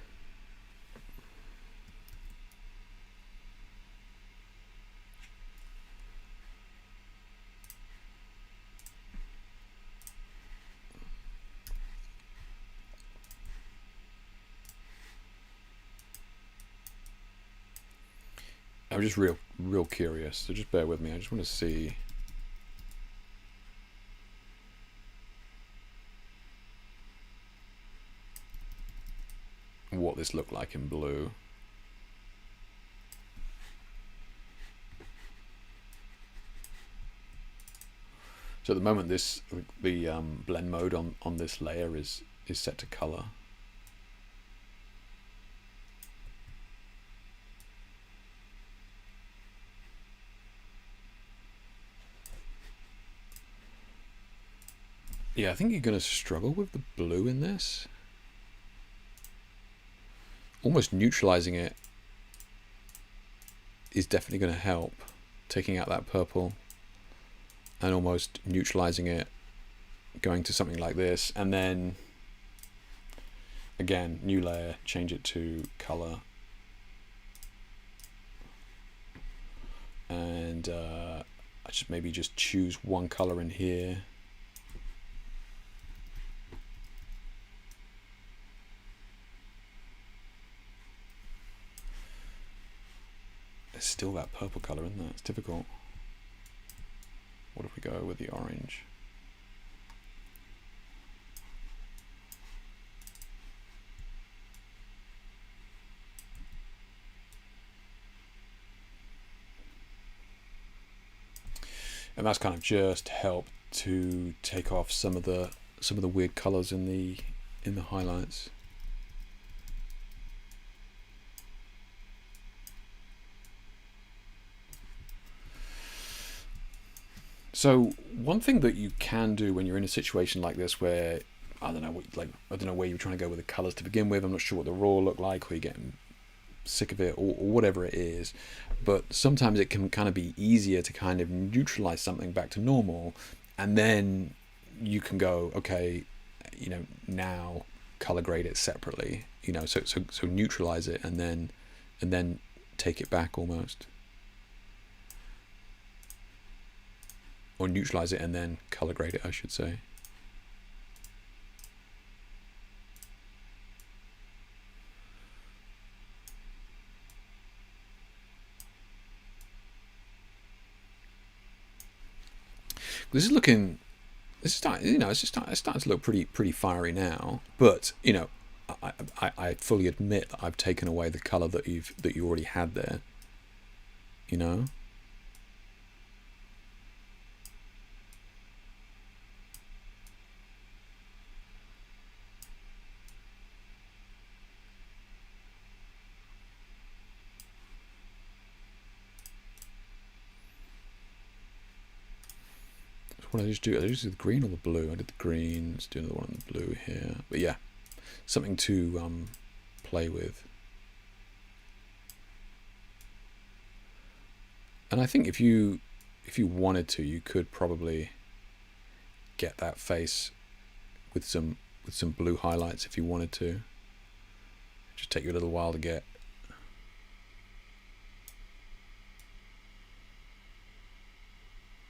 I'm just real curious, so just bear with me. I just want to see. What this looked like in blue. So at the moment, the blend mode on this layer is set to color. Yeah, I think you're going to struggle with the blue in this. Almost neutralizing it is definitely going to help, taking out that purple and almost neutralizing it, going to something like this, and then again, new layer, change it to color, and I just maybe just choose one color in here. There's still that purple color in there. It's difficult. What if we go with the orange? And that's kind of just helped to take off some of the weird colors in the highlights. So one thing that you can do when you're in a situation like this, where I don't know where you're trying to go with the colors to begin with. I'm not sure what the raw look like, or you're getting sick of it, or whatever it is. But sometimes it can kind of be easier to kind of neutralize something back to normal, and then you can go, okay, you know, now color grade it separately. You know, so neutralize it and then take it back almost. Or neutralize it and then color grade it, I should say. This is looking. It's starting. You know, it's starting to look pretty fiery now. But you know, I fully admit that I've taken away the color that you already had there. You know. What did I just do? I just did the green or the blue? I did the green. Let's do another one in the blue here. But yeah, something to play with. And I think if you wanted to, you could probably get that face with some blue highlights if you wanted to. Just take you a little while to get.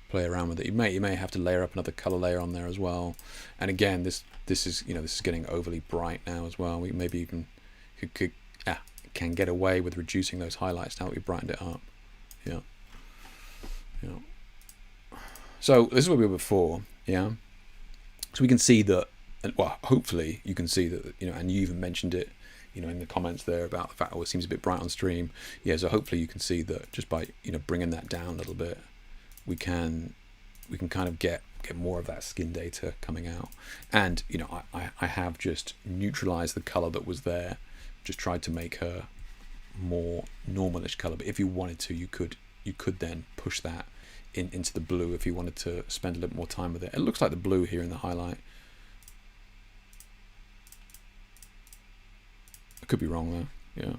Play around with it. You may have to layer up another color layer on there as well. And again, this is, you know, this is getting overly bright now as well. We maybe even can get away with reducing those highlights now that we brightened it up. Yeah. So this is where we were before. Yeah. So we can see that, well, hopefully you can see that, you know, and you even mentioned it, you know, in the comments there about the fact, oh, it seems a bit bright on stream. Yeah. So hopefully you can see that just by, you know, bringing that down a little bit, we can kind of get more of that skin data coming out. And you know, I have just neutralized the color that was there, just tried to make her more normalish color. But if you wanted to, you could then push that into the blue if you wanted to spend a little more time with it. It looks like the blue here in the highlight. I could be wrong though. Yeah.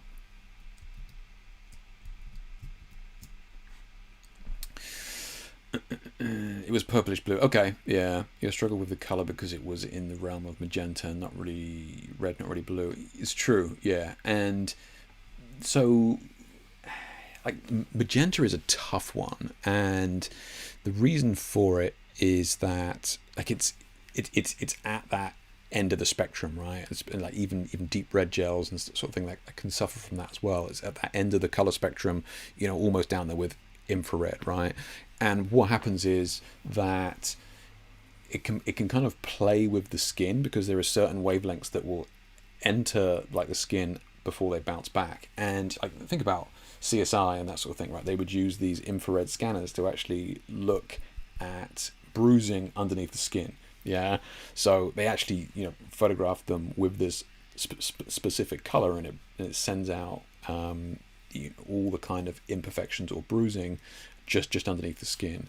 It was purplish blue. Okay, yeah. You struggle with the color because it was in the realm of magenta, not really red, not really blue. It's true, yeah. And so, like, magenta is a tough one, and the reason for it is that, like, it's at that end of the spectrum, right? It's like even deep red gels and sort of thing that can suffer from that as well. It's at that end of the color spectrum, almost down there with infrared, right? And what happens is that it can kind of play with the skin, because there are certain wavelengths that will enter like the skin before they bounce back. And I think about CSI and that sort of thing, right? They would use these infrared scanners to actually look at bruising underneath the skin. Yeah, so they actually photograph them with this specific color, and it sends out all the kind of imperfections or bruising just underneath the skin.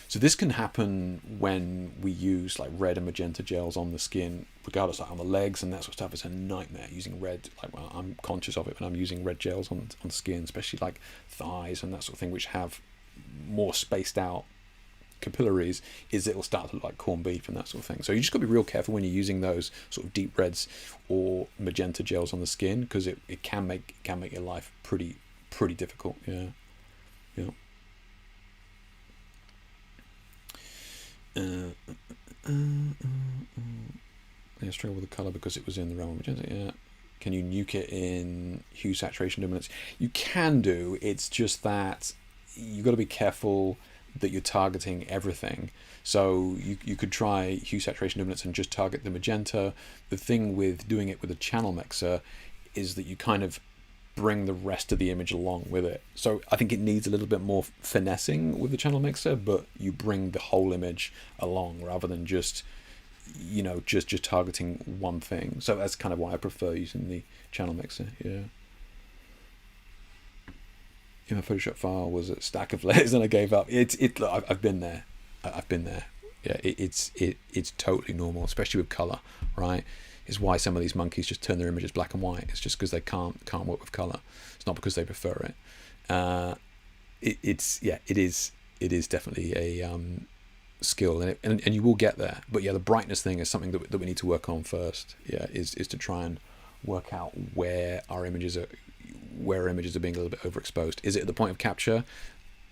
So this can happen when we use like red and magenta gels on the skin, regardless, like on the legs and that sort of stuff. It's a nightmare using red. Like, well, I'm conscious of it when I'm using red gels on skin, especially like thighs and that sort of thing, which have more spaced out capillaries, is it'll start to look like corned beef and that sort of thing. So you just got to be real careful when you're using those sort of deep reds or magenta gels on the skin, because it can make your life pretty difficult. Yeah. Yeah, struggle with the color because it was in the realm of magenta. Yeah. Can you nuke it in hue, saturation, luminance? You can do. It's just that you got to be careful that you're targeting everything. So you could try hue, saturation, luminance and just target the magenta. The thing with doing it with a channel mixer is that you kind of bring the rest of the image along with it. So I think it needs a little bit more finessing with the channel mixer, but you bring the whole image along rather than just just targeting one thing. So that's kind of why I prefer using the channel mixer. Yeah. My Photoshop file was a stack of layers and I gave up. I've been there. I've been there. Yeah, it's totally normal, especially with color, right? Is why some of these monkeys just turn their images black and white. It's just because they can't work with color. It's not because they prefer it. It is definitely a skill, and you will get there. But yeah, the brightness thing is something that we need to work on first. Yeah, is to try and work out where our images are being a little bit overexposed. Is it at the point of capture?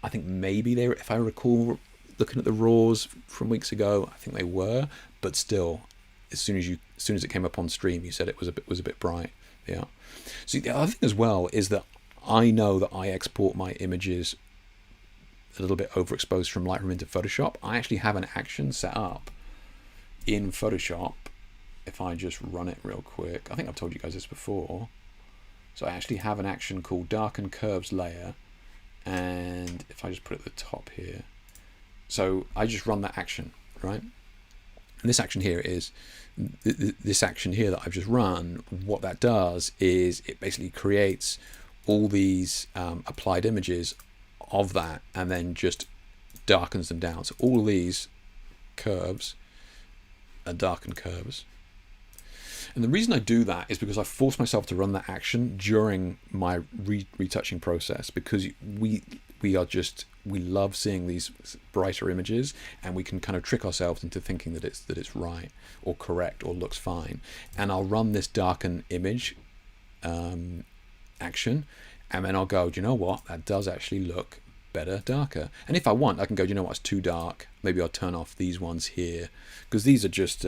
I think maybe they were, if I recall, looking at the raws from weeks ago, I think they were, but still, as soon as it came up on stream, you said it was a bit bright. Yeah. See, the other thing as well is that I know that I export my images a little bit overexposed from Lightroom into Photoshop. I actually have an action set up in Photoshop. If I just run it real quick, I think I've told you guys this before. So I actually have an action called Darken Curves Layer, and if I just put it at the top here, so I just run that action, right? And this action here is this action here that I've just run. What that does is it basically creates all these applied images of that, and then just darkens them down. So all these curves are darkened curves. And the reason I do that is because I force myself to run that action during my retouching process, because we love seeing these brighter images, and we can kind of trick ourselves into thinking that it's right or correct or looks fine. And I'll run this darken image action, and then I'll go, do you know what? That does actually look better darker. And if I want, I can go, do you know what? It's too dark. Maybe I'll turn off these ones here, because these are just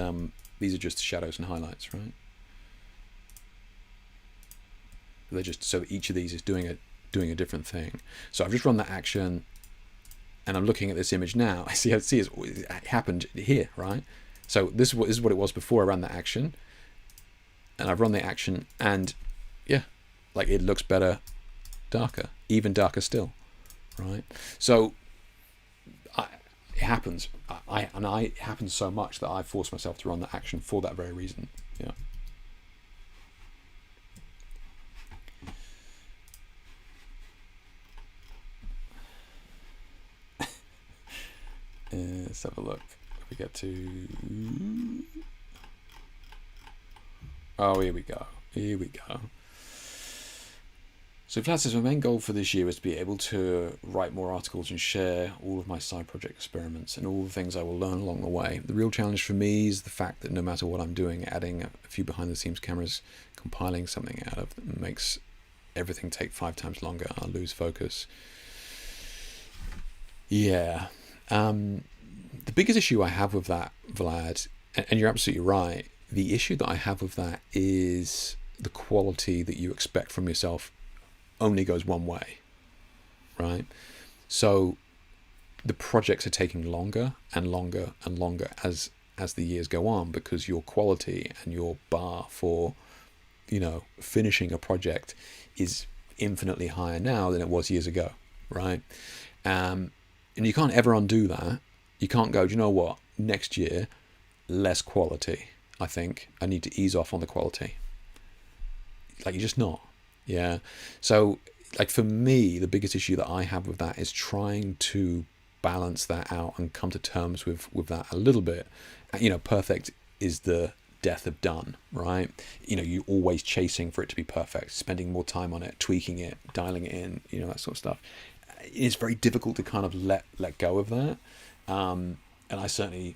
shadows and highlights, right? They're just, so each of these is doing a different thing. So I've just run that action, and I'm looking at this image now. I see it happened here, right? So this is what it was before I ran that action, and I've run the action, and yeah, like it looks better, darker, even darker still, right? So it happens. It happens so much that I force myself to run that action for that very reason. Yeah. Let's have a look. If we get to... Oh, here we go. Here we go. So Vlad says, my main goal for this year is to be able to write more articles and share all of my side project experiments and all the things I will learn along the way. The real challenge for me is the fact that no matter what I'm doing, adding a few behind-the-scenes cameras, compiling something out of them makes everything take 5 times longer. I'll lose focus. Yeah. The biggest issue I have with that, Vlad, and you're absolutely right, the issue that I have with that is the quality that you expect from yourself only goes one way, right? So the projects are taking longer and longer and longer as the years go on, because your quality and your bar for, you know, finishing a project is infinitely higher now than it was years ago, right? And you can't ever undo that. You can't go, do you know what, next year, less quality. I think I need to ease off on the quality. Like, you're just not. Yeah. So, like, for me, the biggest issue that I have with that is trying to balance that out and come to terms with that a little bit. You know, perfect is the death of done, right? You know, you're always chasing for it to be perfect, spending more time on it, tweaking it, dialing it in, you know, that sort of stuff. It's very difficult to kind of let go of that. And I certainly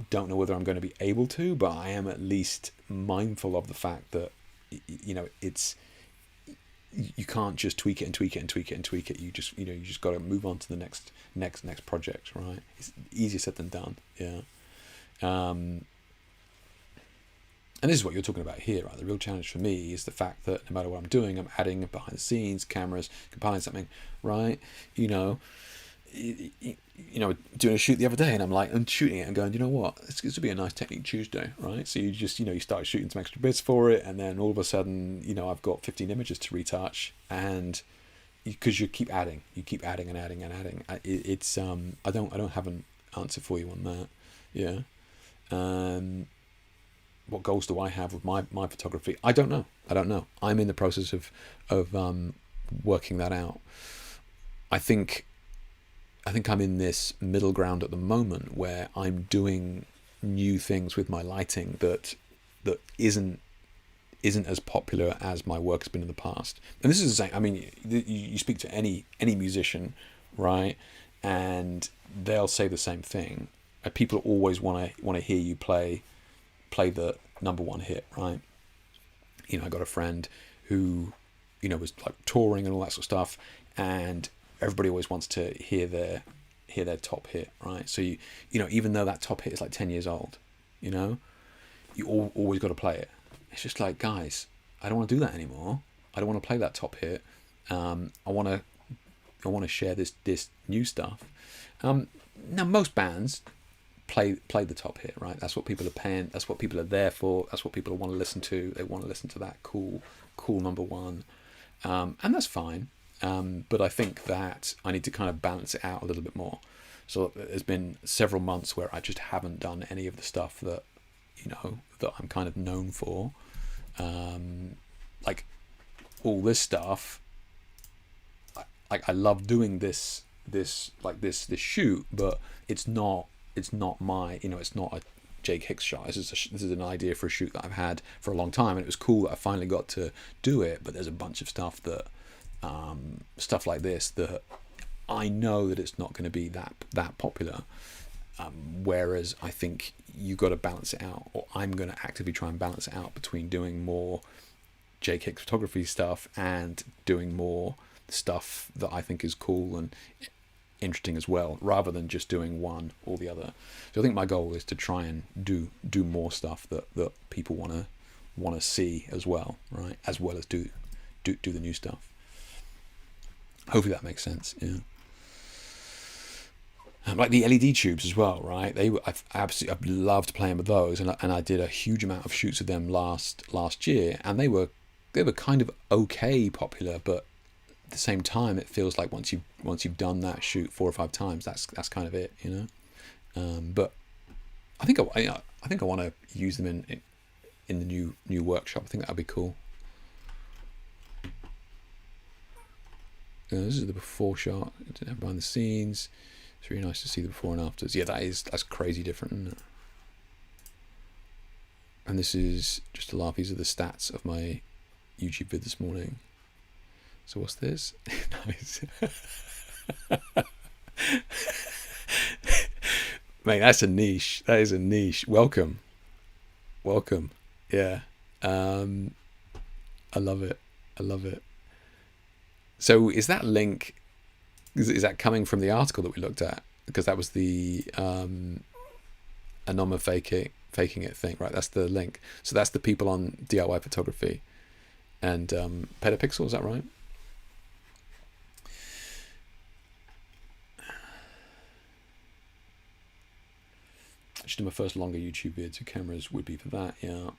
don't know whether I'm going to be able to, but I am at least mindful of the fact that, you know, it's, you can't just tweak it and tweak it and tweak it and tweak it. You just got to move on to the next project, right? It's easier said than done. Yeah. And this is what you're talking about here, right? The real challenge for me is the fact that no matter what I'm doing, I'm adding behind the scenes, cameras, compiling something, right? You know, doing a shoot the other day, and I'm shooting it and going, you know what, this would be a nice Technique Tuesday, right? So you just, you start shooting some extra bits for it, and then all of a sudden, I've got 15 images to retouch, and because you keep adding and adding and adding. It's I don't have an answer for you on that. Yeah. What goals do I have with my photography? I don't know. I'm in the process of working that out. I think I'm in this middle ground at the moment where I'm doing new things with my lighting that isn't as popular as my work has been in the past. And this is the same. I mean, you speak to any musician, right? And they'll say the same thing. People always want to hear you play the number one hit, right? I got a friend who, was like touring and all that sort of stuff, and everybody always wants to hear their top hit, right? So even though that top hit is like 10 years old, you always got to play it. It's just like, guys, I don't want to do that anymore. I don't want to play that top hit. I want to share this new stuff. Now most bands play the top hit, right? That's what people are paying. That's what people are there for. That's what people want to listen to. They want to listen to that cool number one, and that's fine. But I think that I need to kind of balance it out a little bit more. So there's been several months where I just haven't done any of the stuff that that I'm kind of known for, like all this stuff. I love doing this shoot, but it's not my, it's not a Jake Hicks shot. This is an idea for a shoot that I've had for a long time, and it was cool that I finally got to do it. But there's a bunch of stuff that, stuff like this, that I know that it's not going to be that popular. Whereas I think you got to balance it out, or I'm going to actively try and balance it out between doing more Jake Hicks photography stuff and doing more stuff that I think is cool and interesting as well, rather than just doing one or the other. So I think my goal is to try and do more stuff that people want to see as well, right? As well as do the new stuff. Hopefully that makes sense. Yeah. Like the LED tubes as well, right? I've loved playing with those, and I did a huge amount of shoots with them last year, and they were kind of okay popular, but at the same time, it feels like once you've done that shoot 4 or 5 times, that's kind of it, But I think I want to use them in the new workshop. I think that'd be cool. This is the before shot behind the scenes. It's really nice to see the before and afters. Yeah, that's crazy different, isn't it? And this is just a laugh. These are the stats of my YouTube vid this morning. So what's this? Nice. Mate, that's a niche. That is a niche. Welcome. Yeah. I love it. So is that link, is that coming from the article that we looked at? Because that was the anoma faking it thing, right? That's the link. So that's the people on DIY photography and Petapixel, is that right? I should do my first longer YouTube vid, so cameras would be for that, yeah.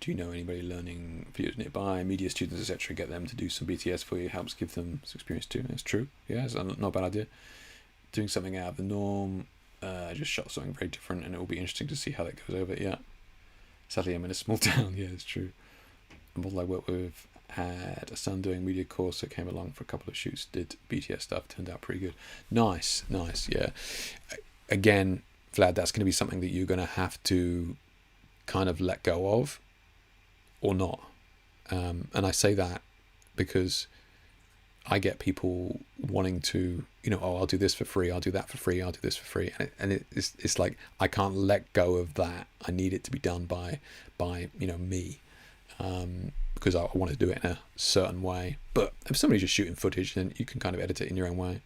Do you know anybody learning videos nearby? Media students, etc. Get them to do some BTS for you. Helps give them some experience too. That's true. Yeah, it's not a bad idea. Doing something out of the norm. Just shot something very different, and it will be interesting to see how that goes over. Yeah. Sadly, I'm in a small town. Yeah, it's true. And all I work with had a son doing media course, so came along for a couple of shoots. Did BTS stuff. Turned out pretty good. Nice. Yeah. Again, Vlad, that's going to be something that you're going to have to kind of let go of. Or not. And I say that because I get people wanting to, I'll do this for free, I'll do that for free, I'll do this for free. And it's like, I can't let go of that. I need it to be done by me. Because I want to do it in a certain way. But if somebody's just shooting footage, then you can kind of edit it in your own way.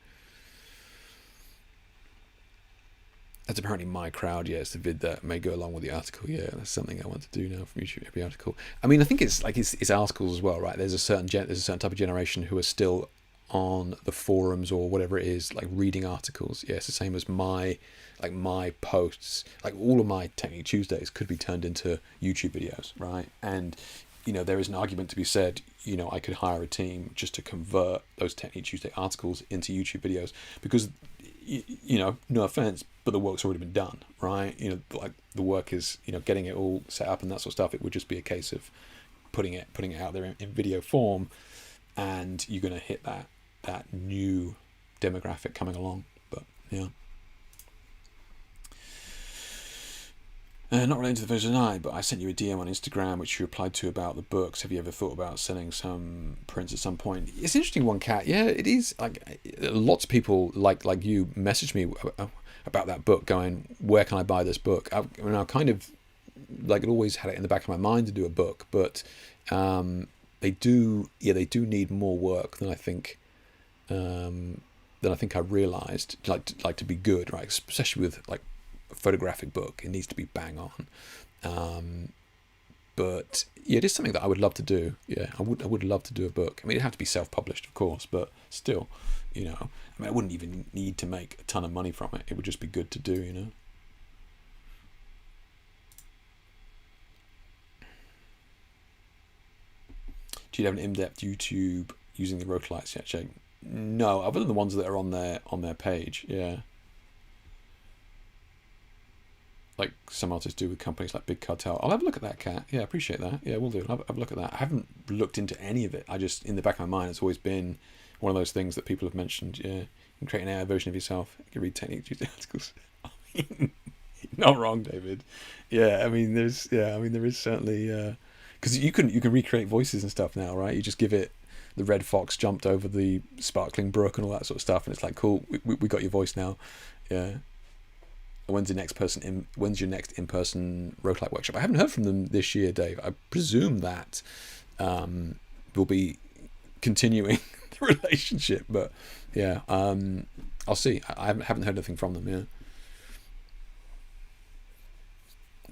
That's apparently my crowd. Yeah, it's the vid that may go along with the article. Yeah, that's something I want to do now from YouTube, every article. I mean, I think it's like it's articles as well, right? There's a certain type of generation who are still on the forums or whatever it is, like reading articles. Yeah, it's the same as my posts. Like all of my Technique Tuesdays could be turned into YouTube videos, right? And there is an argument to be said. I could hire a team just to convert those Technique Tuesday articles into YouTube videos because, no offense, but the work's already been done, right? Like the work is, getting it all set up and that sort of stuff. It would just be a case of putting it out there in video form, and you're going to hit that new demographic coming along. But yeah. Not relating to the version I, but I sent you a DM on Instagram which you replied to about the books. Have you ever thought about selling some prints at some point? It's an interesting one, Kat. Yeah, it is. Like lots of people like you messaged me about that book, going, "Where can I buy this book?" I kind of like always had it in the back of my mind to do a book, but they do need more work than I think. I realised, like to be good, right? Especially with like a photographic book, it needs to be bang on. But yeah, it is something that I would love to do. Yeah, I would love to do a book. I mean, it'd have to be self-published, of course, but still, I wouldn't even need to make a ton of money from it. It would just be good to do, Do you have an in-depth YouTube using the rotalites yet, Jake? No, other than the ones that are on their page, yeah. Like some artists do with companies like Big Cartel. I'll have a look at that, Kat. Yeah, I appreciate that. Yeah, we'll do. I'll have a look at that. I haven't looked into any of it. I just, in the back of my mind, it's always been one of those things that people have mentioned. Yeah, you can create an AI version of yourself. You can read Technique Tuesday articles. Not wrong, David. Yeah, there is certainly because you can recreate voices and stuff now, right? You just give it the red fox jumped over the sparkling brook and all that sort of stuff, and it's like, cool, we got your voice now. Yeah. When's your next in-person Rotalight workshop? I haven't heard from them this year, Dave. I presume that will be continuing the relationship, but yeah, I'll see. I haven't heard anything from them. Yeah.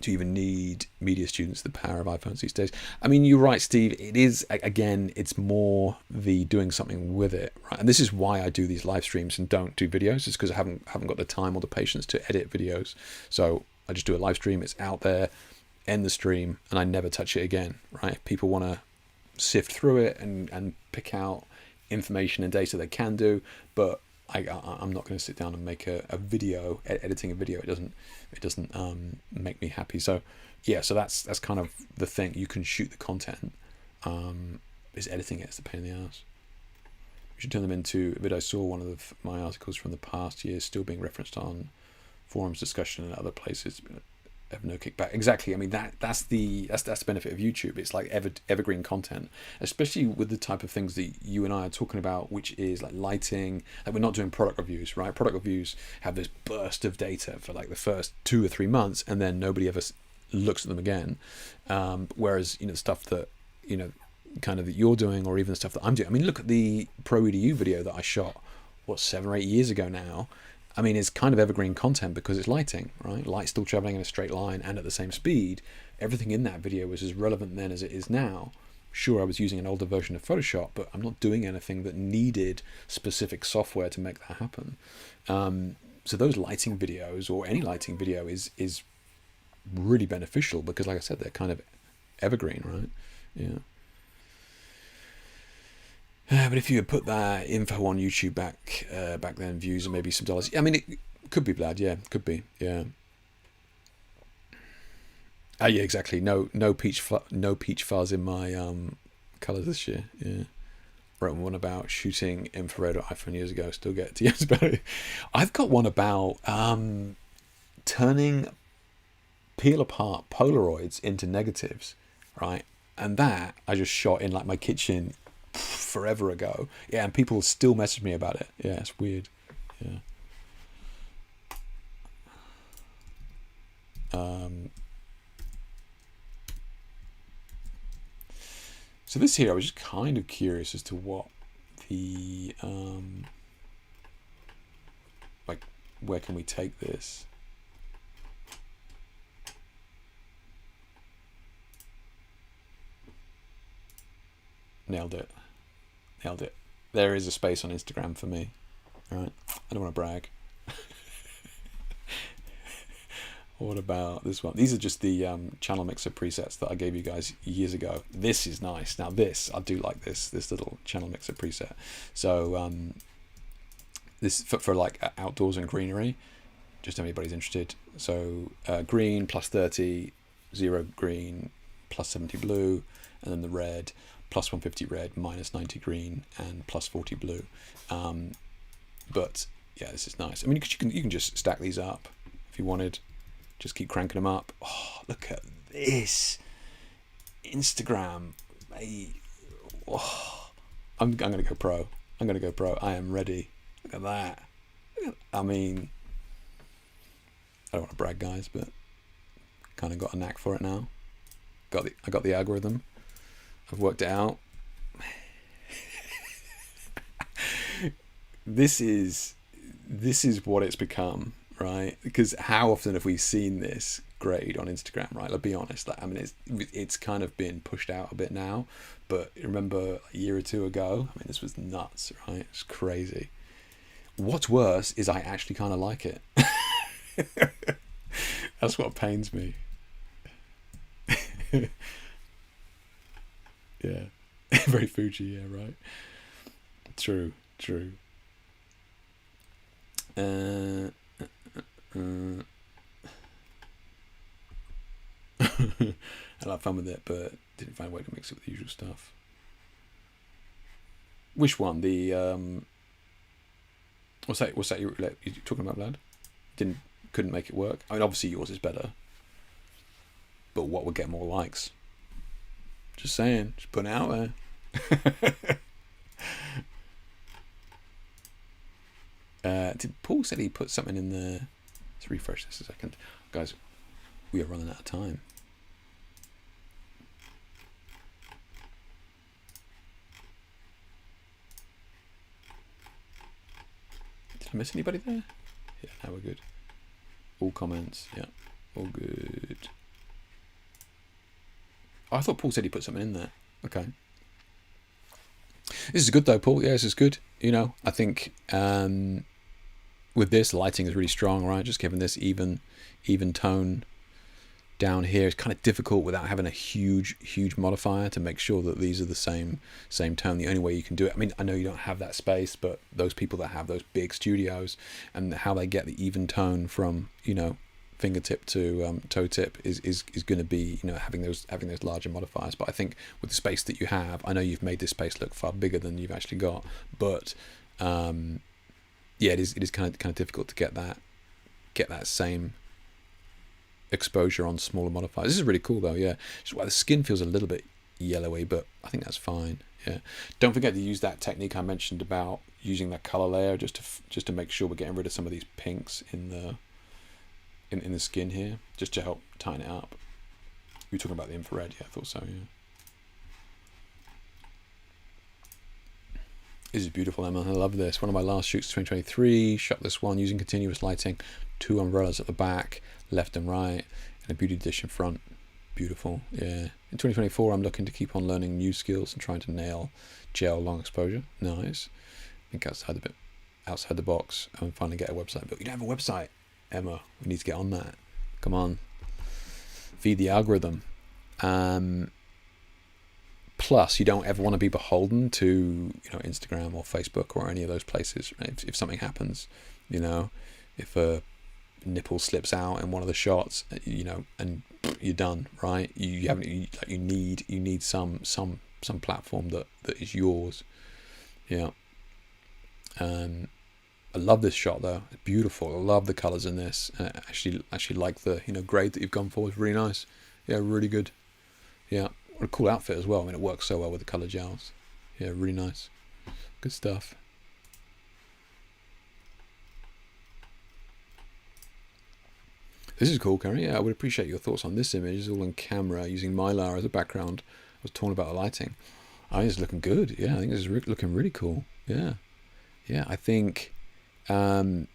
Do you even need media students? The power of iPhones these days. I mean, you're right, Steve. It is, again, it's more the doing something with it, right? And this is why I do these live streams and don't do videos. It's because I haven't got the time or the patience to edit videos. So I just do a live stream. It's out there, end the stream, and I never touch it again, right? If people want to sift through it and pick out information and data, they can do, but I'm not going to sit down and make a video. Editing a video, it doesn't make me happy. So yeah, so that's kind of the thing. You can shoot the content. Is editing it's the pain in the ass. should turn them into a bit. I saw one of my articles from the past years still being referenced on forums discussion and other places. Have no kickback. Exactly. I mean that's the benefit of YouTube. It's like evergreen content, especially with the type of things that you and I are talking about, which is like lighting. Like we're not doing product reviews, right? Product reviews have this burst of data for like the first 2 or 3 months, and then nobody ever looks at them again. Whereas the stuff that kind of that you're doing, or even the stuff that I'm doing. I mean, look at the Pro EDU video that I shot 7 or 8 years ago now. I mean, it's kind of evergreen content because it's lighting, right? Light still traveling in a straight line and at the same speed. Everything in that video was as relevant then as it is now. Sure, I was using an older version of Photoshop, but I'm not doing anything that needed specific software to make that happen. So those lighting videos, or any lighting video, is really beneficial because, like I said, they're kind of evergreen, right? Yeah. But if you had put that info on YouTube back then, views and maybe some dollars. I mean, it could be bad. Yeah, could be. Yeah. Yeah, exactly. No peach fuzz in my colors this year. Yeah. Wrote one about shooting infrared or iPhone years ago. Still get DMs about it. I've got one about turning peel apart Polaroids into negatives, right? And that I just shot in like my kitchen forever ago. Yeah, and people still message me about it. Yeah, it's weird. Yeah. So this here, I was just kind of curious as to what the like, where can we take this? Nailed it. There is a space on Instagram for me. All right, I don't want to brag. What about this one? These are just the channel mixer presets that I gave you guys years ago. This is nice. Now this, I do like this little channel mixer preset. So this for like outdoors and greenery, just if anybody's interested. So green plus 30, 0 green, plus 70 blue, and then the red, plus 150 red, minus 90 green, and plus 40 blue. But yeah, this is nice. I mean, you can just stack these up if you wanted. Just keep cranking them up. Oh, look at this Instagram, mate. Oh, I'm gonna go pro. I am ready. Look at that. I mean, I don't want to brag, guys, but kind of got a knack for it now. I got the algorithm. I've worked it out. This is what it's become, right? Because how often have we seen this grade on Instagram, right? Let's be honest. Like, I mean, it's kind of been pushed out a bit now, but remember a year or two ago, I mean, this was nuts, right? It's crazy. What's worse is I actually kind of like it. That's what pains me. Yeah. Very Fuji, yeah, right. True. I had fun with it, but didn't find a way to mix it with the usual stuff. Which one? The what's that you're talking about, lad? Couldn't make it work. I mean, obviously yours is better, but what would get more likes? Just saying, just putting it out there. Paul said he put something in there. Let's refresh this a second, guys. We are running out of time. Did I miss anybody there? Yeah, now we're good. All comments, yeah, all good. Oh, I thought Paul said he put something in there. Okay. This is good though, Paul. Yeah, this is good. I think with this, lighting is really strong, right? Just giving this even tone down here is kind of difficult without having a huge modifier to make sure that these are the same tone. The only way you can do it, I mean, I know you don't have that space, but those people that have those big studios and how they get the even tone from fingertip to toe tip is going to be, you know, having those larger modifiers. But I think with the space that you have, I know you've made this space look far bigger than you've actually got, but yeah, it is kind of difficult to get that same exposure on smaller modifiers. This is really cool though. Yeah, just why the skin feels a little bit yellowy, but I think that's fine. Yeah, don't forget to use that technique I mentioned about using that color layer just to make sure we're getting rid of some of these pinks in the skin here, just to help tighten it up. You were talking about the infrared. Yeah, I thought so. Yeah, this is beautiful, Emma. I love this. One of my last shoots, 2023. Shot this one using continuous lighting, 2 umbrellas at the back, left and right, and a beauty dish in front. Beautiful. Yeah. In 2024, I'm looking to keep on learning new skills and trying to nail gel long exposure. Nice. I think outside the box, and finally get a website. But we don't have a website, Emma. We need to get on that. Come on. Feed the algorithm. Plus, you don't ever want to be beholden to, you know, Instagram or Facebook or any of those places. If something happens, you know, if a nipple slips out in one of the shots, you know, and you're done, right? You need some platform that is yours. Yeah. I love this shot though. It's beautiful. I love the colors in this. Actually like the, you know, grade that you've gone for. It's really nice. Yeah, really good. Yeah, what a cool outfit as well. I mean, it works so well with the color gels. Yeah, really nice. Good stuff. This is cool, Kerry. Yeah, I would appreciate your thoughts on this image. It's all on camera using Mylar as a background. I was torn about the lighting. I think it's looking good. Yeah, I think this is looking really cool. Yeah. Yeah, I think... wow,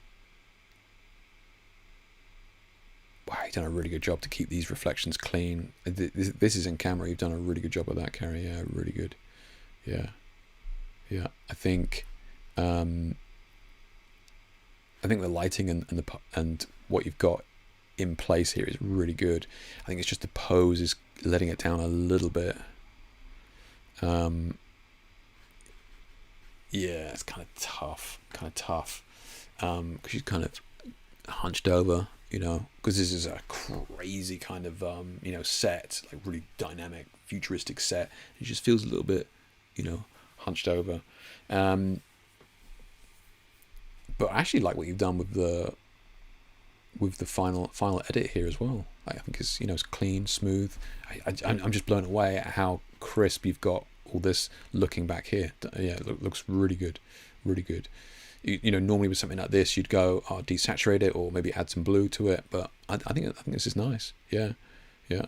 you've done a really good job to keep these reflections clean. This is in camera. You've done a really good job of that, Kerry. Yeah, really good. Yeah. Yeah, I think the lighting and what you've got in place here is really good. I think it's just the pose is letting it down a little bit. Yeah, it's kind of tough because she's kind of hunched over, you know, because this is a crazy kind of you know, set, like really dynamic, futuristic set. It just feels a little bit, you know, hunched over. But I actually like what you've done with the final edit here as well. I think it's, you know, it's clean, smooth. I'm just blown away at how crisp you've got all this looking back here. Yeah, it looks really good, really good. You know, normally with something like this, you'd go, oh, desaturate it or maybe add some blue to it. But I think this is nice. Yeah, yeah.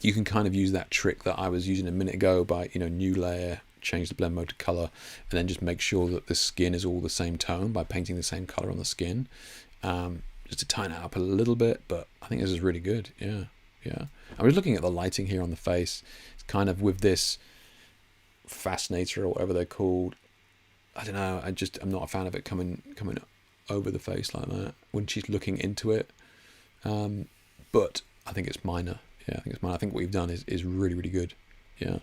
You can kind of use that trick that I was using a minute ago by, you know, new layer, change the blend mode to color, and then just make sure that the skin is all the same tone by painting the same color on the skin, just to tighten it up a little bit. But I think this is really good. Yeah, yeah. I was looking at the lighting here on the face. It's kind of with this fascinator or whatever they're called. I don't know. I'm not a fan of it coming over the face like that when she's looking into it. But I think it's minor. Yeah, I think it's minor. I think what you've done is really, really good. Yeah.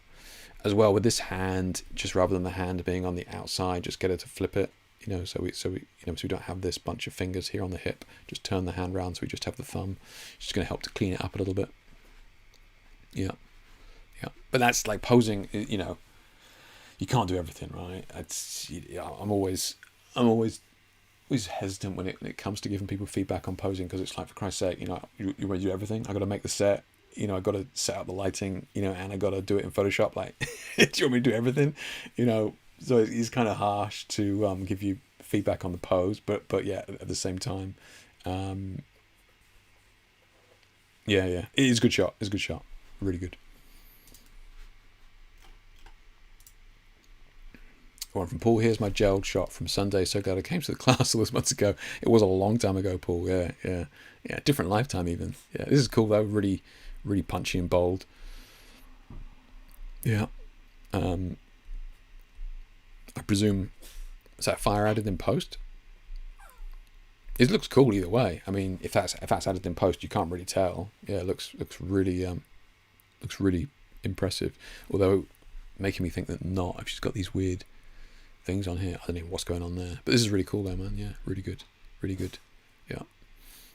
As well with this hand, just rather than the hand being on the outside, just get her to flip it. You know, so we don't have this bunch of fingers here on the hip. Just turn the hand round so we just have the thumb. It's just going to help to clean it up a little bit. Yeah, yeah. But that's like posing. You know, you can't do everything, right? I'm always hesitant when it comes to giving people feedback on posing, because it's like, for Christ's sake, you know, you want to do everything. I got to make the set. You know, I got to set up the lighting. You know, and I got to do it in Photoshop. Like, do you want me to do everything? You know. So it's kind of harsh to give you feedback on the pose, but yeah, at the same time, yeah, it is a good shot. It's a good shot, really good. One from Paul. Here's my gelled shot from Sunday. So glad I came to the class all those months ago. It was a long time ago, Paul. Yeah. Different lifetime even. Yeah, this is cool though. Really, really punchy and bold. Yeah. I presume, is that fire added in post? It looks cool either way. I mean, if that's added in post, you can't really tell. Yeah, it looks really impressive. Although making me think that not, if she's got these weird things on here, I don't know what's going on there. But this is really cool though, man. Yeah, really good, really good. Yeah.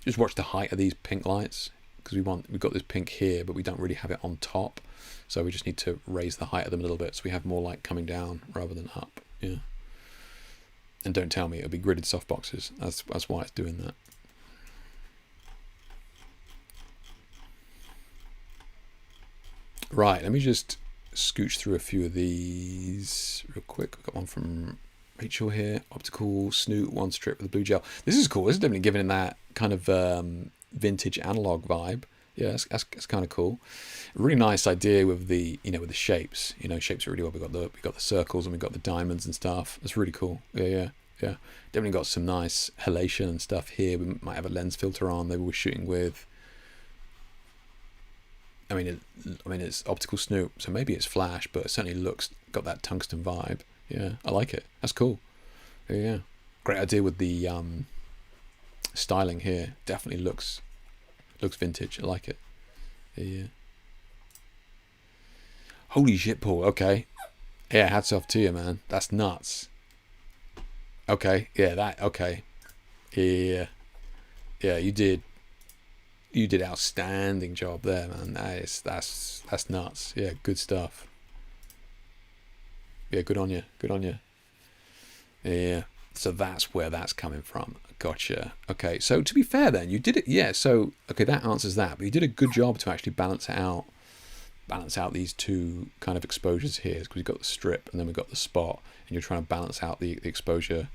Just watch the height of these pink lights, because we've got this pink here, but we don't really have it on top. So we just need to raise the height of them a little bit so we have more light coming down rather than up. Yeah. And don't tell me it'll be gridded softboxes. That's why it's doing that. Right, let me just scooch through a few of these real quick. We've got one from Rachel here. Optical snoot, one strip with a blue gel. This is cool. This is definitely giving that kind of vintage analog vibe. Yeah, that's kind of cool. A really nice idea with the with the shapes. Shapes are really well. We've got the circles and we've got the diamonds and stuff. It's really cool. Yeah. Definitely got some nice halation and stuff here. We might have a lens filter on. Maybe we're shooting with. I mean, it's optical snoop, so maybe it's flash, but it certainly got that tungsten vibe. Yeah, I like it. That's cool. Yeah, great idea with the styling here. Definitely looks vintage. I like it. Yeah. Holy shit, Paul. Okay. Yeah, hats off to you, man. That's nuts. Okay. Yeah. Okay. Yeah. Yeah. You did outstanding job there, man. That's nuts. Yeah. Good stuff. Yeah. Good on you. Yeah. So that's where that's coming from. Gotcha. Okay. So to be fair then, you did it. Yeah. So, okay, that answers that. But you did a good job to actually balance out these two kind of exposures here, because we've got the strip and then we've got the spot, and you're trying to balance out the exposure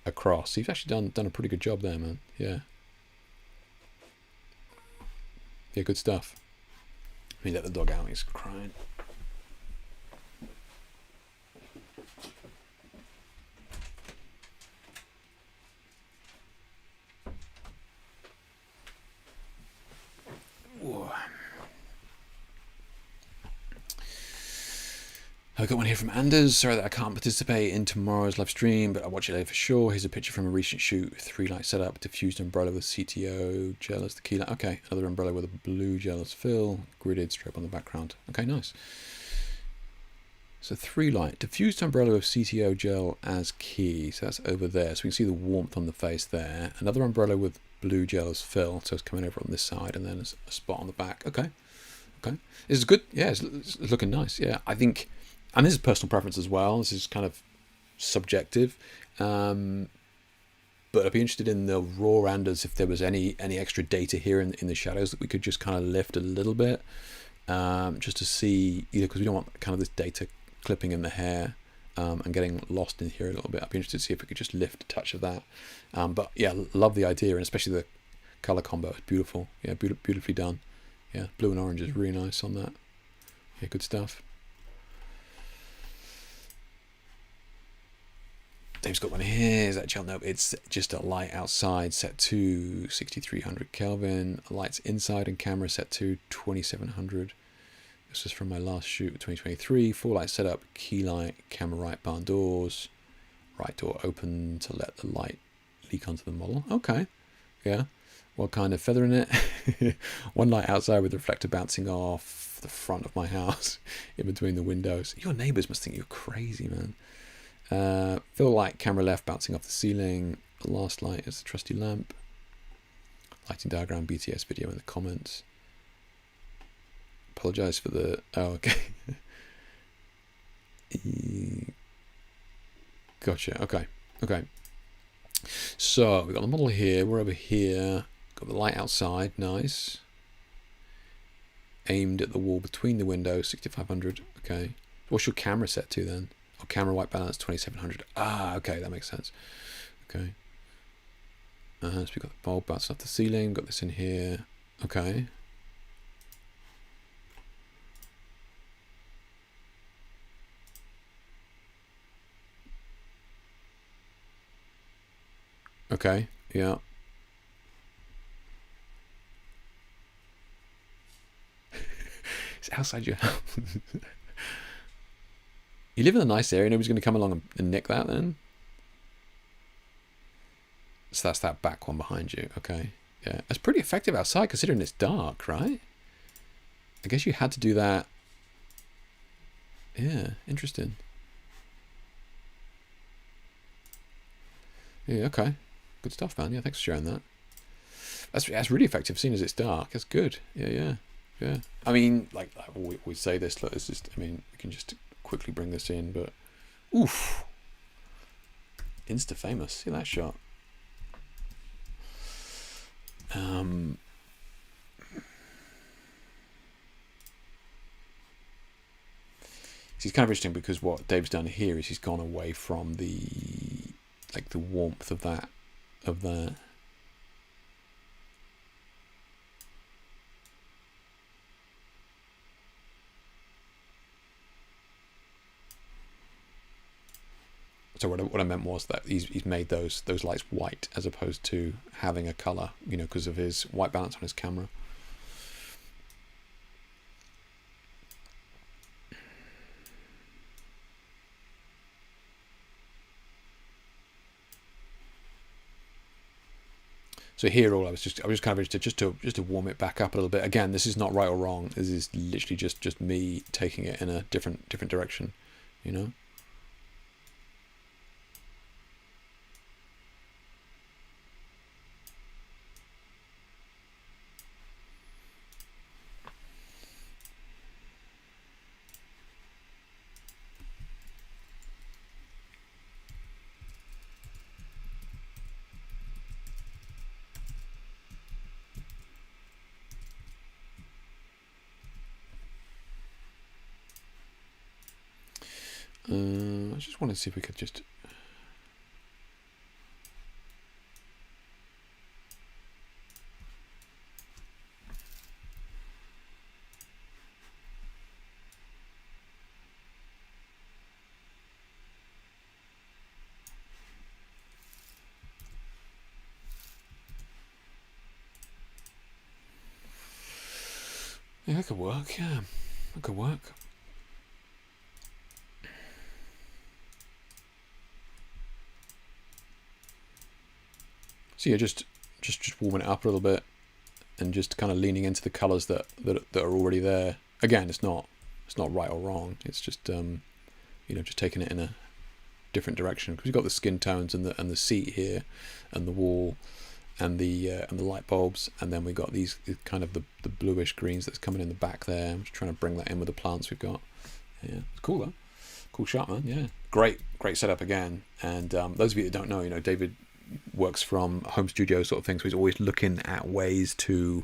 across. So you've actually done a pretty good job there, man. Yeah. Yeah, good stuff. Let me let the dog out. He's crying. Whoa. I've got one here from Anders. Sorry that I can't participate in tomorrow's live stream, but I'll watch it later for sure. Here's a picture from a recent shoot. 3-light setup, diffused umbrella with CTO gel as the key light. Okay, another umbrella with a blue gel as fill, gridded strip on the background. Okay, nice. So 3-light, diffused umbrella with CTO gel as key. So that's over there. So we can see the warmth on the face there. Another umbrella with blue gel as fill. So it's coming over on this side, and then there's a spot on the back. Okay. This is good. Yeah, it's looking nice. Yeah, I think... And this is personal preference as well. This is kind of subjective. But I'd be interested in the raw Anders if there was any extra data here in the shadows that we could just kind of lift a little bit. Just to see, because we don't want kind of this data clipping in the hair and getting lost in here a little bit. I'd be interested to see if we could just lift a touch of that. But yeah, love the idea, and especially the color combo. It's beautiful. Yeah, beautifully done. Yeah, blue and orange is really nice on that. Yeah, good stuff. Dave's got one here. Is that gel? No, it's just a light outside set to 6300 Kelvin. Lights inside and camera set to 2700. This is from my last shoot, 2023. 4-light setup, key light, camera right barn doors, right door open to let the light leak onto the model. Okay, yeah. What kind of feather in it? One light outside with the reflector bouncing off the front of my house in between the windows. Your neighbors must think you're crazy, man. Fill light, camera left, bouncing off the ceiling. The last light is the trusty lamp. Lighting diagram, BTS video in the comments. Apologise for the... Oh, okay. Gotcha. Okay. So, we've got the model here. We're over here. Got the light outside. Nice. Aimed at the wall between the windows. 6500. Okay. What's your camera set to then? Oh, camera white balance 2700. Ah, okay, that makes sense. Okay. So we've got the bulb bouncing off the ceiling. Got this in here. Okay. Okay. Yeah. It's outside your house. You live in a nice area, nobody's going to come along and nick that then? So that's that back one behind you. Okay. Yeah. It's pretty effective outside considering it's dark, right? I guess you had to do that. Yeah. Interesting. Yeah. Okay. Good stuff, man. Yeah, thanks for sharing that. That's really effective, seeing as it's dark. That's good. Yeah. I mean, like we say this. Look, it's just. I mean, we can just quickly bring this in, but oof, insta famous. See that shot. It's kind of interesting because what Dave's done here is he's gone away from the warmth of that. So what I meant was that he's made those lights white as opposed to having a color, because of his white balance on his camera. So here, I was just kind of interested just to warm it back up a little bit. Again, this is not right or wrong. This is literally just me taking it in a different direction, I just want to see if we could just. Yeah, that could work. Yeah, that could work. So yeah, just warming it up a little bit, and just kind of leaning into the colours that are already there. Again, it's not right or wrong. It's just just taking it in a different direction, because we've got the skin tones and the seat here, and the wall, and the light bulbs, and then we got these kind of the bluish greens that's coming in the back there. I'm just trying to bring that in with the plants we've got. Yeah, it's cool though. Cool shot, man. Yeah, great setup again. And those of you that don't know, David works from home studio sort of thing, so he's always looking at ways to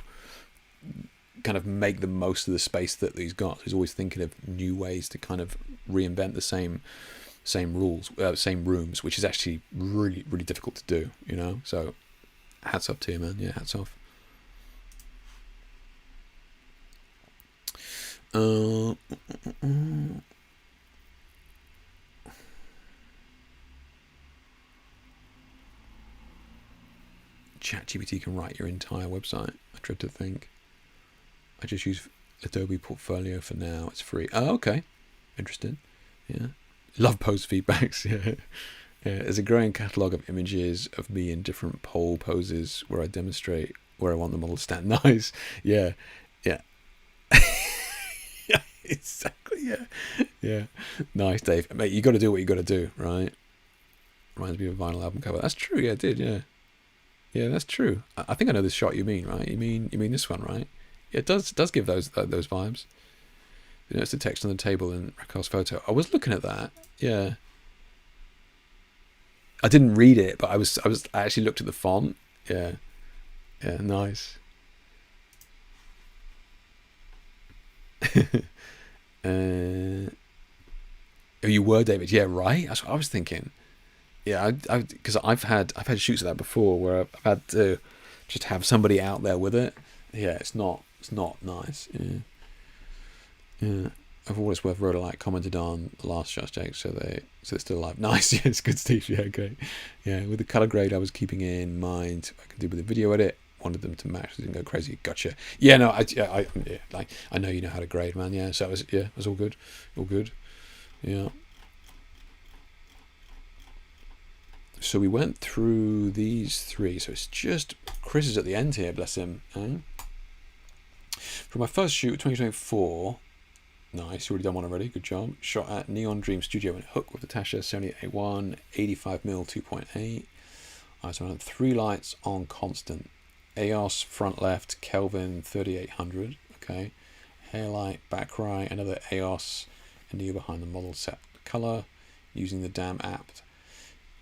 kind of make the most of the space that he's got. So he's always thinking of new ways to kind of reinvent the same rooms, which is actually really, really difficult to do, So hats off to you, man. Yeah, hats off. ChatGPT can write your entire website. I dread to think. I just use Adobe Portfolio for now. It's free. Oh, okay. Interesting. Yeah. Love post feedbacks. Yeah. There's a growing catalogue of images of me in different pole poses where I demonstrate where I want the model to stand. Nice. Yeah. Yeah. Yeah, exactly. Yeah. Nice, Dave. Mate, you got to do what you got to do, right? Reminds me of a vinyl album cover. That's true. Yeah, it did. Yeah. Yeah, that's true. I think I know this shot you mean, right? You mean this one, right? Yeah, it does give those vibes. It's the text on the table in Raquel's photo. I was looking at that. Yeah. I didn't read it, but I actually looked at the font. Yeah. Yeah, nice. Oh, you were, David. Yeah, right. That's what I was thinking. Yeah, because I've had shoots of that before where I've had to just have somebody out there with it. Yeah, it's not nice. Yeah. Of all it's worth, Rhodolite commented on the last shots, Jake, so they're still alive. Nice. Yeah, it's good, Steve. Yeah, great. Yeah, with the color grade, I was keeping in mind I could do with the video edit. Wanted them to match, so didn't go crazy. Gotcha. Yeah, no, I know you know how to grade, man. Yeah, so it was all good, Yeah. So we went through these three. So it's just Chris is at the end here, bless him. For my first shoot, 2024. Nice, you already done one already. Good job. Shot at Neon Dream Studio in Hook with the Tasha 78A1 85mm 2.8 Alright, so I have 3 lights on constant. EOS front left, Kelvin 3800. Okay. Hair light, back right, another EOS, and you behind the model set color using the damn app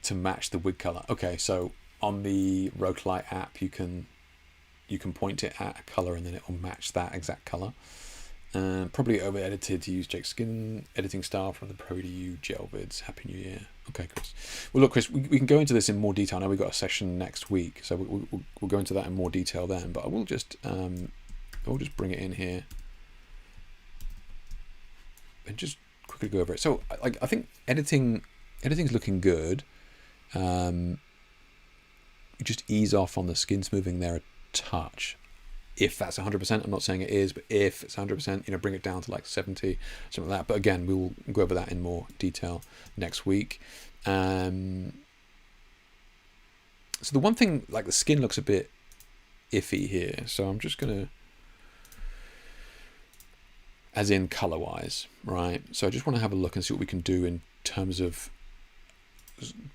to match the wig color. Okay, so on the Roguelite app, you can point it at a color and then it will match that exact color. Probably over edited to use Jake's skin editing style from the ProDU gel vids. Happy New Year. Okay, Chris. Well, look, Chris, we can go into this in more detail. I know we've got a session next week, so we'll go into that in more detail then. But I will just bring it in here and just quickly go over it. So I think editing's looking good. You just ease off on the skin smoothing there a touch. If that's 100%, I'm not saying it is, but if it's 100%, bring it down to like 70, something like that. But again, we will go over that in more detail next week. So the one thing, like the skin looks a bit iffy here. So I'm just going to, as in color-wise, right? So I just want to have a look and see what we can do in terms of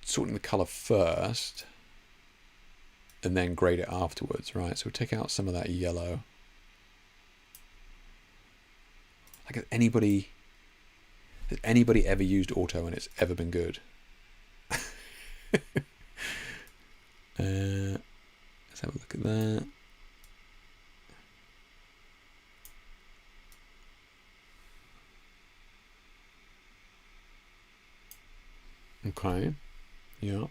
sorting the color first and then grade it afterwards, right? So we'll take out some of that yellow. Like, has anybody ever used auto and it's ever been good? Let's have a look at that. Okay. Yeah,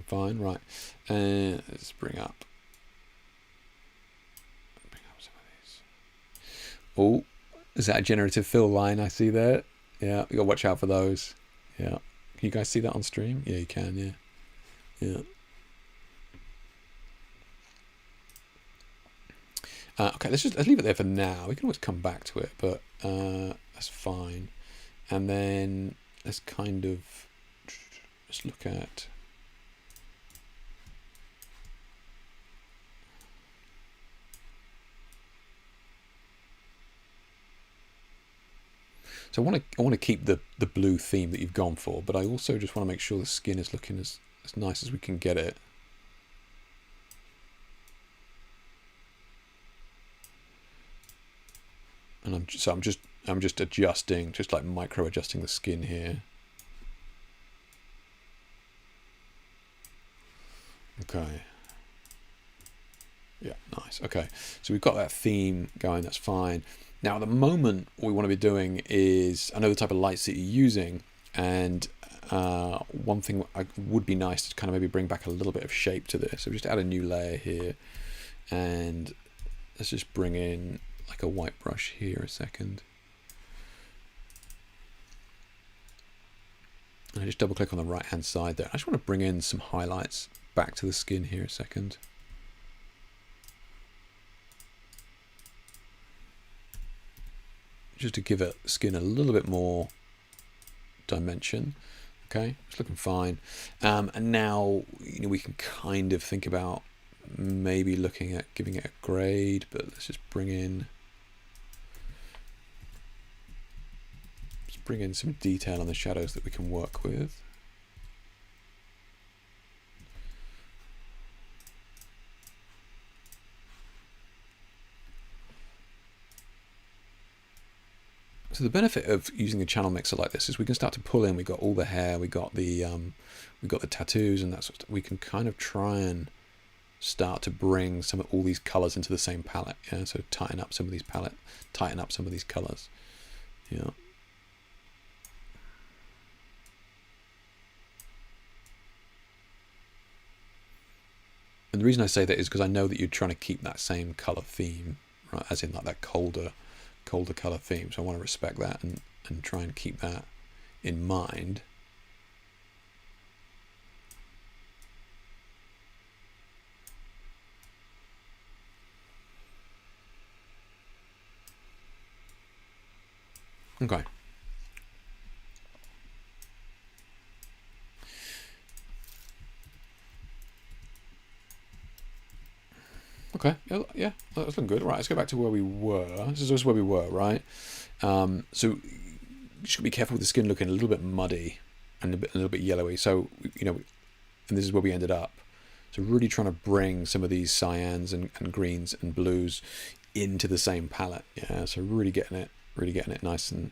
fine, right. Let's bring up some of these. Oh, is that a generative fill line I see there? Yeah, you gotta watch out for those. Yeah. Can you guys see that on stream? Yeah, you can, yeah. Yeah. Okay, let's leave it there for now. We can always come back to it, but that's fine. And then let's kind of just look at so I want to keep the blue theme that you've gone for, but I also just want to make sure the skin is looking as nice as we can get it. And I'm just adjusting, just like micro adjusting the skin here. Okay. Yeah, nice. Okay, so we've got that theme going, that's fine. Now at the moment, what we want to be doing is, I know the type of lights that you're using, and one thing would be nice to kind of maybe bring back a little bit of shape to this. So just add a new layer here, and let's just bring in like a white brush here a second. And I just double click on the right hand side there. I just want to bring in some highlights back to the skin here a second. Just to give it skin a little bit more dimension. Okay, it's looking fine. And now we can kind of think about maybe looking at giving it a grade, but let's just bring in some detail on the shadows that we can work with. So the benefit of using a channel mixer like this is we can start to pull in. We got all the hair, we got the tattoos and that sort of stuff. We can kind of try and start to bring all these colors into the same palette. Yeah, so tighten up some of these colors. Yeah. And the reason I say that is because I know that you're trying to keep that same color theme, right? As in like that colder color theme. So I want to respect that and try and keep that in mind. Okay. Okay, yeah, that's looking good. Right, let's go back to where we were. This is where we were, right? So you should be careful with the skin looking a little bit muddy and a little bit yellowy. So, and this is where we ended up. So really trying to bring some of these cyans and greens and blues into the same palette. Yeah, so really getting it nice and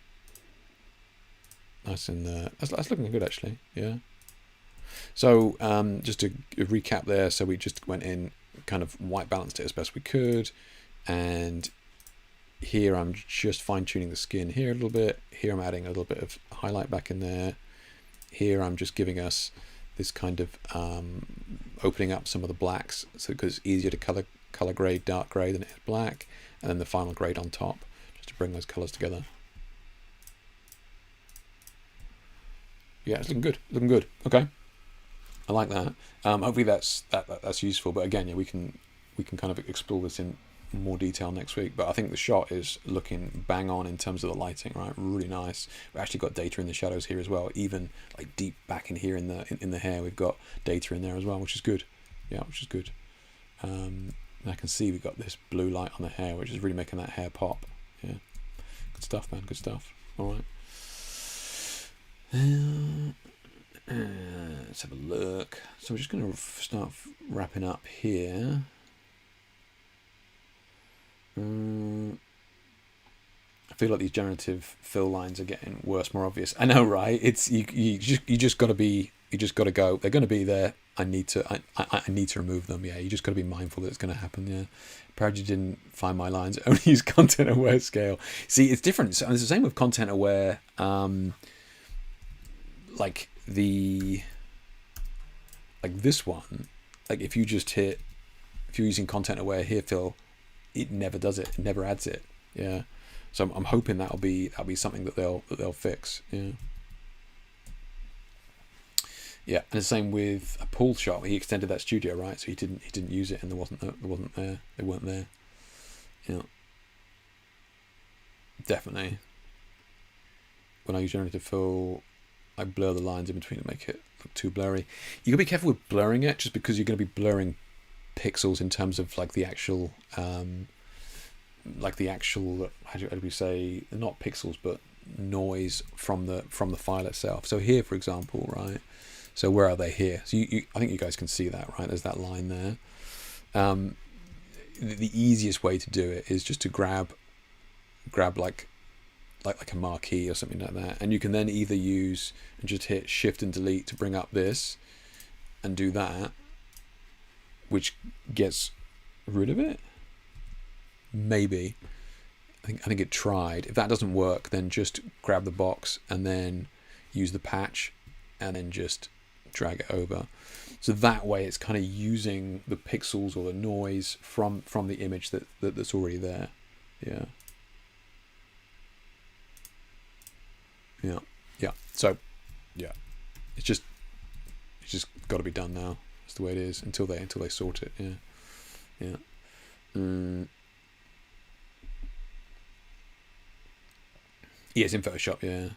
that's looking good actually. Yeah. So just to recap there, so we just went in, kind of white balanced it as best we could, and here I'm just fine-tuning the skin here a little bit. Here I'm adding a little bit of highlight back in there. Here I'm just giving us this kind of opening up some of the blacks, so because it's easier to color grade dark grey than it is black, and then the final grade on top, just to bring those colors together. Yeah, it's looking good. Looking good. Okay, I like that. Hopefully that's useful. But again, yeah, we can kind of explore this in more detail next week. But I think the shot is looking bang on in terms of the lighting, right? Really nice. We've actually got data in the shadows here as well. Even like deep back in here in the hair, we've got data in there as well, which is good. Yeah, which is good. And I can see we've got this blue light on the hair, which is really making that hair pop. Yeah, good stuff, man. Good stuff. All right. Let's have a look. So we're just going to start wrapping up here. I feel like these generative fill lines are getting worse, more obvious. I know, right? It's you just got to be, you just got to go. They're going to be there. I need to remove them. Yeah, you just got to be mindful that it's going to happen. Yeah, proud you didn't find my lines. Only use content aware scale. See, it's different. So it's the same with content aware. Like this one, like if you're using content aware here fill, it never does it. It never adds it. Yeah. So I'm hoping that'll be something that they'll fix. Yeah. Yeah. And the same with a pull shot. He extended that studio, right? So he didn't use it, and they weren't there. Yeah. Definitely. When I use generative fill, I blur the lines in between and make it look too blurry. You gotta be careful with blurring it, just because you're gonna be blurring pixels in terms of like the actual how do we say, not pixels but noise from the file itself. So here, for example, right? So where are they here? So I think you guys can see that, right? There's that line there. The easiest way to do it is just to grab like a marquee or something like that, and you can then either use and just hit Shift and Delete to bring up this and do that, which gets rid of it. Maybe I think it tried. If that doesn't work, then just grab the box and then use the patch and then just drag it over. So that way it's kind of using the pixels or the noise from the image that's already there. Yeah. Yeah. So, yeah, it's just got to be done now. That's the way it is until they sort it. Yeah. Yeah, it's in Photoshop. Yeah.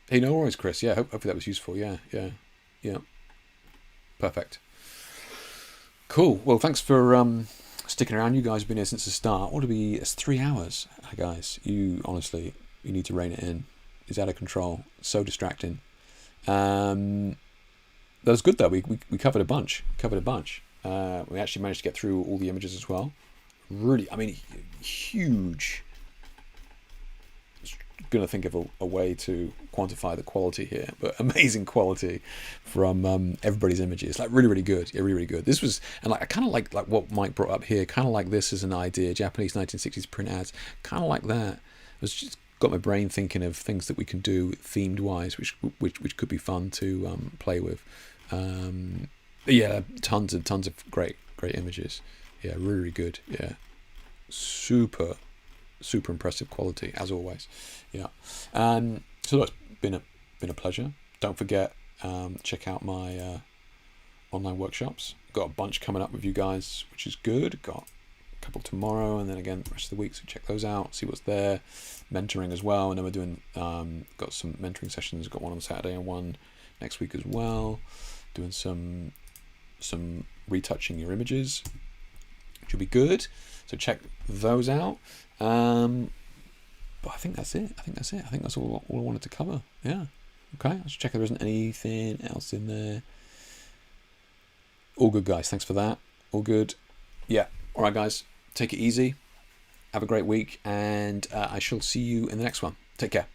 Hey, no worries, Chris. Yeah, hopefully that was useful. Yeah. Perfect. Cool. Well, thanks for sticking around. You guys have been here since the start. It's 3 hours, guys. You honestly, you need to rein it in. It's out of control. So distracting. That was good though. We covered a bunch. We actually managed to get through all the images as well. Really, I mean, huge. Going to think of a way to quantify the quality here, but amazing quality from everybody's images. Like really good. Yeah, really good. This was, and like I kind of like what Mike brought up here. Kind of like this as an idea. Japanese 1960s print ads. Kind of like that. It was just got my brain thinking of things that we can do themed wise, which could be fun to play with. Yeah, tons of great images. Yeah, really good. Yeah, super impressive quality as always. Yeah. So it's been a pleasure. Don't forget, check out my online workshops. Got a bunch coming up with you guys, which is good. Got a couple tomorrow, and then again the rest of the week. So check those out. See what's there. Mentoring as well, and then we're doing got some mentoring sessions. Got one on Saturday and one next week as well. Doing some retouching your images, which will be good. So check those out. But I think that's it. I think that's all I wanted to cover. Yeah. Okay, let's check if there isn't anything else in there. All good, guys. Thanks for that. All good. Yeah. All right, guys. Take it easy. Have a great week, and I shall see you in the next one. Take care.